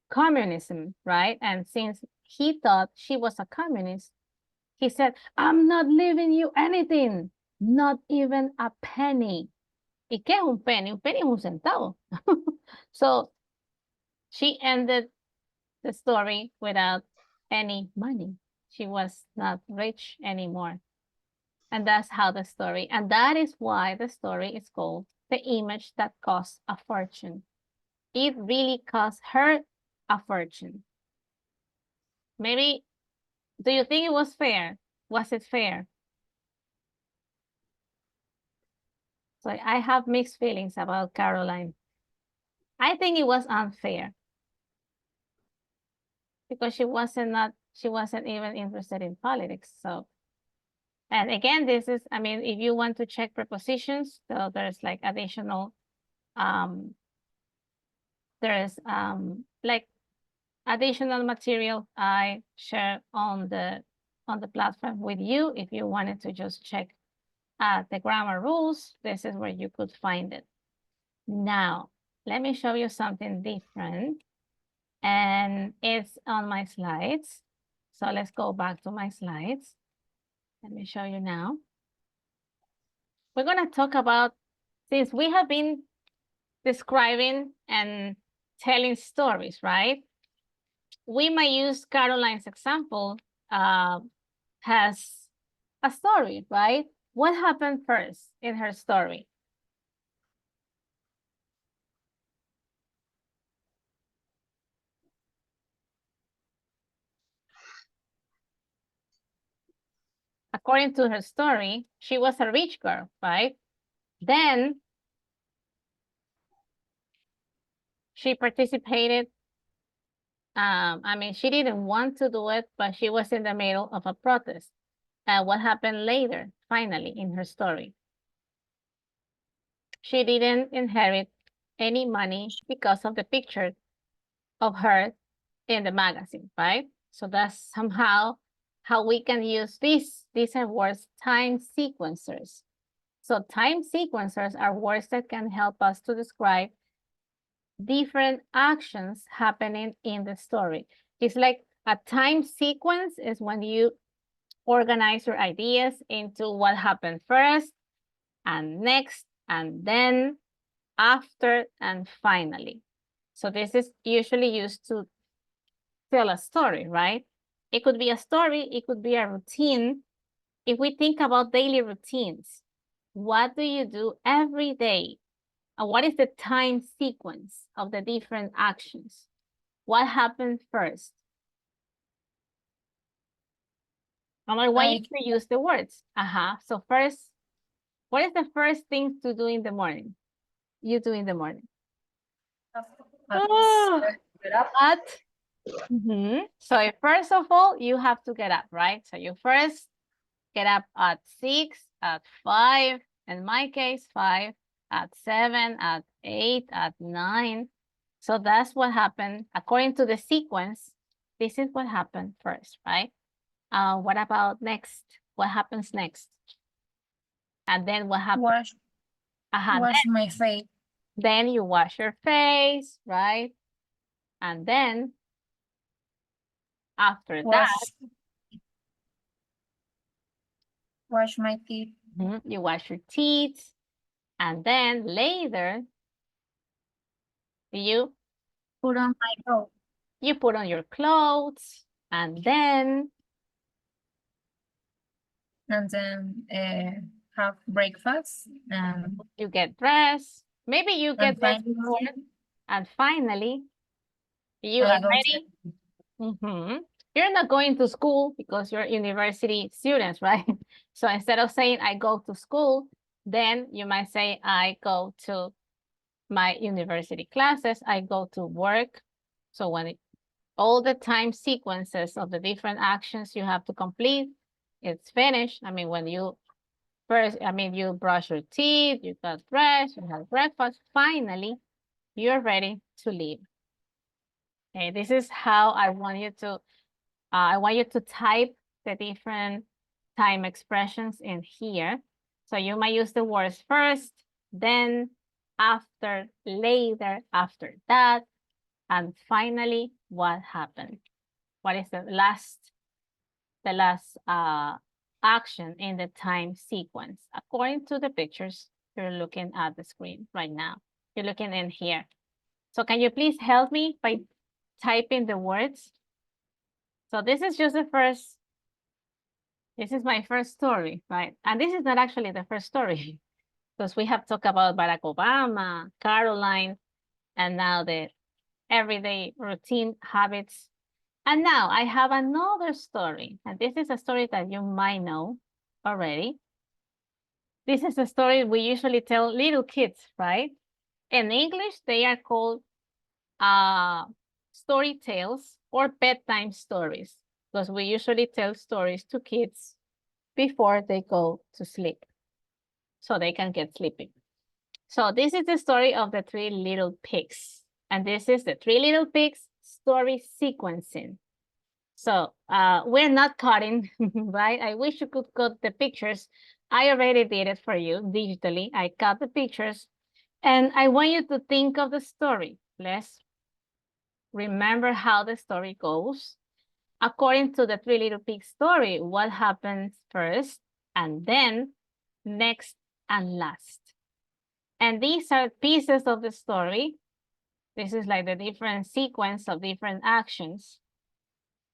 communism, right? And since he thought she was a communist, he said, I'm not leaving you anything, not even a penny. ¿Y qué es un penny? Un penny es un centavo. So she ended the story without any money. She was not rich anymore. And that's how the story, and that is why the story is called The Image That Cost a Fortune. It really cost her a fortune. Maybe, do you think it was fair? Was it fair? So I have mixed feelings about Caroline. I think it was unfair. Because she wasn't even interested in politics. So, and again, this is, I mean, if you want to check prepositions, so there's like additional, there's like additional material I share on the platform with you. If you wanted to just check the grammar rules, this is where you could find it. Now, let me show you something different. And it's on my slides. So let's go back to my slides. Let me show you now. We're going to talk about, since we have been describing and telling stories, right? We might use Caroline's example as a story, right? What happened first in her story? According to her story, she was a rich girl, right? Then she participated. I mean, she didn't want to do it, but she was in the middle of a protest. And what happened later, finally, in her story? She didn't inherit any money because of the picture of her in the magazine, right? So that's somehow how we can use these are words, time sequencers. So time sequencers are words that can help us to describe different actions happening in the story. It's like a time sequence is when you organize your ideas into what happened first and next and then after and finally. So this is usually used to tell a story, right? It could be a story, it could be a routine. If we think about daily routines, what do you do every day? And what is the time sequence of the different actions? What happened first? And why you can use the words? So first, what is the first thing to do in the morning? You do in the morning. So first of all, you have to get up, right? So you first get up at 6, at 5, In my case, 5, at 7, at 8, at 9. So that's what happened. According to the sequence, this is what happened first, right? What about next? What happens next? And then what happens?
Wash my face.
Then you wash your face, right? And then after that,
wash my teeth.
You wash your teeth. And then later, you
put on my clothes.
You put on your clothes. And then
have breakfast.
You get dressed. Maybe you get dressed before. And finally, you are ready. You're not going to school because you're university students, right? So instead of saying I go to school, then you might say I go to my university classes, I go to work. So when all the time sequences of the different actions you have to complete, it's finished. I mean, when you you brush your teeth, you got dressed, you have breakfast, finally, you're ready to leave. Okay, this is how I want you to type the different time expressions in here. So you might use the words first, then, after, later, after that, and finally, what happened? What is the last action in the time sequence? According to the pictures, you're looking at the screen right now. You're looking in here. So can you please help me by typing the words? So this is just this is my first story, right? And this is not actually the first story because we have talked about Barack Obama, Caroline, and now the everyday routine habits. And now I have another story, and this is a story that you might know already. This is a story we usually tell little kids, right? In English, they are called story tales or bedtime stories, because we usually tell stories to kids before they go to sleep, so they can get sleepy. So this is the story of the 3 little pigs, and this is the 3 little pigs story sequencing. So we're not cutting, right? I wish you could cut the pictures. I already did it for you digitally. I cut the pictures, and I want you to think of the story. Let's remember how the story goes. According to the 3 little pigs story, what happens first, and then next and last. And these are pieces of the story. This is like the different sequence of different actions.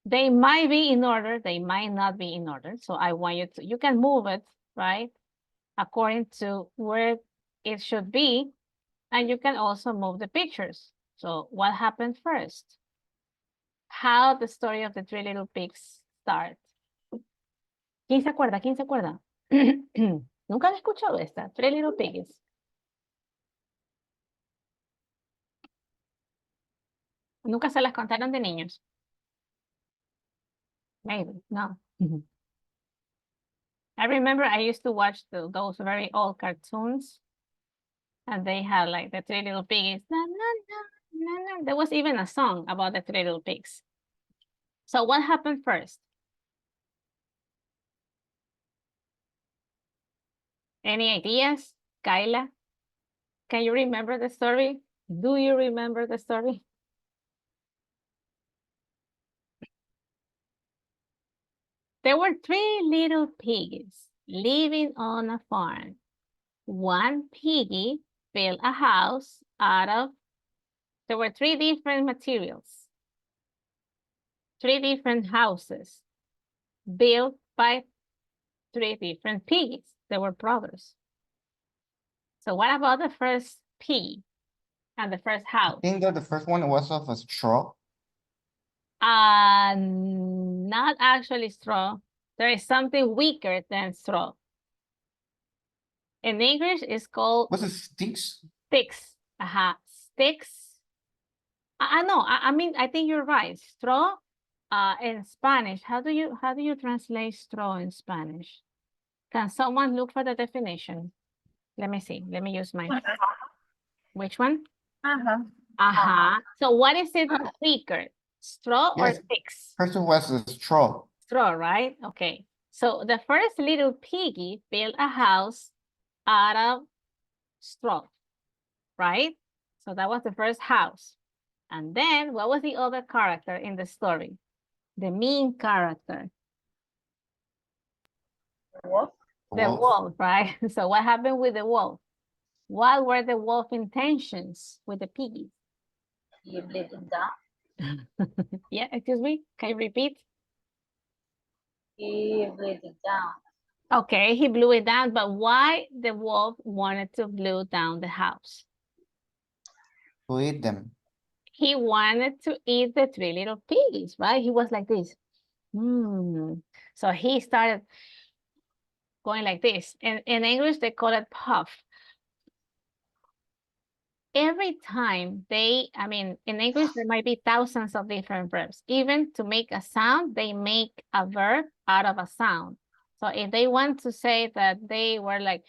They might be in order, they might not be in order. So I want you to, you can move it, right? According to where it should be. And you can also move the pictures. So what happened first? How the story of the 3 little pigs start. ¿Quién se acuerda? ¿Quién se acuerda? Nunca han escuchado esta, 3 little pigs. Nunca se las contaron de niños. Maybe, no. I remember I used to watch those very old cartoons, and they had like the 3 little pigs. Na, na, na, na, na. There was even a song about the 3 little pigs. So what happened first? Any ideas, Kyla? Can you remember the story? Do you remember the story? There were 3 little pigs living on a farm. One piggy built a house out of, there were 3 different materials, 3 different houses built by 3 different piggies. They were brothers. So what about the first pig and the first house?
I think that the first one was of a straw.
Not actually straw. There is something weaker than straw. In English, it's called...
Was it sticks?
Sticks. Sticks. No, I mean, I think you're right. Straw in Spanish. How do you translate straw in Spanish? Can someone look for the definition? Let me see. Let me use my, which one?
Uh-huh.
So what is it thicker? Straw or
Yes.
sticks?
First one was a straw.
Straw, right? Okay. So the first little piggy built a house out of straw, right? So that was the first house. And then what was the other character in the story? The main character.
Wolf.
The wolf, right? So what happened with the wolf? What were the wolf intentions with the piggy?
You bleed it down.
Yeah, excuse me, can you repeat?
He bleed it down.
Okay, he blew it down, but why the wolf wanted to blow down the house?
To eat them.
He wanted to eat the three little piggies, right? He was like this. So he started going like this. In English, they call it puff. Every time I mean, in English, there might be thousands of different verbs. Even to make a sound, they make a verb out of a sound. So if they want to say that they were like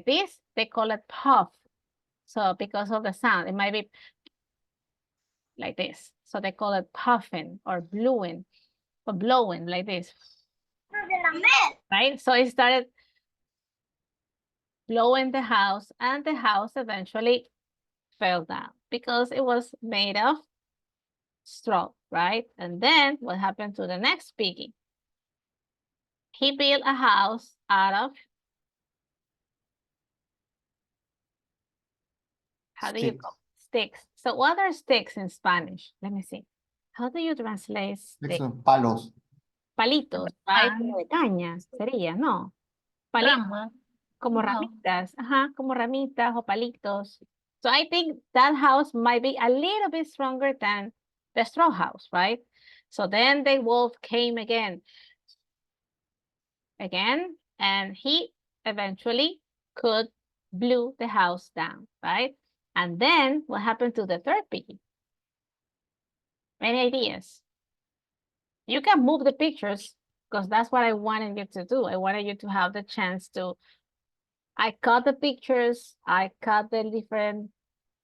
this, they call it puff. So because of the sound, it might be like this. So they call it puffing or blowing like this. Right? So it started blowing the house, and the house eventually fell down because it was made of straw, right? And then what happened to the next piggy? He built a house out of, how do you call sticks? So what are sticks in Spanish? Let me see. How do you translate
Sticks
sticks?
of palos.
Palitos, right? Como de caña, sería, ¿no? Palitos, como ramitas, ajá, como ramitas o palitos. So I think that house might be a little bit stronger than the straw house, right? So then the wolf came again, and he eventually could blew the house down, right? And then what happened to the third piggy? Any ideas? You can move the pictures because that's what I wanted you to do. I wanted you to have the chance to, I cut the pictures, I cut the different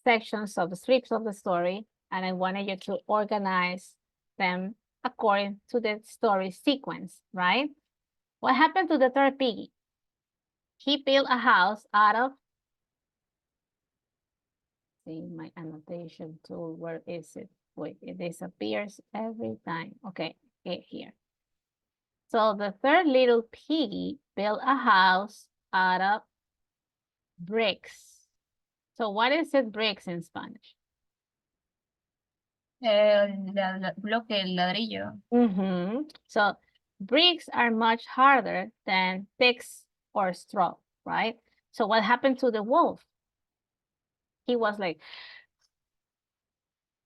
sections of the strips of the story, and I wanted you to organize them according to the story sequence, right? What happened to the third piggy? He built a house out of, see my annotation tool, where is it? Wait, it disappears every time. Okay, here. So the third little piggy built a house out of bricks. So what is it, bricks in Spanish?
Bloque, el ladrillo.
So bricks are much harder than sticks or straw, right? So what happened to the wolf? He was like,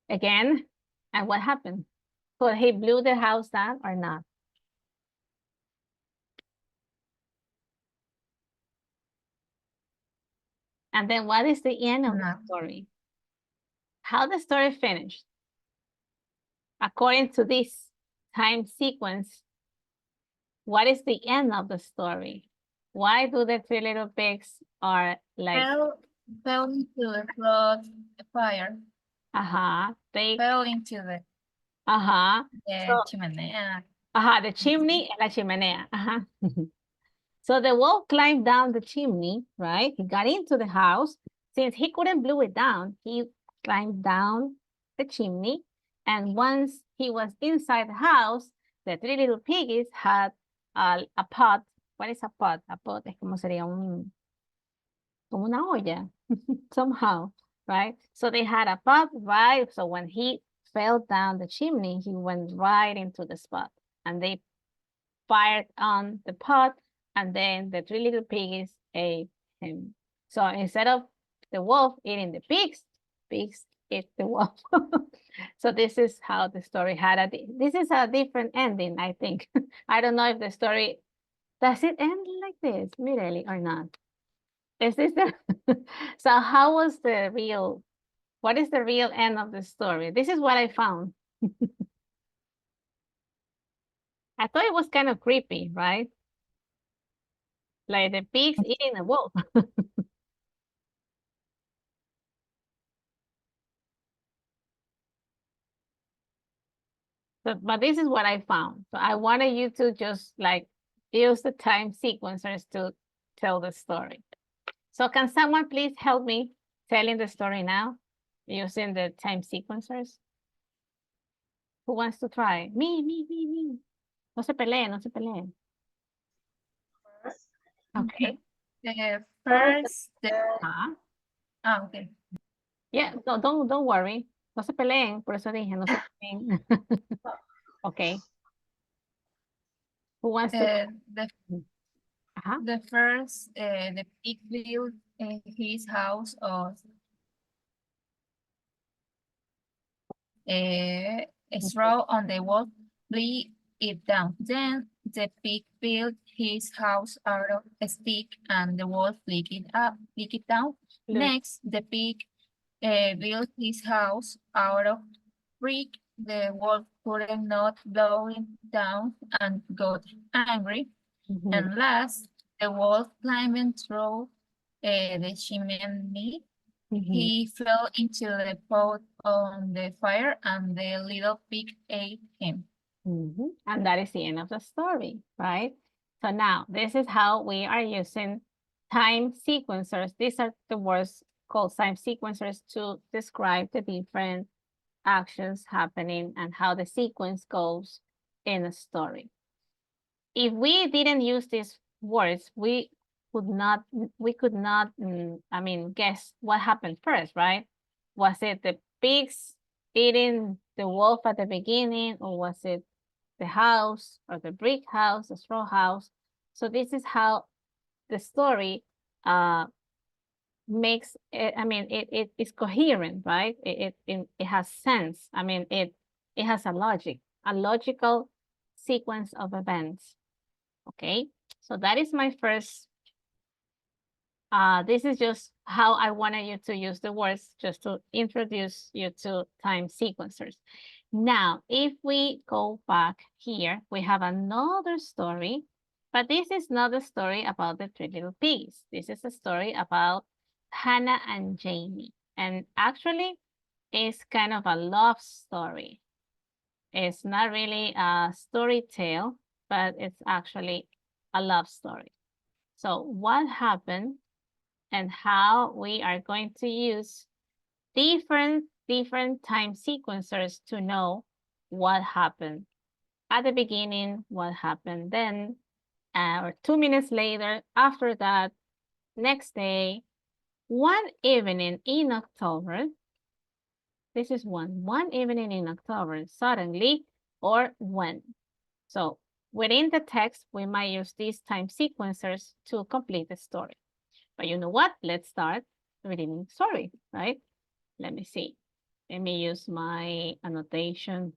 again, and what happened? Could he blew the house down or not? And then what is the end of the story? How the story finished? According to this time sequence, what is the end of the story? Why do the three little pigs are like...
Fell into the flood fire.
They
fell into the chimenea.
The chimney and la chimenea. So the wolf climbed down the chimney, right? He got into the house. Since he couldn't blow it down, he climbed down the chimney. And once he was inside the house, the three little piggies had a pot. What is a pot? A pot es como sería como una olla, somehow, right? So they had a pot, right? So when he fell down the chimney, he went right into the spot. And they fired on the pot, and then the three little piggies ate him. So instead of the wolf eating the pigs ate the wolf. So this is how the story had this is a different ending, I think. I don't know if the story, does it end like this, Mireli, or not? Is this the, so how was the real, what is the real end of the story? This is what I found. I thought it was kind of creepy, right? Like the pigs eating the wolf. But this is what I found. So I wanted you to just like use the time sequencers to tell the story. So can someone please help me telling the story now using the time sequencers? Who wants to try? Me. No se peleen, no se peleen. Okay.
First, okay.
Yeah, no, don't worry. No se peleen, por eso dije, no se peleen. Okay. Who wants to?
The first, the pig built his house of straw on the wall, blew it down. Then the pig built his house out of a stick and the wolf licked it down. Next, the pig built his house out of brick. The wolf couldn't not blow it down and got angry. And last, the wolf climbed through the chimney. He fell into the pot on the fire and the little pig ate him.
And that is the end of the story, right? So now this is how we are using time sequencers. These are the words called time sequencers to describe the different actions happening and how the sequence goes in a story. If we didn't use these words, we could not, guess what happened first, right? Was it the pigs eating the wolf at the beginning, or was it the house or the brick house, the straw house? So this is how the story makes it, it is coherent, right? It has sense. It has a logical sequence of events. Okay, so that is my first. This is just how I wanted you to use the words, just to introduce you to time sequencers. Now, if we go back here, we have another story, but this is not a story about the three little pigs. This is a story about Hannah and Jamie. And actually, it's kind of a love story. It's not really a story tale, but it's actually a love story. So what happened and how we are going to use different time sequencers to know what happened at the beginning, what happened then, or 2 minutes later, after that, next day, one evening in October. This is one evening in October, suddenly, or when. So within the text, we might use these time sequencers to complete the story. But you know what? Let's start reading the story, right? Let me see. Let me use my annotation.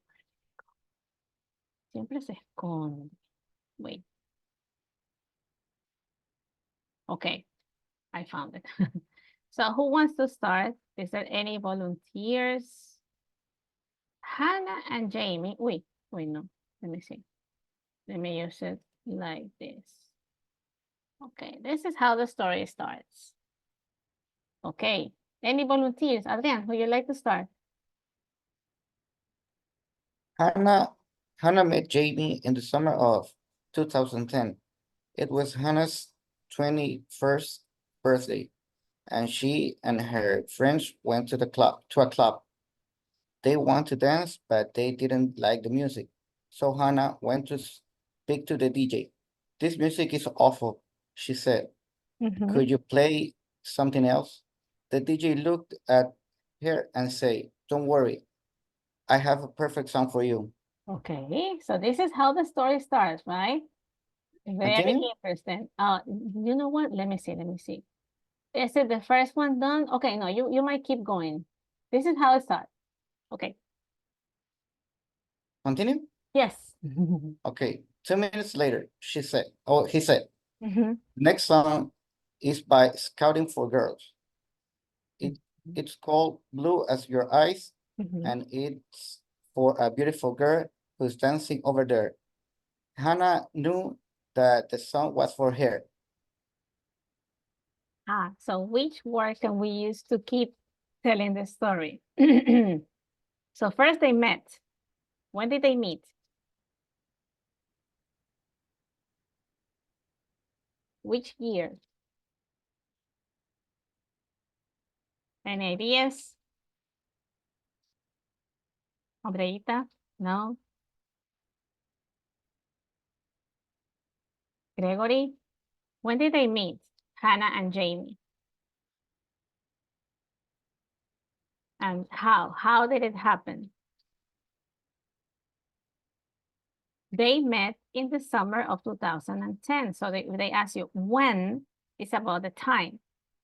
Siempre se esconde. Wait. Okay, I found it. So who wants to start? Is there any volunteers? Hannah and Jamie. Wait, no. Let me see. Let me use it like this. Okay, this is how the story starts. Okay, any volunteers? Adrian, would you like to start?
Hannah met Jamie in the summer of 2010. It was Hannah's 21st birthday, and she and her friends went to a club. They wanted to dance, but they didn't like the music. So Hannah went to speak to the DJ. This music is awful, she said. Could you play something else? The DJ looked at her and said, don't worry, I have a perfect song for you.
Okay, so this is how the story starts, right? Very interesting. You know what? Let me see. Is it the first one done? Okay, no, you might keep going. This is how it starts. Okay.
Continue?
Yes.
Okay, 2 minutes later, he said, next song is by Scouting for Girls. It's called Blue as Your Eyes, and it's for a beautiful girl who's dancing over there. Hannah knew that the song was for her.
So which word can we use to keep telling the story? So first they met. When did they meet? Which year? Any ideas? Andreita? No? Gregory? When did they meet? Hannah and Jamie. And how? How did it happen? They met in the summer of 2010. So they ask you when, it's about the time,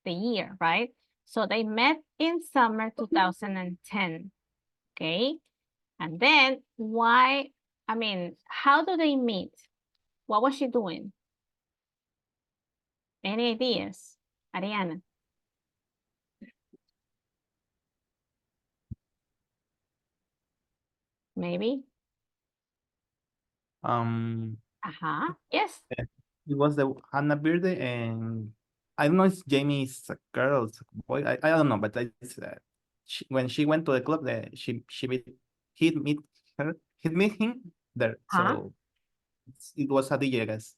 the year, right? So they met in summer 2010. Okay. And then why, I mean, how do they meet? What was she doing? Any ideas? Ariana? Maybe? Yes.
It was the Hannah birthday, and I don't know if Jamie is a girl or a boy. I don't know, but when she went to the club, he meet him there. So it was a DJ, I guess.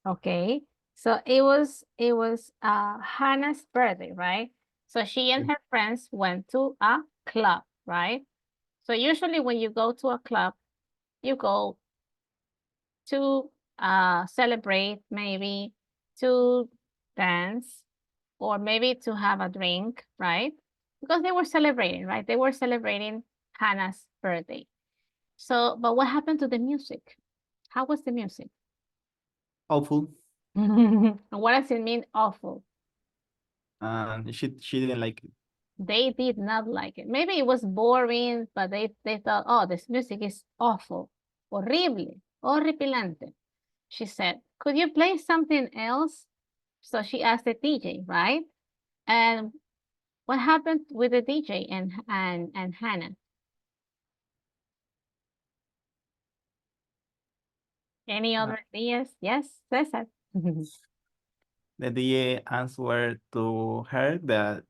Okay. So it was Hannah's birthday, right? So she and her friends went to a club, right? So usually when you go to a club, you go to celebrate, maybe to dance, or maybe to have a drink, right? Because they were celebrating, right? They were celebrating Hannah's birthday. So, but what happened to the music? How was the music?
Awful.
What does it mean, awful?
She didn't like it.
They did not like it. Maybe it was boring, but they thought, oh, this music is awful. Horrible. Horripilante. She said, could you play something else? So she asked the DJ, right? And what happened with the DJ and Hannah? Any other ideas? Yes, Cesar.
The DJ answered to her that,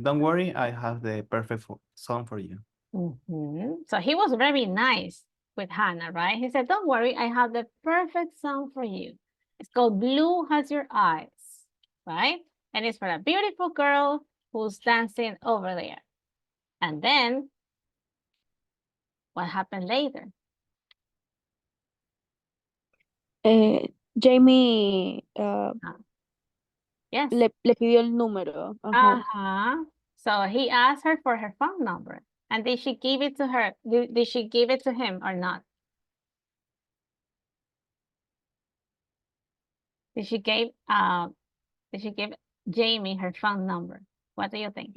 don't worry, I have the perfect song for you.
So he was very nice with Hannah, right? He said, don't worry, I have the perfect song for you. It's called Blue Has Your Eyes, right? And it's for a beautiful girl who's dancing over there. And then, what happened later?
Jamie
Yes.
le pidió el número.
So he asked her for her phone number. And did she give it to her? Did she give it to him or not? Did she give Jamie her phone number? What do you think?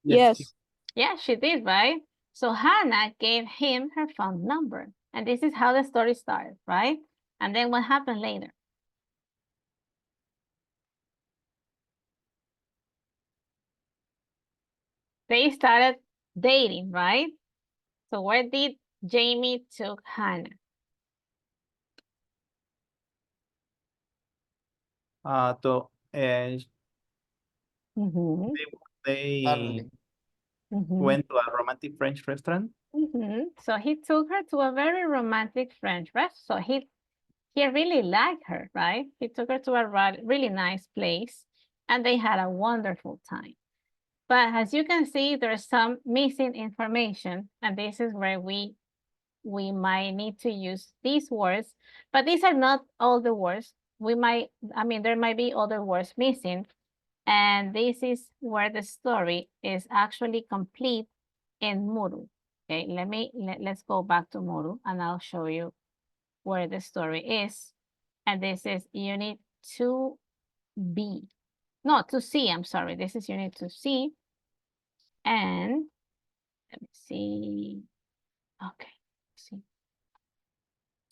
Yes.
Yeah, she did, right? So Hannah gave him her phone number. And this is how the story started, right? And then what happened later? They started dating, right? So where did Jamie took Hannah?
They went to a romantic French restaurant.
So he took her to a very romantic French restaurant. So he really liked her, right? He took her to a really nice place and they had a wonderful time. But as you can see, there's some missing information, and this is where we might need to use these words, but these are not all the words. There might be other words missing, and this is where the story is actually complete in Muru. Okay, let's go back to Muru, and I'll show you where the story is. And this is unit 2B. No, 2C, I'm sorry. This is unit 2C. And let me see. Okay, see.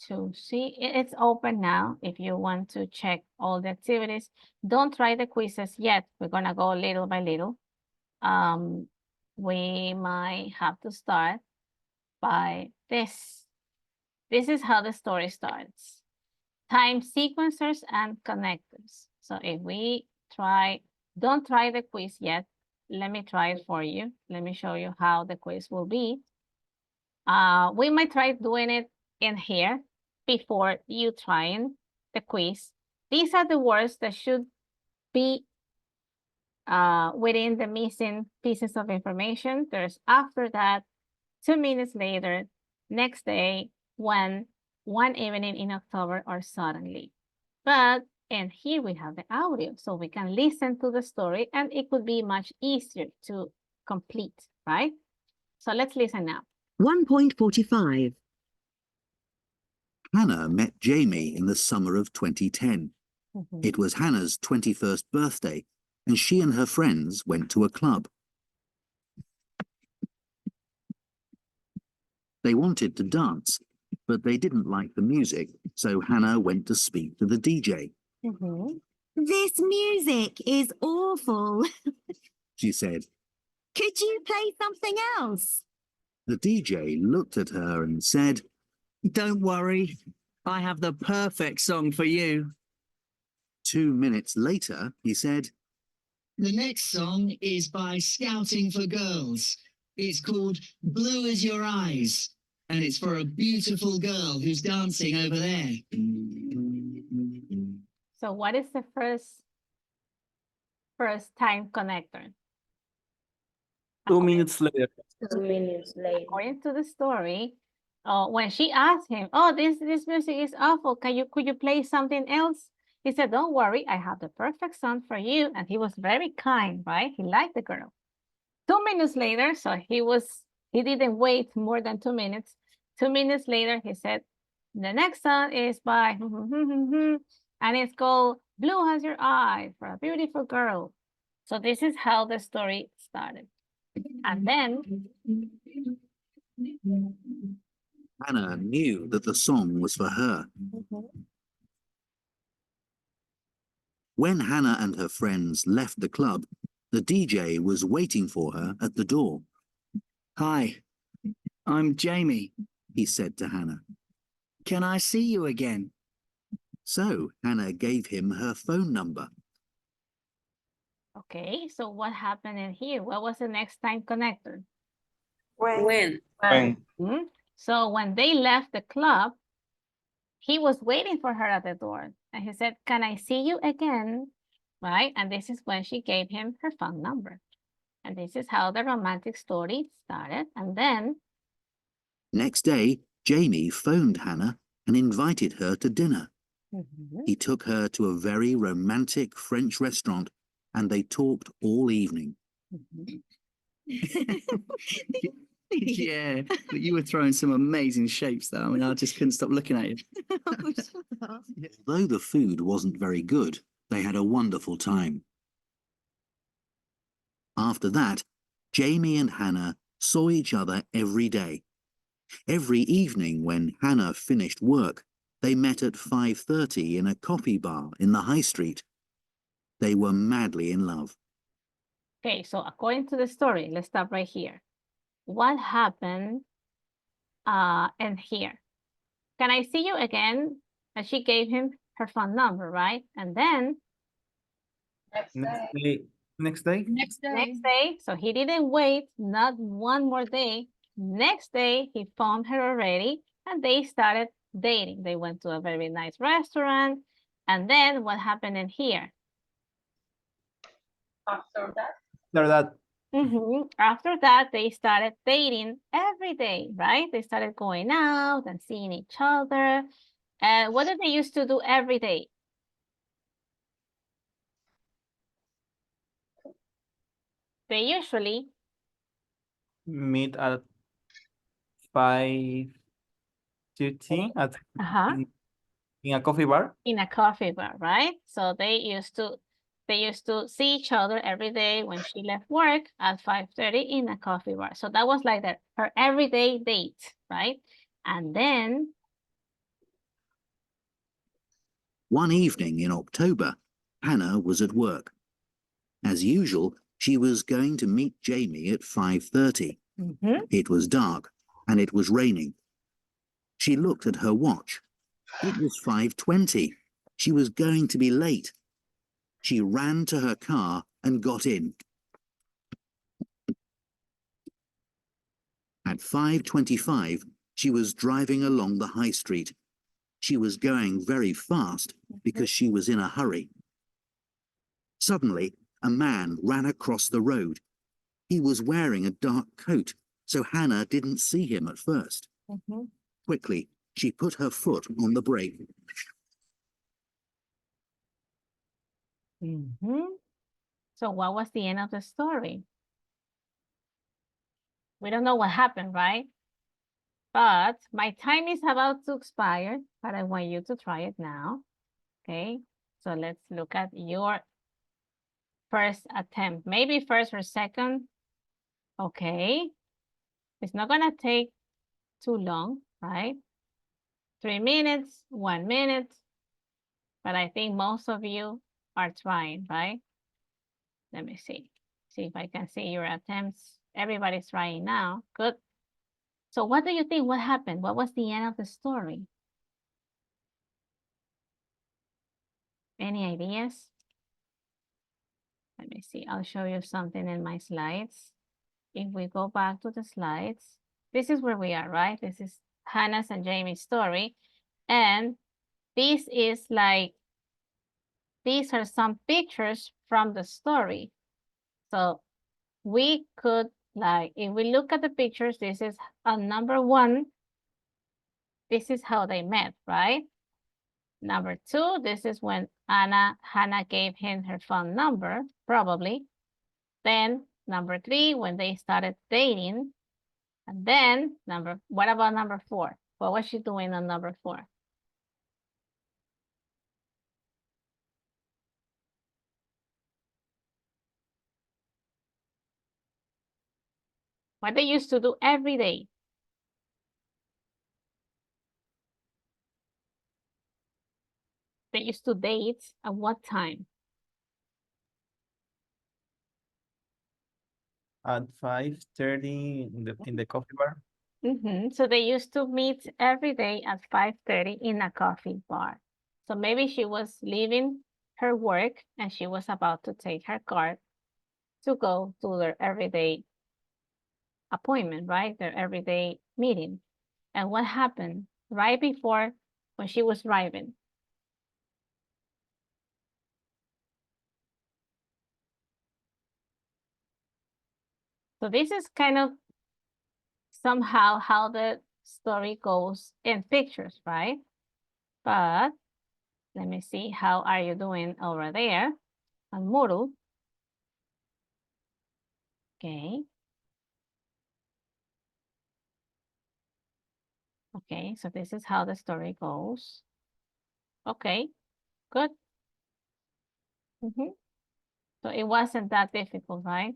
To see, it's open now if you want to check all the activities. Don't try the quizzes yet. We're gonna go little by little. We might have to start by this. This is how the story starts. Time sequencers and connectors. So if we try, don't try the quiz yet. Let me try it for you. Let me show you how the quiz will be. We might try doing it in here before you trying the quiz. These are the words that should be within the missing pieces of information. There's after that, 2 minutes later, next day, when, one evening in October, or suddenly. But, and here we have the audio, so we can listen to the story and it would be much easier to complete, right? So let's listen now.
1.45.
Hannah met Jamie in the summer of 2010. It was Hannah's 21st birthday, and she and her friends went to a club. They wanted to dance, but they didn't like the music, so Hannah went to speak to the DJ.
This music is awful.
She said.
Could you play something else?
The DJ looked at her and said,
Don't worry, I have the perfect song for you.
2 minutes later, he said,
The next song is by Scouting for Girls. It's called Blue as Your Eyes, and it's for a beautiful girl who's dancing over there.
So what is the first time connector?
2 minutes later.
2 minutes later.
According to the story, when she asked him, "Oh, this music is awful. Could you play something else?" He said, "Don't worry, I have the perfect song for you." And he was very kind, right? He liked the girl. 2 minutes later, so he didn't wait more than 2 minutes. 2 minutes later, he said, the next song is by, and it's called Blue as Your Eyes, for a beautiful girl. So this is how the story started. And then
Hannah knew that the song was for her. When Hannah and her friends left the club, the DJ was waiting for her at the door.
Hi, I'm Jamie,
he said to Hannah.
Can I see you again?
So Hannah gave him her phone number.
okay, so what happened in here? What was the next time connector?
When?
So when they left the club, he was waiting for her at the door. And he said, can I see you again? Right? And this is when she gave him her phone number. And this is how the romantic story started. And then
Next day, Jamie phoned Hannah and invited her to dinner. He took her to a very romantic French restaurant and they talked all evening.
Yeah, but you were throwing some amazing shapes though. I mean, I just couldn't stop looking at you.
Though the food wasn't very good, they had a wonderful time. After that, Jamie and Hannah saw each other every day. Every evening when Hannah finished work, they met at 5:30 in a coffee bar in the high street. They were madly in love.
okay, so according to the story, let's stop right here. What happened in here? Can I see you again? And she gave him her phone number, right? And then
Next day.
next day, so he didn't wait, not one more day. Next day, he phoned her already and they started dating. They went to a very nice restaurant. And then what happened in here?
After that,
After that, they started dating every day, right? They started going out and seeing each other. And what did they used to do every day? They usually
Meet at 5:15 at in a coffee bar.
in a coffee bar, right? So they used to see each other every day when she left work at 5:30 in a coffee bar. So that was like her everyday date, right? And then
One evening in October, Hannah was at work. As usual, she was going to meet Jamie at 5:30. It was dark and it was raining. She looked at her watch. It was 5:20. She was going to be late. She ran to her car and got in. At 5:25, she was driving along the high street. She was going very fast because she was in a hurry. Suddenly, a man ran across the road. He was wearing a dark coat, so Hannah didn't see him at first. Quickly, she put her foot on the brake.
So what was the end of the story? We don't know what happened, right? But my time is about to expire, but I want you to try it now. Okay, so let's look at your first attempt. Maybe first or second. Okay, it's not gonna take too long, right? 3 minutes, 1 minute, but I think most of you are trying, right? Let me see if I can see your attempts. Everybody's trying now. Good. So what do you think? What happened? What was the end of the story? Any ideas? Let me see. I'll show you something in my slides. If we go back to the slides, this is where we are, right? This is Hannah's and Jamie's story. And this is like, these are some pictures from the story. So we could, like, if we look at the pictures, this is number 1. This is how they met, right? Number 2, this is when Hannah gave him her phone number, probably. Then number 3, when they started dating. And then what about number 4? What was she doing on number 4? What they used to do every day. They used to date at what time?
At 5:30 in the coffee bar.
So they used to meet every day at 5:30 in a coffee bar. So maybe she was leaving her work and she was about to take her car to go to their everyday appointment, right? Their everyday meeting. And what happened right before when she was driving? So this is kind of somehow how the story goes in pictures, right? But let me see, how are you doing over there on Moodle? Okay. Okay, so this is how the story goes. Okay, good. So it wasn't that difficult, right?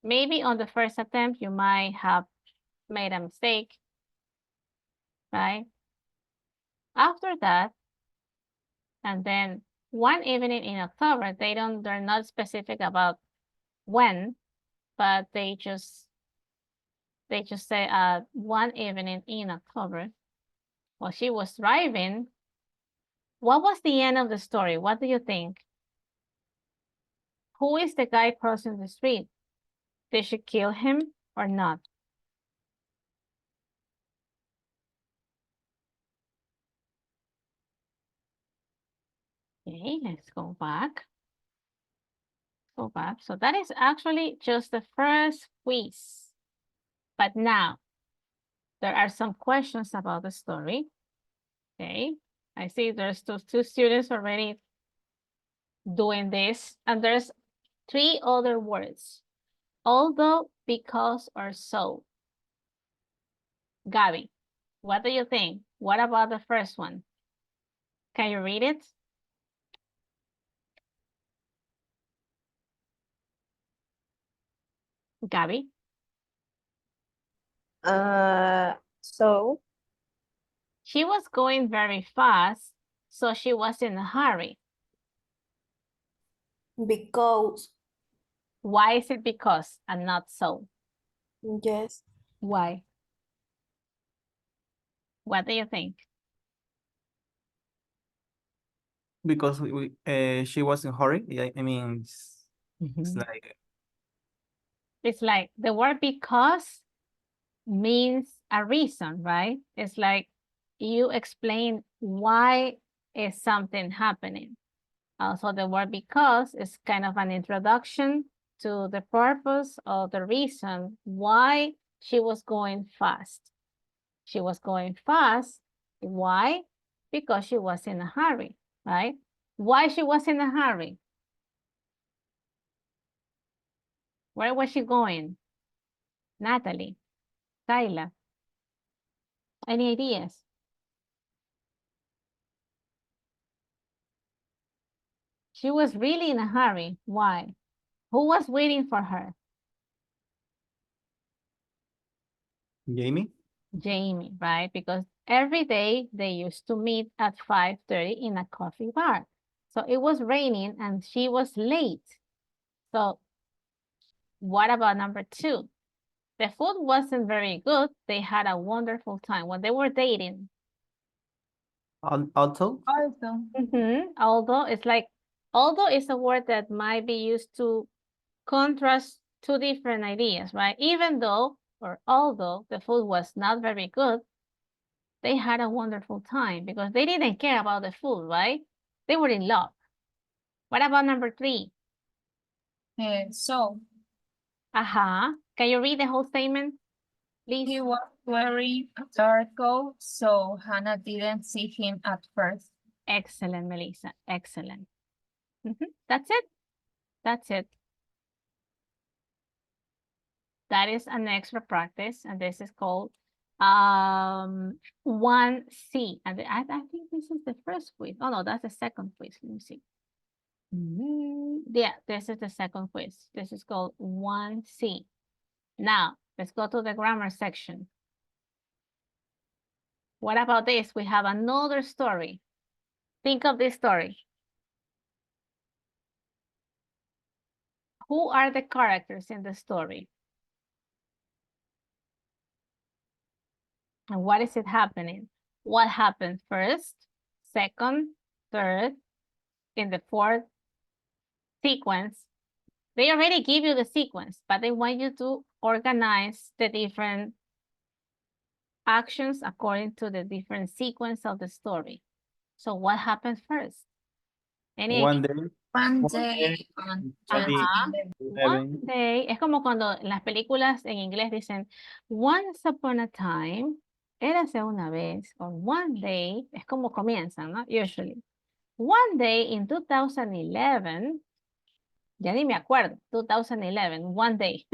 Maybe on the first attempt, you might have made a mistake, right? After that, and then one evening in October, they're not specific about when, but they just say one evening in October, while she was driving. What was the end of the story? What do you think? Who is the guy crossing the street? Did she kill him or not? Okay, let's go back. Go back. So that is actually just the first quiz. But now, there are some questions about the story. Okay, I see there's two students already doing this. And there's 3 other words. Although, because, or so. Gabby, what do you think? What about the first one? Can you read it? Gabby?
So
She was going very fast, so she was in a hurry.
Because.
Why is it because and not so?
Yes.
Why? What do you think?
because she was in a hurry. I mean, it's like
It's like the word because means a reason, right? It's like you explain why is something happening. Also, the word because is kind of an introduction to the purpose or the reason why she was going fast. She was going fast. Why? Because she was in a hurry, right? Why she was in a hurry? Where was she going? Natalie, Kyla. Any ideas? She was really in a hurry. Why? Who was waiting for her?
Jamie.
Jamie, right? Because every day they used to meet at 5:30 in a coffee bar. So it was raining and she was late. So what about number 2? The food wasn't very good. They had a wonderful time when they were dating.
Also.
Although it's like, although is a word that might be used to contrast two different ideas, right? Even though, or although the food was not very good, they had a wonderful time because they didn't care about the food, right? They were in love. What about number 3?
So
Can you read the whole statement, please?
he was wearing a dark coat, so Hannah didn't see him at first.
Excellent, Melissa. Excellent. That's it. That's it. That is an extra practice, and this is called 1C. And I think this is the first quiz. Oh no, that's the second quiz. Let me see. Yeah, this is the second quiz. This is called 1C. Now, let's go to the grammar section. What about this? We have another story. Think of this story. Who are the characters in the story? And what is it happening? What happened first, second, third, in the fourth sequence? They already give you the sequence, but they want you to organize the different actions according to the different sequence of the story. So what happened first?
One day.
One day on
One day, es como cuando en las películas en inglés dicen once upon a time, érase una vez, or one day, es como comienzan, ¿no? Usually. One day in 2011, ya ni me acuerdo, 2011, one day.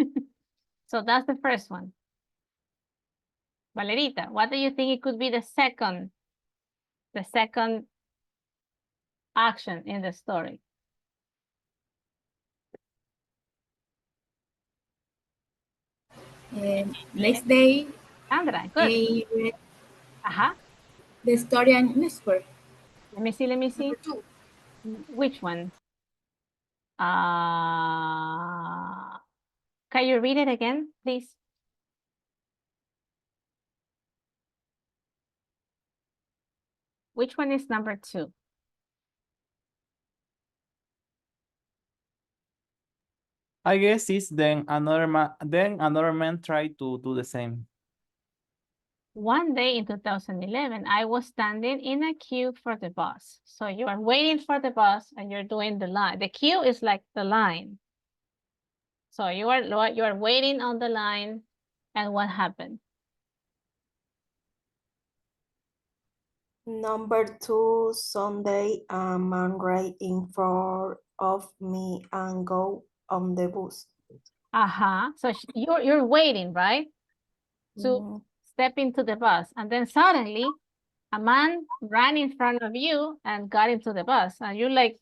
So that's the first one. Valerita, what do you think it could be the second action in the story?
Next day,
Sandra, good.
I read
Ajá.
the story on newspaper.
Let me see. Which one? Can you read it again, please? Which one is number 2?
I guess it's then another man tried to do the same.
One day in 2011, I was standing in a queue for the bus. So you are waiting for the bus and you're doing the line. The queue is like the line. So you are waiting on the line, and what happened?
Number 2, Sunday, a man right in front of me and go on the bus.
So you're waiting, right? To step into the bus, and then suddenly a man ran in front of you and got into the bus, and you're like,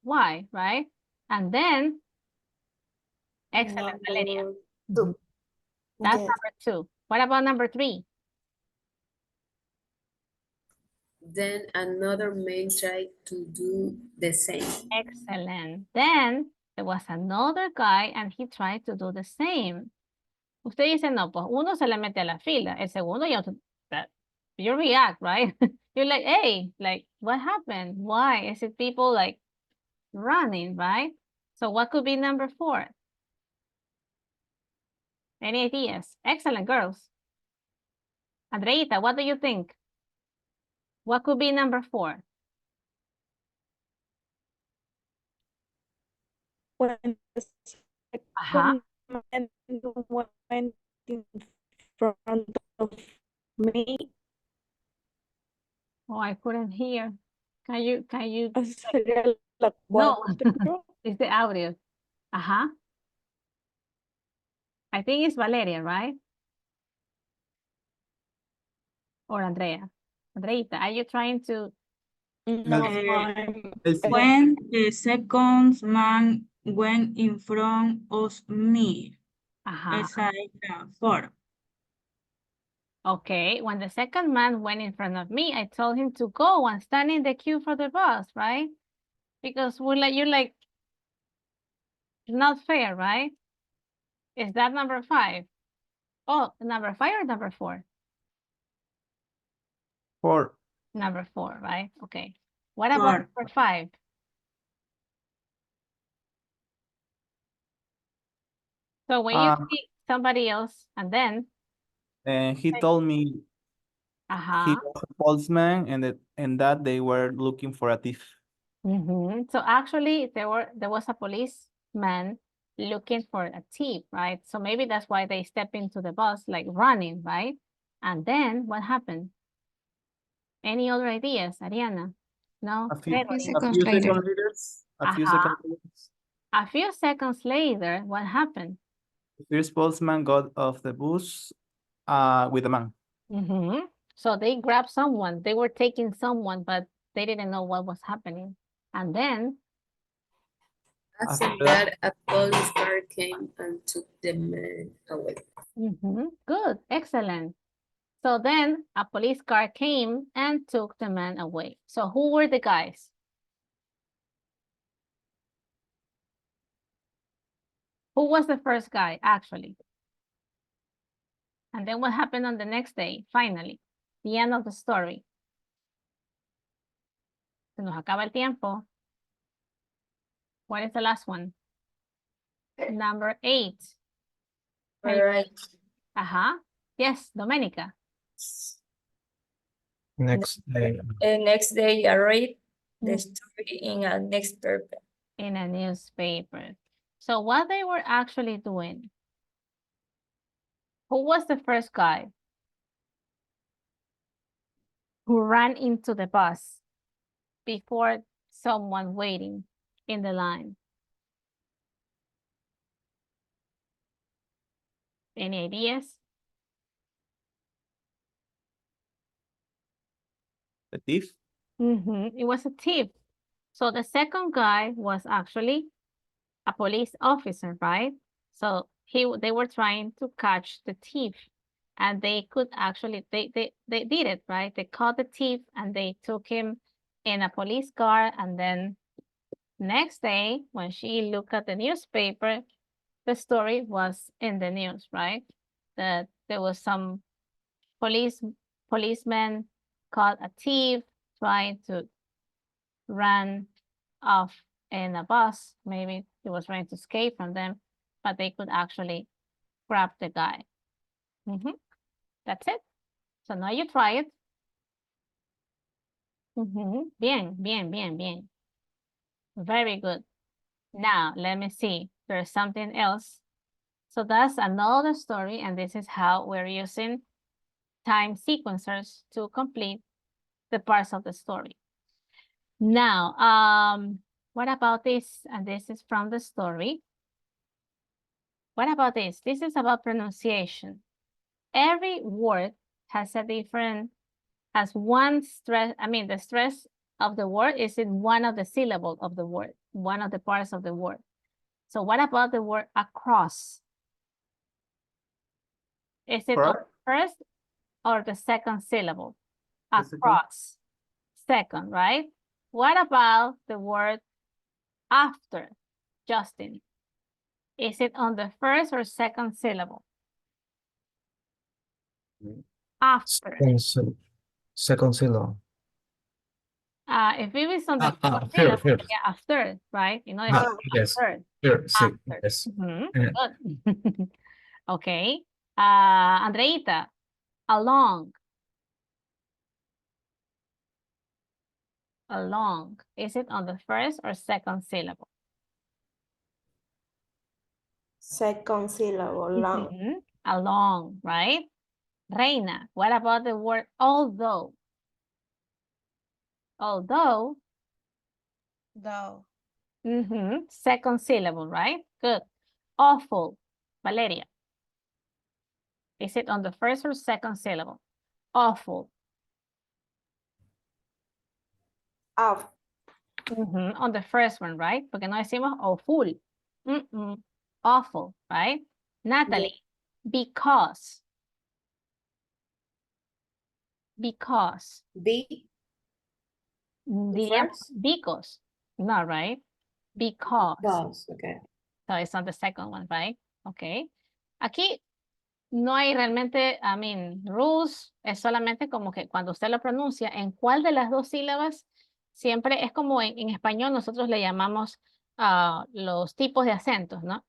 why, right? And then, excellent, Valeria. That's number 2. What about number 3?
Then another man tried to do the same.
Excellent. Then there was another guy and he tried to do the same. Usted dice, no, pues uno se le mete a la fila. El segundo, you react, right? You're like, hey, like, what happened? Why? Is it people like running, right? So what could be number 4? Any ideas? Excellent, girls. Andreita, what do you think? What could be number 4?
When the
Uh-huh.
second man went in front of me,
Oh, I couldn't hear. Can you
sería la
no,
4.
it's the audio. Uh-huh. I think it's Valeria, right? Or Andrea. Andreita, are you trying to
No,
When the second man went in front of me,
uh-huh.
esa es la 4.
Okay, when the second man went in front of me, I told him to go and stand in the queue for the bus, right? Because you're like, not fair, right? Is that number 5? Oh, number 5 or number 4?
4.
Number 4, right? Okay. What about number 5? So when you see somebody else and then
And he told me he
uh-huh.
was a policeman and that they were looking for a thief.
So actually there was a policeman looking for a thief, right? So maybe that's why they step into the bus like running, right? And then what happened? Any other ideas, Ariana? No?
A few
Gregory?
seconds later. A few seconds later.
A few seconds later, what happened?
The first policeman got off the bus with a man.
So they grabbed someone. They were taking someone, but they didn't know what was happening. And then
after that, a police car came and took the man away.
Good, excellent. So then a police car came and took the man away. So who were the guys? Who was the first guy, actually? And then what happened on the next day, finally? The end of the story. Se nos acaba el tiempo. What is the last one? Number 8.
All right.
Yes, Domenica.
Next day.
Next day, I read the story in a newspaper.
In a newspaper. So what they were actually doing? Who was the first guy who ran into the bus before someone waiting in the line? Any ideas?
The thief?
It was a thief. So the second guy was actually a police officer, right? So they were trying to catch the thief, and they could actually they did it, right? They caught the thief and they took him in a police car, and then next day when she looked at the newspaper, the story was in the news, right? That there was some policemen caught a thief trying to run off in a bus. Maybe he was trying to escape from them, but they could actually grab the guy. That's it. So now you try it. Bien, bien, bien, bien. Very good. Now, let me see. There's something else. So that's another story, and this is how we're using time sequencers to complete the parts of the story. Now, what about this? And this is from the story. What about this? This is about pronunciation. Every word has a different, has one stress, the stress of the word is in one of the syllables of the word, one of the parts of the word. So what about the word across? Is it on the first or the second syllable? Across. Second, right? What about the word after, Justin? Is it on the first or second syllable? After.
Second syllable.
If it is on the fourth
third,
syllable,
third.
yeah, a third, right? You know, it's
Yes,
third.
third, sí,
After.
yes.
Good. Okay. Andreita, along. Along. Is it on the first or second syllable?
Second syllable, long.
Along, right? Reina, what about the word although? Although.
Though.
Second syllable, right? Good. Awful. Valeria. Is it on the first or second syllable? Awful.
Off.
On the first one, right? Porque no decimos awful. Awful, right? Natalie, because. Because. Diríamos because. No, right? Because.
Okay.
So it's on the second one, right? Okay. Aquí no hay realmente, I mean, rules, es solamente como que cuando usted lo pronuncia, en cuál de las dos sílabas, siempre es como en español nosotros le llamamos los tipos de acentos, ¿no?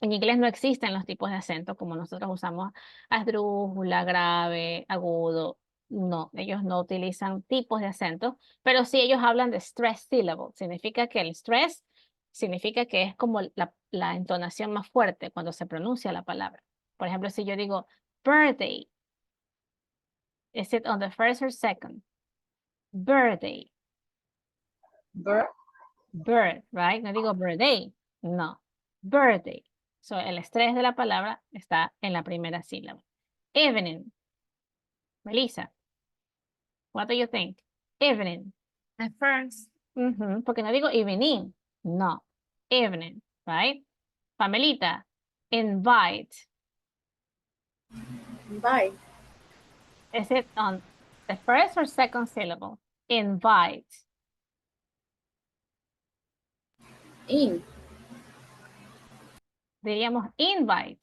En inglés no existen los tipos de acento como nosotros usamos esdrújula, grave, agudo. No, ellos no utilizan tipos de acentos, pero sí ellos hablan de stress syllable. Significa que el stress significa que es como la entonación más fuerte cuando se pronuncia la palabra. Por ejemplo, si yo digo birthday, is it on the first or second? Birthday. Bird, right? No digo birthday, no. Birthday. So, el estrés de la palabra está en la primera sílaba. Evening. Melissa, what do you think? Evening.
At first.
Porque no digo evening, no. Evening, right? Pamelita, invite.
Invite.
Is it on the first or second syllable? Invite.
In.
Diríamos invite,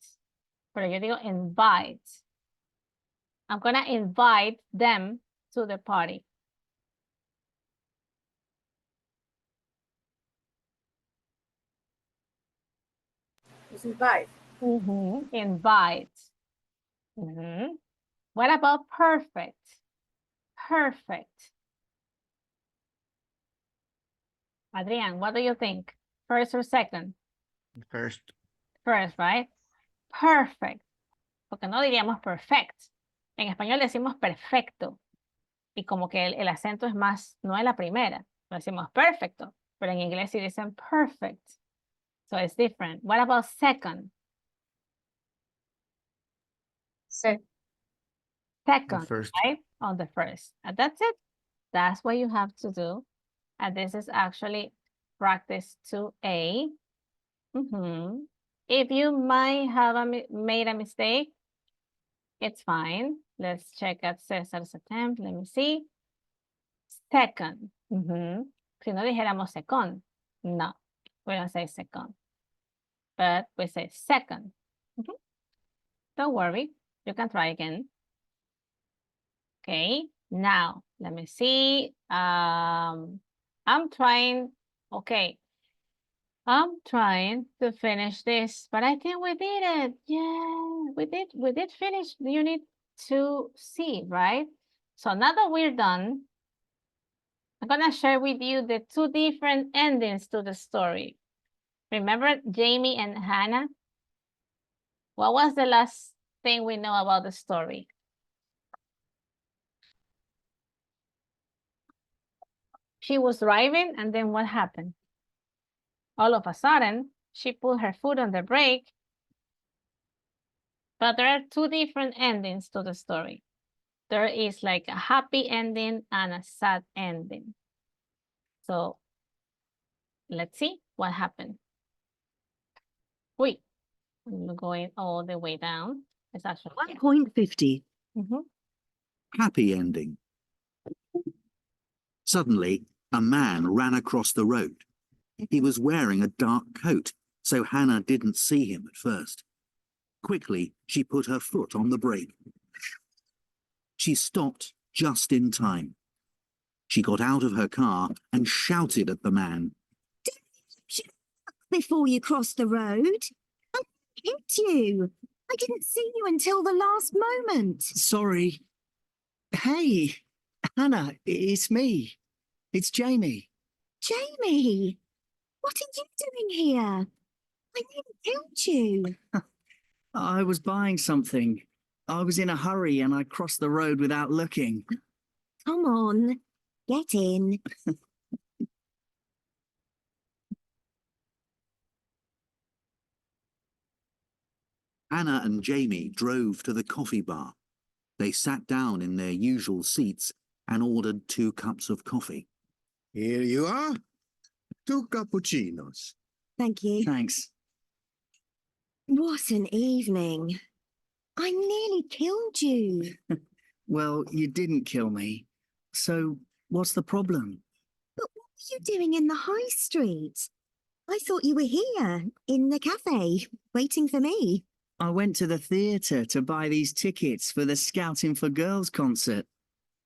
pero yo digo invite. I'm gonna invite them to the party.
It's invite.
Invite. What about perfect? Perfect. Adrian, what do you think? First or second?
First.
First, right? Perfect. Porque no diríamos perfect. En español decimos perfecto. Y como que el acento es más, no es la primera. Lo decimos perfecto. Pero en inglés sí dicen perfect. So it's different. What about second? Second,
First.
right? On the first. And that's it. That's what you have to do. And this is actually practice 2A. If you might have made a mistake, it's fine. Let's check at Cesar's attempt. Let me see. Second. Si no dijéramos second. No, we don't say second. But we say second. Don't worry. You can try again. Okay. Now, let me see. I'm trying. Okay. I'm trying to finish this, but I think we did it. Yeah, we did finish unit 2C, right? So now that we're done, I'm gonna share with you the two different endings to the story. Remember Jamie and Hannah? What was the last thing we know about the story? She was driving, and then what happened? All of a sudden, she put her foot on the brake. But there are two different endings to the story. There is like a happy ending and a sad ending. So let's see what happened. Wait, I'm going all the way down. It's actually
1.50. Happy ending. Suddenly, a man ran across the road. He was wearing a dark coat, so Hannah didn't see him at first. Quickly, she put her foot on the brake. She stopped just in time. She got out of her car and shouted at the man.
Before you crossed the road, I hit you. I didn't see you until the last moment.
Sorry. Hey, Hannah, it's me. It's Jamie.
Jamie, what are you doing here? I nearly killed you.
I was buying something. I was in a hurry and I crossed the road without looking.
Come on, get in.
Hannah and Jamie drove to the coffee bar. They sat down in their usual seats and ordered 2 cups of coffee.
Here you are. 2 cappuccinos.
Thank you.
Thanks.
What an evening. I nearly killed you.
Well, you didn't kill me. So what's the problem?
But what were you doing in the high street? I thought you were here, in the cafe, waiting for me.
I went to the theatre to buy these tickets for the Scouting for Girls concert.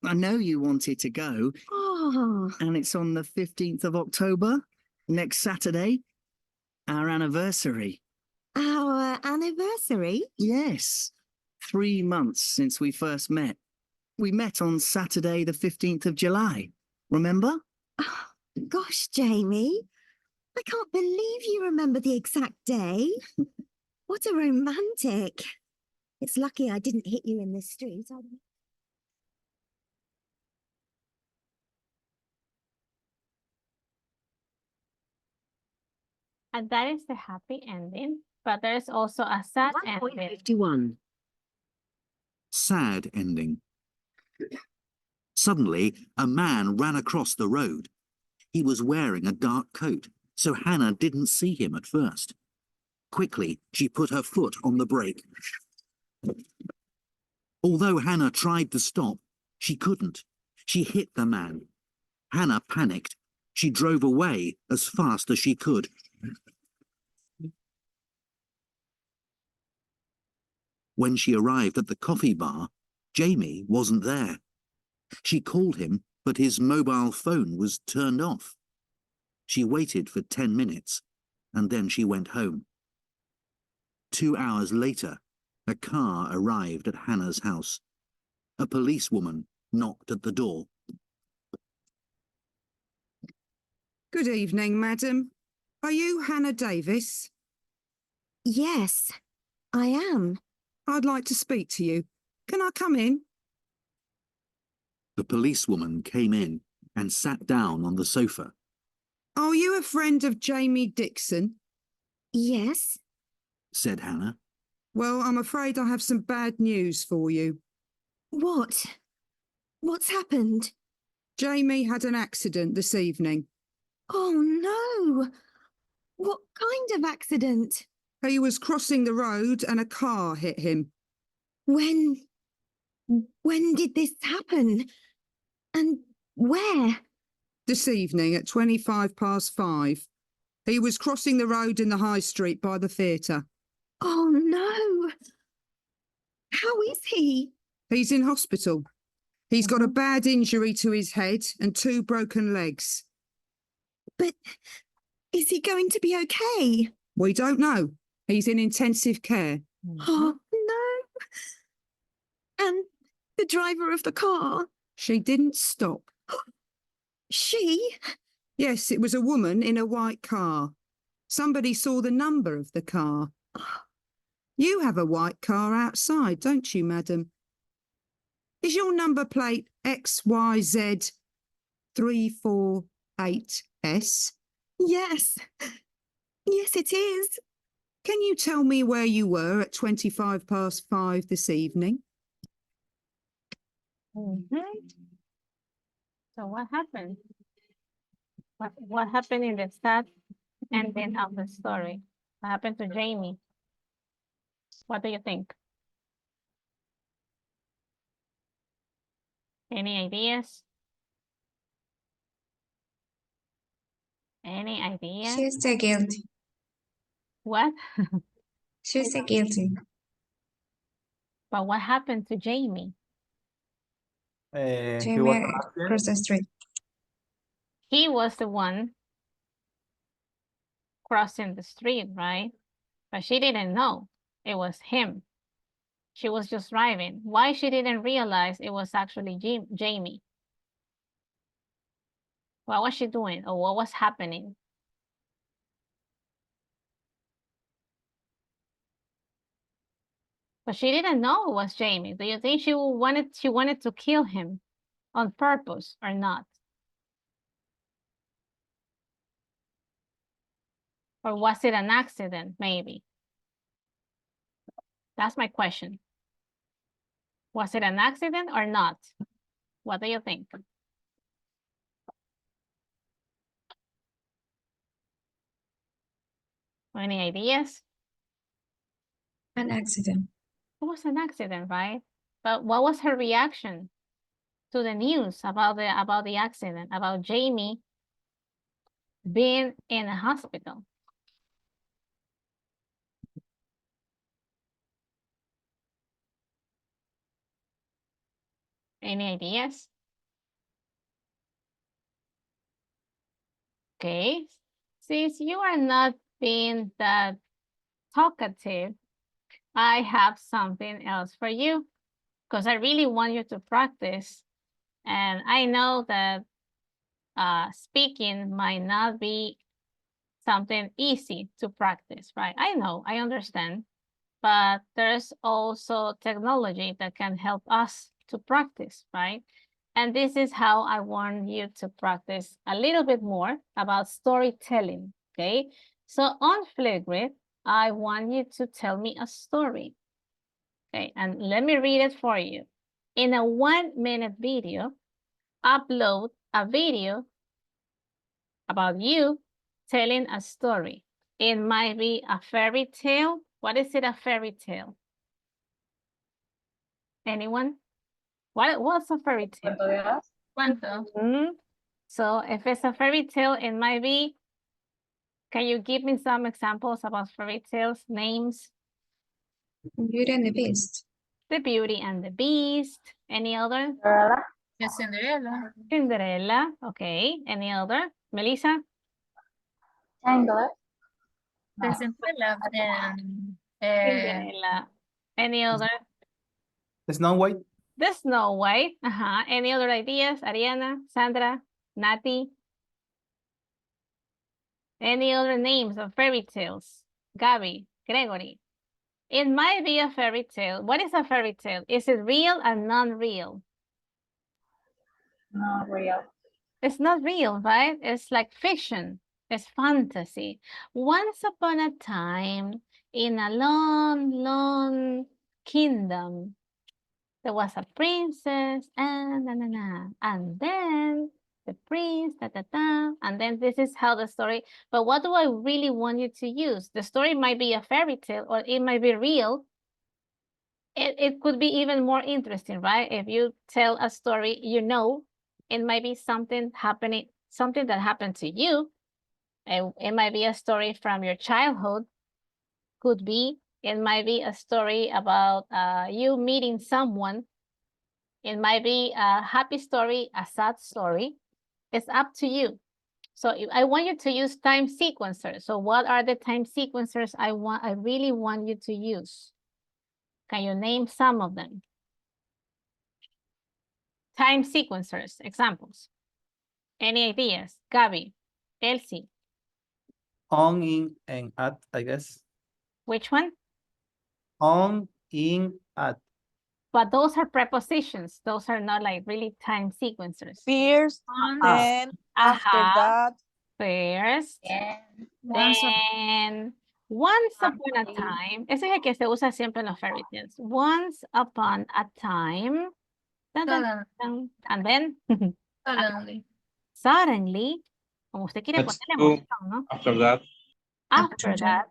I know you wanted to go.
Oh.
And it's on the 15th of October, next Saturday, our anniversary.
Our anniversary?
Yes. 3 months since we first met. We met on Saturday, the 15th of July. Remember?
Oh, gosh, Jamie. I can't believe you remember the exact day. What a romantic. It's lucky I didn't hit you in the street.
And that is the happy ending, but there's also a sad ending.
1.51.
Sad ending. Suddenly, a man ran across the road. He was wearing a dark coat, so Hannah didn't see him at first. Quickly, she put her foot on the brake. Although Hannah tried to stop, she couldn't. She hit the man. Hannah panicked. She drove away as fast as she could. When she arrived at the coffee bar, Jamie wasn't there. She called him, but his mobile phone was turned off. She waited for 10 minutes, and then she went home. 2 hours later, a car arrived at Hannah's house. A policewoman knocked at the door.
Good evening, madam. Are you Hannah Davis?
Yes, I am.
I'd like to speak to you. Can I come in?
The policewoman came in and sat down on the sofa.
Are you a friend of Jamie Dixon?
Yes.
Said Hannah.
Well, I'm afraid I have some bad news for you.
What? What's happened?
Jamie had an accident this evening.
Oh, no. What kind of accident?
He was crossing the road and a car hit him.
When did this happen? And where?
This evening at 5:25. He was crossing the road in the high street by the theatre.
Oh, no. How is he?
He's in hospital. He's got a bad injury to his head and 2 broken legs.
But is he going to be okay?
We don't know. He's in intensive care.
Oh, no. And the driver of the car?
She didn't stop.
She?
Yes, it was a woman in a white car. Somebody saw the number of the car. You have a white car outside, don't you, madam? Is your number plate XYZ 348S?
Yes. Yes, it is.
Can you tell me where you were at 5:25 this evening?
So what happened? What happened in the sad ending of the story? What happened to Jamie? What do you think? Any ideas? Any ideas?
She's the guilty.
What?
She's the guilty.
But what happened to Jamie?
He was
Jamie
an accident.
crossed the street.
he was the one crossing the street, right? But she didn't know it was him. She was just driving. Why she didn't realize it was actually Jamie? What was she doing or what was happening? But she didn't know it was Jamie. Do you think she wanted to kill him on purpose or not? Or was it an accident, maybe? That's my question. Was it an accident or not? What do you think? Any ideas?
An accident.
It was an accident, right? But what was her reaction to the news about the accident, about Jamie being in a hospital? Any ideas? Okay, since you are not being that talkative, I have something else for you because I really want you to practice. And I know that speaking might not be something easy to practice, right? I know, I understand, but there's also technology that can help us to practice, right? And this is how I want you to practice a little bit more about storytelling, okay? So on Flipgrid, I want you to tell me a story, okay? And let me read it for you. In a 1-minute video, upload a video about you telling a story. It might be a fairy tale. What is it, a fairy tale? Anyone? What's a fairy tale?
Cuento.
So if it's a fairy tale, it might be, can you give me some examples about fairy tales, names?
Beauty and the Beast.
The Beauty and the Beast. Any other?
The Cinderella.
Cinderella. Okay. Any other? Melissa?
Tangled.
The Cinderella. And
Cinderella. Any other?
Snow White.
The Snow White. Any other ideas? Ariana, Sandra, Nati? Any other names of fairy tales? Gabby, Gregory? It might be a fairy tale. What is a fairy tale? Is it real or non-real?
Not real.
It's not real, right? It's like fiction. It's fantasy. Once upon a time, in a long, long kingdom, there was a princess, and and then the prince, and then this is how the story, but what do I really want you to use? The story might be a fairy tale or it might be real. It could be even more interesting, right? If you tell a story, you know, it might be something happening, something that happened to you. It might be a story from your childhood, could be. It might be a story about you meeting someone. It might be a happy story, a sad story. It's up to you. So I want you to use time sequencers. So what are the time sequencers I really want you to use? Can you name some of them? Time sequencers, examples. Any ideas? Gabby, Elsie.
On, in, and at, I guess.
Which one?
On, in, at.
But those are prepositions. Those are not like really time sequencers.
First, then, after that.
First, then, once upon a time. Ese es el que se usa siempre en los fairy tales. Once upon a time. And then.
Suddenly.
Suddenly. Como usted quiere ponerle emoción, ¿no?
After that.
After that.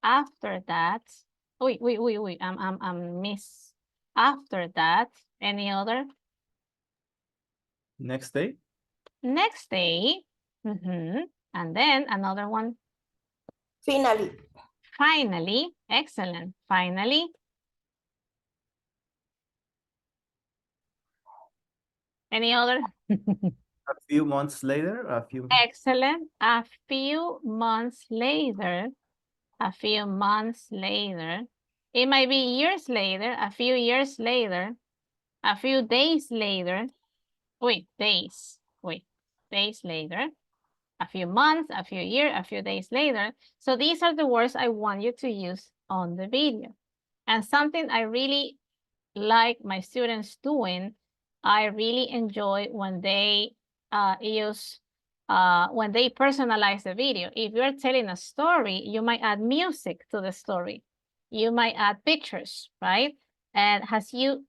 After that. Wait. I'm miss. After that, any other?
Next day.
Next day. And then another one.
Finally.
Finally. Excellent. Finally. Any other?
A few months later, a few.
Excellent. A few months later. A few months later. It might be years later, a few years later, a few days later. Wait, days. Wait, days later. A few months, a few years, a few days later. So these are the words I want you to use on the video. And something I really like my students doing, I really enjoy when they when they personalize the video. If you're telling a story, you might add music to the story. You might add pictures, right? And as you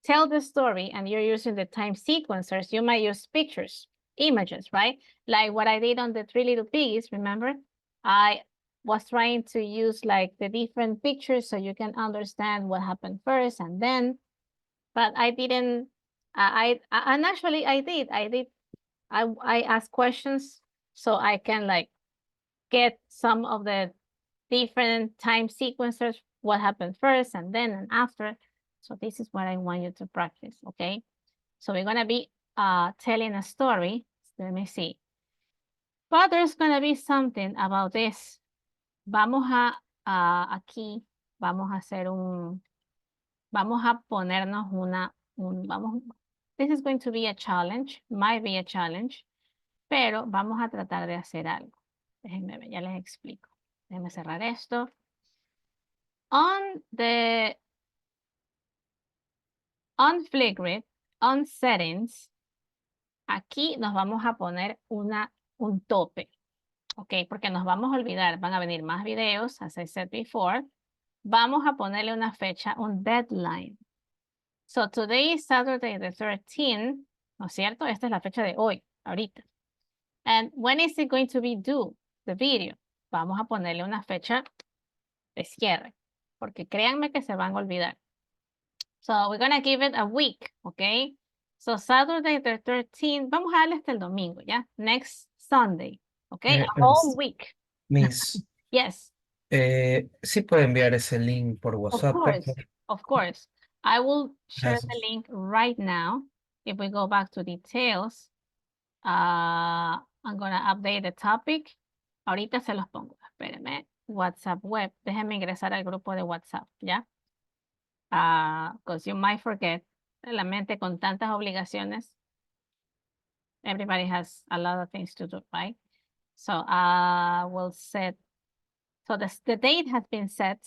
tell the story and you're using the time sequencers, you might use pictures, images, right? Like what I did on the 3 Little Piggies, remember? I was trying to use like the different pictures so you can understand what happened first and then, but I didn't, and actually I did, I asked questions so I can like get some of the different time sequencers, what happened first and then and after. So this is what I want you to practice, okay? So we're gonna be telling a story. Let me see. But there's gonna be something about this. Vamos a aquí, vamos a hacer vamos a ponernos this is going to be a challenge, might be a challenge, pero vamos a tratar de hacer algo. Déjenme ver, ya les explico. Déjenme cerrar esto. On Flipgrid, on settings, aquí nos vamos a poner un tope. Ok, porque nos vamos a olvidar, van a venir más videos, as I said before. Vamos a ponerle una fecha, un deadline. So today is Saturday the 13th, ¿no es cierto? Esta es la fecha de hoy, ahorita. And when is it going to be due, the video? Vamos a ponerle una fecha de cierre, porque créanme que se van a olvidar. So we're going to give it a week, okay? So Saturday the 13th, vamos a darle hasta el domingo, ¿ya? Next Sunday, okay? A whole week.
Miss,
Yes.
sí puede enviar ese link por WhatsApp.
Of course. I will share
Gracias.
the link right now. If we go back to details, I'm going to update the topic. Ahorita se los pongo. Espérenme. WhatsApp web. Déjenme ingresar al grupo de WhatsApp, ¿ya? Because you might forget. La mente con tantas obligaciones. Everybody has a lot of things to do, right? So I will set. So the date has been set.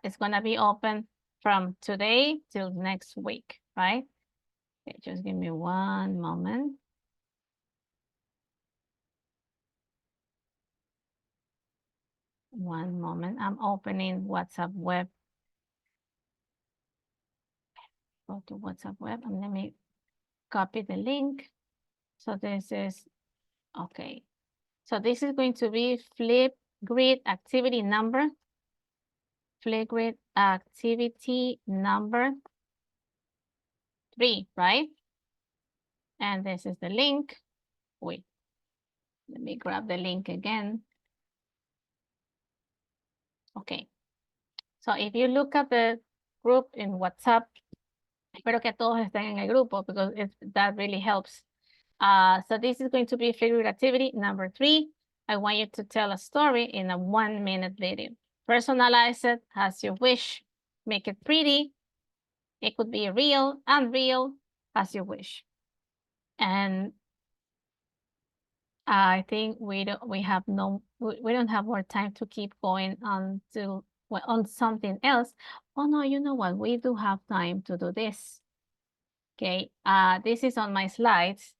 It's going to be open from today till next week, right? Okay, just give me one moment. One moment. I'm opening WhatsApp web. Go to WhatsApp web and let me copy the link. So this is, okay. So this is going to be Flipgrid activity number. Flipgrid activity number 3, right? And this is the link. Wait, let me grab the link again. Okay. So if you look at the group in WhatsApp, espero que todos estén en el grupo because that really helps. So this is going to be Flipgrid activity number 3. I want you to tell a story in a 1-minute video. Personalize it as you wish. Make it pretty. It could be real, unreal, as you wish. And I think we don't have more time to keep going on something else. Oh no, you know what? We do have time to do this. Okay, this is on my slides.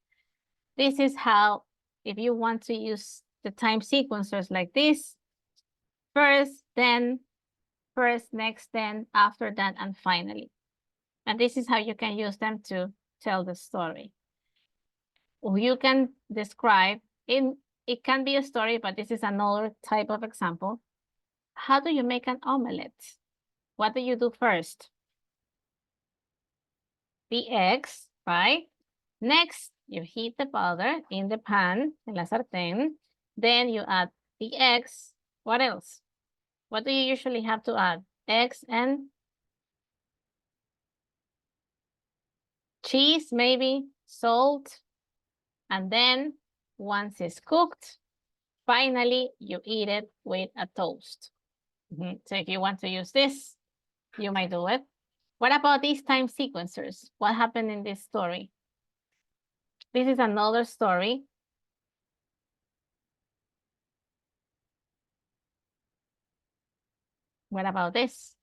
This is how, if you want to use the time sequencers like this, first, then, first, next, then, after that, and finally. And this is how you can use them to tell the story. Or you can describe, it can be a story, but this is another type of example. How do you make an omelette? What do you do first? The eggs, right? Next, you heat the butter in the pan, en la sartén. Then you add the eggs. What else? What do you usually have to add? Eggs and cheese, maybe, salt, And then once it's cooked, finally you eat it with a toast. So if you want to use this, you might do it. What about these time sequencers? What happened in this story? This is another story. What about this?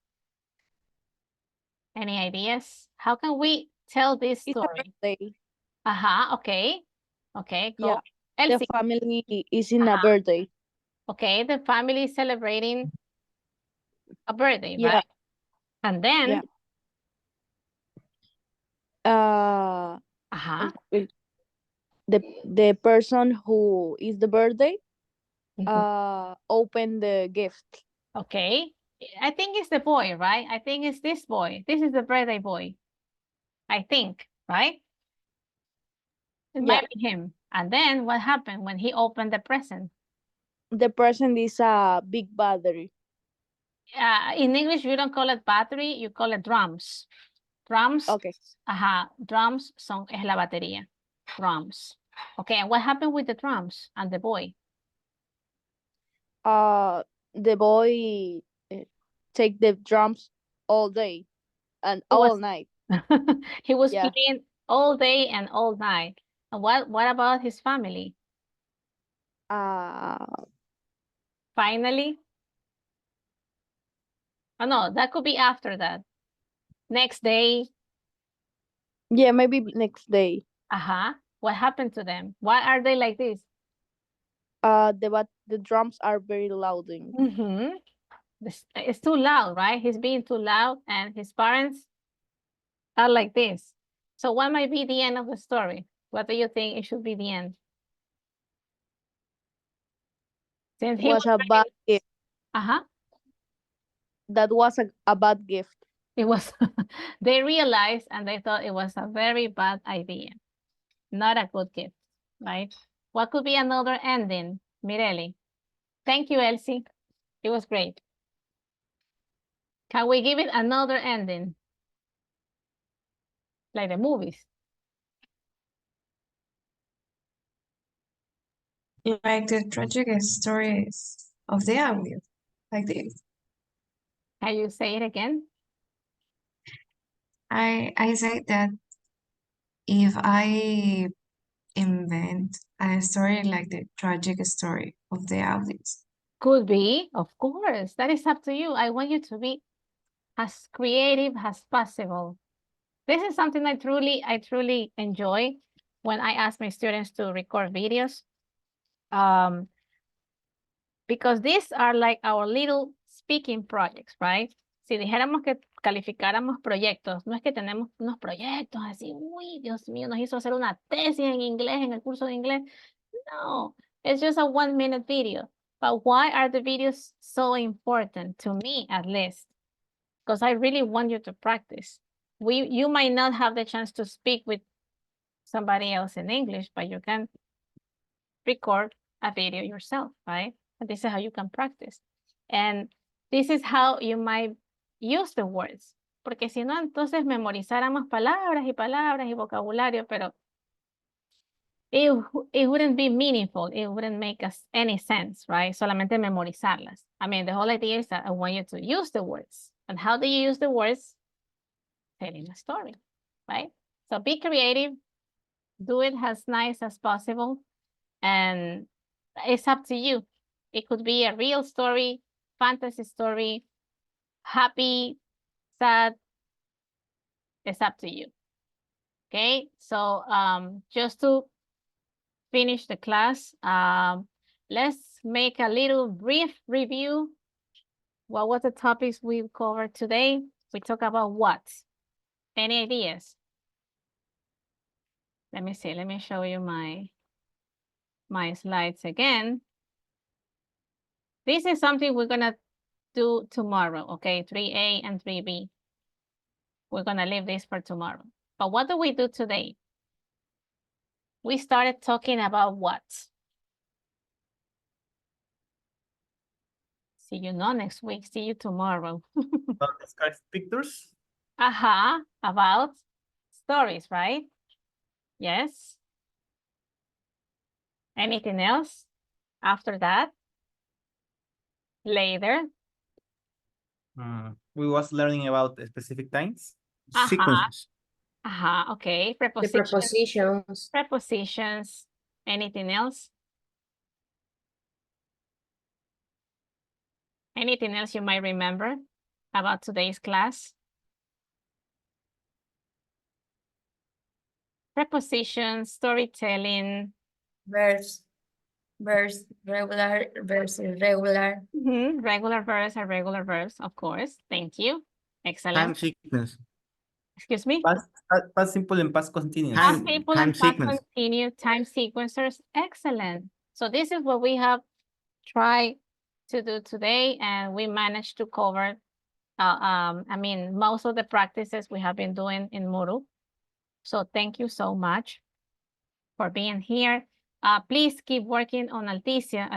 Any ideas? How can we tell this story?
Birthday.
Okay. Okay, go.
Yeah. The
Elsie.
family is in a birthday.
Okay, the family is celebrating a birthday,
Yeah.
right? And then,
the person who is the birthday open the gift.
okay. I think it's the boy, right? I think it's this boy. This is the birthday boy. I think, right? It might be him. And then what happened when he opened the present?
The present is a big battery.
In English, you don't call it battery, you call it drums. Drums.
Okay.
Drums es la batería. Drums. Okay, and what happened with the drums and the boy?
The boy take the drums all day and all night.
He was playing all day and all night. And what about his family? Finally? Oh no, that could be after that. Next day.
Yeah, maybe next day.
What happened to them? Why are they like this?
The drums are very loud.
It's too loud, right? He's being too loud and his parents are like this. So what might be the end of the story? What do you think it should be the end? Since he
was a bad gift. That was a bad gift.
It was, they realized and they thought it was a very bad idea. Not a good gift, right? What could be another ending, Mireli? Thank you, Elsie. It was great. Can we give it another ending? Like the movies.
Like the tragic stories of the audio, like this.
Can you say it again?
I say that if I invent a story like the tragic story of the audience.
Could be, of course. That is up to you. I want you to be as creative as possible. This is something I truly enjoy when I ask my students to record videos. Because these are like our little speaking projects, right? Si dijéramos que calificáramos proyectos, no es que tenemos unos proyectos así, uy, Dios mío, nos hizo hacer una tesis en inglés, en el curso de inglés. No, it's just a 1-minute video. But why are the videos so important to me, at least? Because I really want you to practice. You might not have the chance to speak with somebody else in English, but you can record a video yourself, right? And this is how you can practice. And this is how you might use the words. Porque si no, entonces memorizáramos palabras y palabras y vocabulario, pero it wouldn't be meaningful. It wouldn't make us any sense, right? Solamente memorizarlas. I mean, the whole idea is that I want you to use the words. And how do you use the words? Telling a story, right? So be creative. Do it as nice as possible. And it's up to you. It could be a real story, fantasy story, happy, sad. It's up to you. Okay, so just to finish the class, let's make a little brief review. What was the topics we covered today? We talked about what? Any ideas? Let me see. Let me show you my slides again. This is something we're gonna do tomorrow, okay? 3A and 3B. We're gonna leave this for tomorrow. But what do we do today? We started talking about what? See you next week. See you tomorrow.
Describe pictures.
About stories, right? Yes. Anything else after that? Later.
We was learning about specific times,
Uh-huh.
sequences.
Okay.
The prepositions.
Prepositions. Anything else? Anything else you might remember about today's class? Prepositions, storytelling.
Verbs, regular, verbs irregular.
Regular verbs are regular verbs, of course. Thank you.
Time
Excellent.
sequence.
Excuse me?
Past simple and past continuous.
Past simple and past
sequence.
continuous, time sequencers. Excellent. So this is what we have tried to do today, and we managed to cover, I mean, most of the practices we have been doing in Moodle. So thank you so much for being here. Please keep working on Alticia.